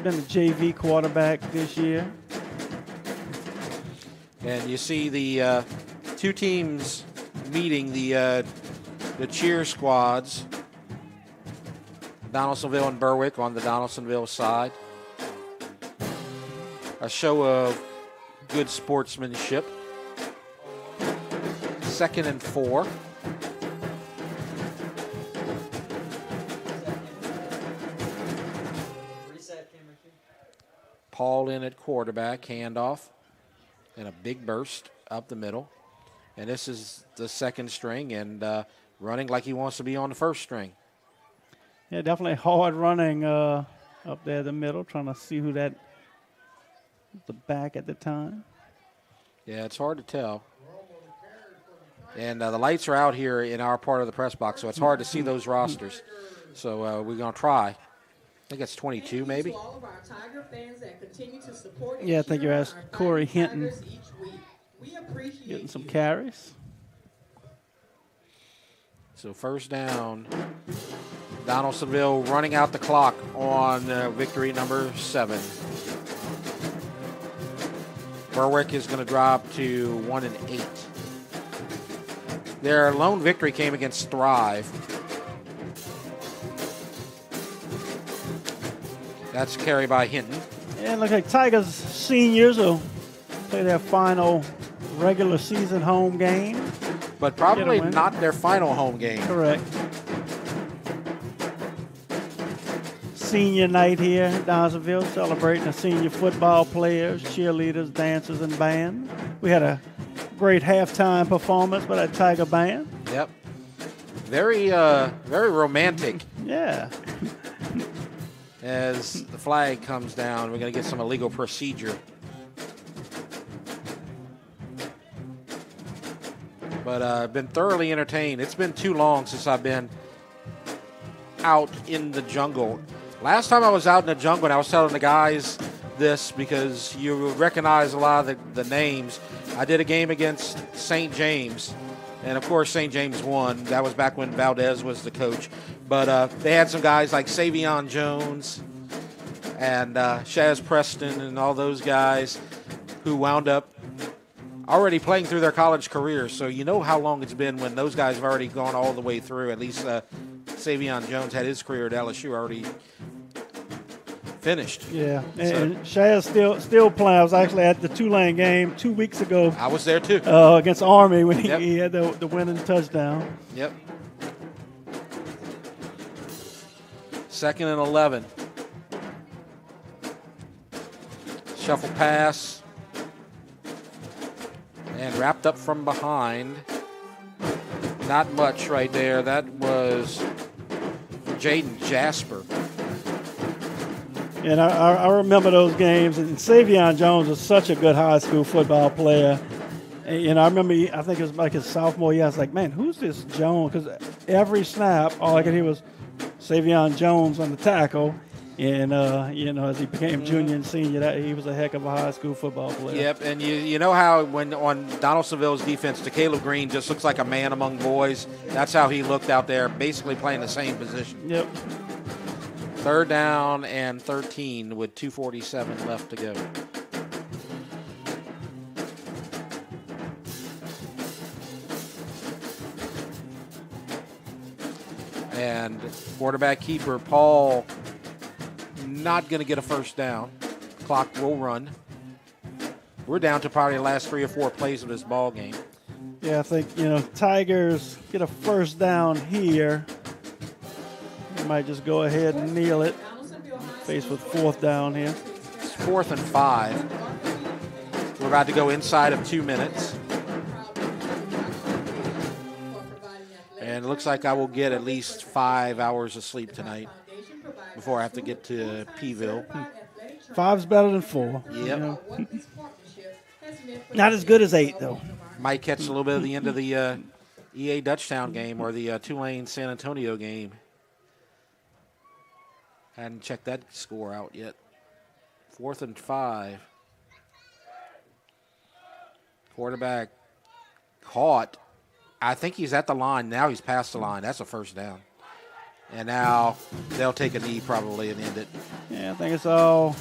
Been a JV quarterback this year. And you see the two teams meeting, the cheer squads, Donaldsonville and Berwick on the Donaldsonville side. A show of good sportsmanship. 2nd and 4. Paul in at quarterback, handoff, and a big burst up the middle. And this is the 2nd string and running like he wants to be on the 1st string. Yeah, definitely hard running up there the middle, trying to see who that the back at the time. Yeah, it's hard to tell. And the lights are out here in our part of the press box, so it's hard to see those rosters. So we're going to try. I think it's 22 maybe. Yeah, I think you asked Corey Hinton. Getting some carries. So 1st down. Donaldsonville running out the clock on victory number 7. Berwick is going to drop to 1 and 8. Their lone victory came against Thrive. That's carried by Hinton. And look like Tigers seniors will play their final regular season home game. But probably not their final home game. Correct. Senior night here in Donaldsonville, celebrating the senior football players, cheerleaders, dancers, and band. We had a great halftime performance by that Tiger band. Yep. Very romantic. Yeah. As the flag comes down, we're going to get some illegal procedure. But I've been thoroughly entertained. It's been too long since I've been out in the jungle. Last time I was out in the jungle, and I was telling the guys this because you recognize a lot of the names. I did a game against St. James, and of course St. James won. That was back when Valdez was the coach. But they had some guys like Savion Jones and Shaz Preston and all those guys who wound up already playing through their college careers. So you know how long it's been when those guys have already gone all the way through. At least Savion Jones had his career at LSU already finished. Yeah, and Shaz still playing. I was actually at the Tulane game 2 weeks ago. I was there too. Against Army when he had the winning touchdown. Yep. 2nd and 11. Shuffle pass. And wrapped up from behind Not much right there. That was Jaden Jasper. And I remember those games. And Savion Jones was such a good high school football player. And, I remember, I think it was like his sophomore year. I was like, man, who's this Jones? Because every snap, all I could hear was Savion Jones on the tackle. And, as he became junior and senior, he was a heck of a high school football player. Yep, and you know how when on Donaldsonville's defense, DeCaleb Green just looks like a man among boys. That's how he looked out there, basically playing the same position. Yep. 3rd down and 13 with 2:47 left to go. And quarterback keeper Paul not going to get a first down. Clock will run. We're down to probably the last 3 or 4 plays of this ball game. Yeah, I think, Tigers get a first down here. They might just go ahead and kneel it. Faced with 4th down here. It's 4th and 5. We're about to go inside of 2 minutes. And it looks like I will get at least 5 hours of sleep tonight before I have to get to Peeville. 5's better than 4. Yep. Not as good as 8, though. Might catch a little bit of the end of the EA Dutchtown game or the Tulane San Antonio game. Hadn't checked that score out yet. 4th and 5. Quarterback caught. I think he's at the line. Now he's past the line. That's a first down. And now they'll take a knee probably and end it. Yeah, I think it's all.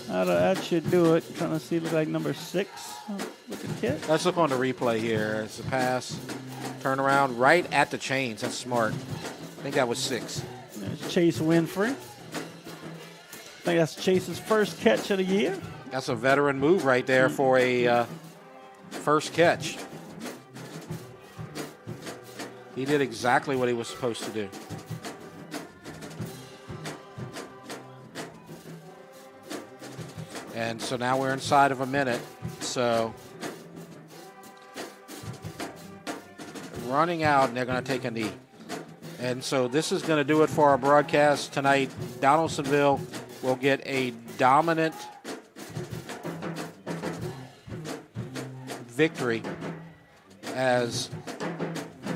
That should do it. Trying to see, look like number 6 with the kick. Let's look on the replay here. It's a pass, turnaround right at the chains. That's smart. I think that was 6. There's Chase Winfrey. I think that's Chase's first catch of the year. That's a veteran move right there for a first catch. He did exactly what he was supposed to do. And so now we're inside of a minute. So running out, and they're going to take a knee. And so this is going to do it for our broadcast tonight. Donaldsonville will get a dominant victory as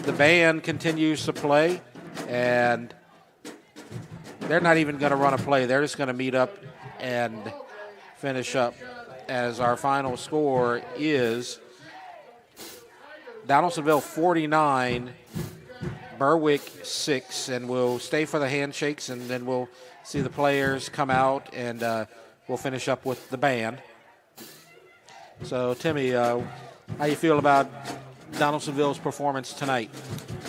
the band continues to play, and they're not even going to run a play. They're just going to meet up and finish up, as our final score is Donaldsonville 49, Berwick 6, and we'll stay for the handshakes, and then we'll see the players come out, and we'll finish up with the band. So, Timmy, how you feel about Donaldsonville's performance tonight?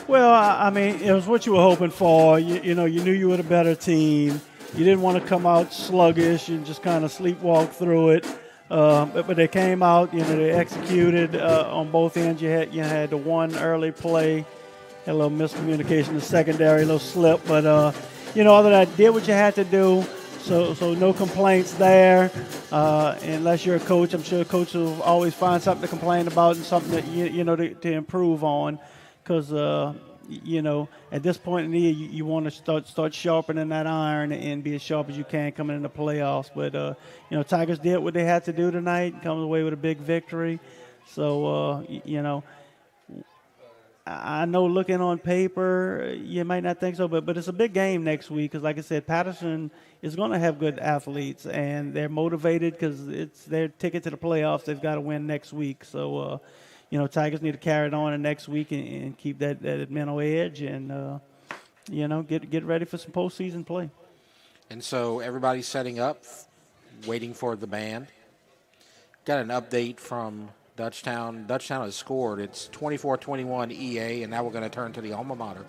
Well, I mean, it was what you were hoping for. You knew you were the better team. You didn't want to come out sluggish and just kind of sleepwalk through it. But they came out. They executed on both ends. You had the one early play, had a little miscommunication in the secondary, a little slip. But other than that, did what you had to do. So no complaints there. Unless you're a coach, I'm sure a coach will always find something to complain about and something that to improve on. Because at this point in the year, you want to start sharpening that iron and be as sharp as you can coming in the playoffs. But Tigers did what they had to do tonight, and come away with a big victory. So I know looking on paper, you might not think so, but it's a big game next week because, like I said, Patterson is going to have good athletes, and they're motivated because it's their ticket to the playoffs. They've got to win next week. So, Tigers need to carry it on next week and keep that mental edge and, get ready for some postseason play. And so everybody's setting up, waiting for the band. Got an update from Dutchtown. Dutchtown has scored. It's 24-21 EA, and now we're going to turn to the alma mater.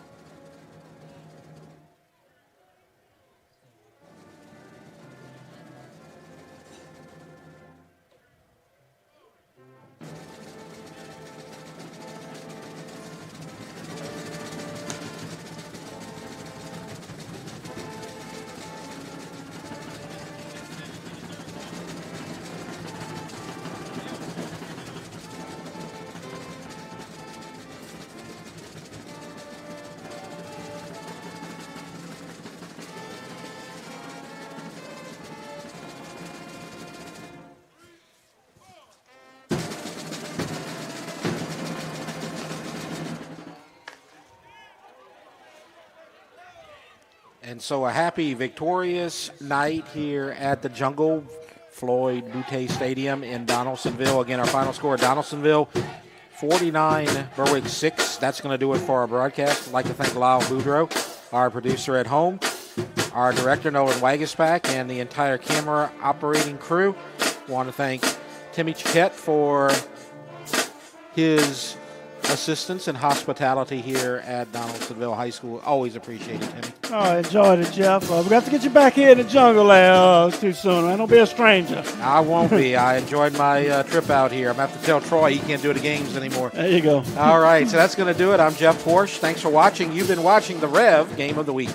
And so a happy, victorious night here at the Jungle Floyd Boutte Stadium in Donaldsonville. Again, our final score, Donaldsonville 49, Berwick 6. That's going to do it for our broadcast. I'd like to thank Lyle Boudreau, our producer at home, our director, Nolan Wagaspack, and the entire camera operating crew. I want to thank Timmy Chiquette for his assistance and hospitality here at Donaldsonville High School. Always appreciate it, Timmy. Oh, I enjoyed it, Jeff. We got to get you back here in the jungle too soon. I don't be a stranger. I won't be. I enjoyed my trip out here. I'm going to have to tell Troy he can't do the games anymore. There you go. All right, so that's going to do it. I'm Jeff Porsche. Thanks for watching. You've been watching the Rev Game of the Week.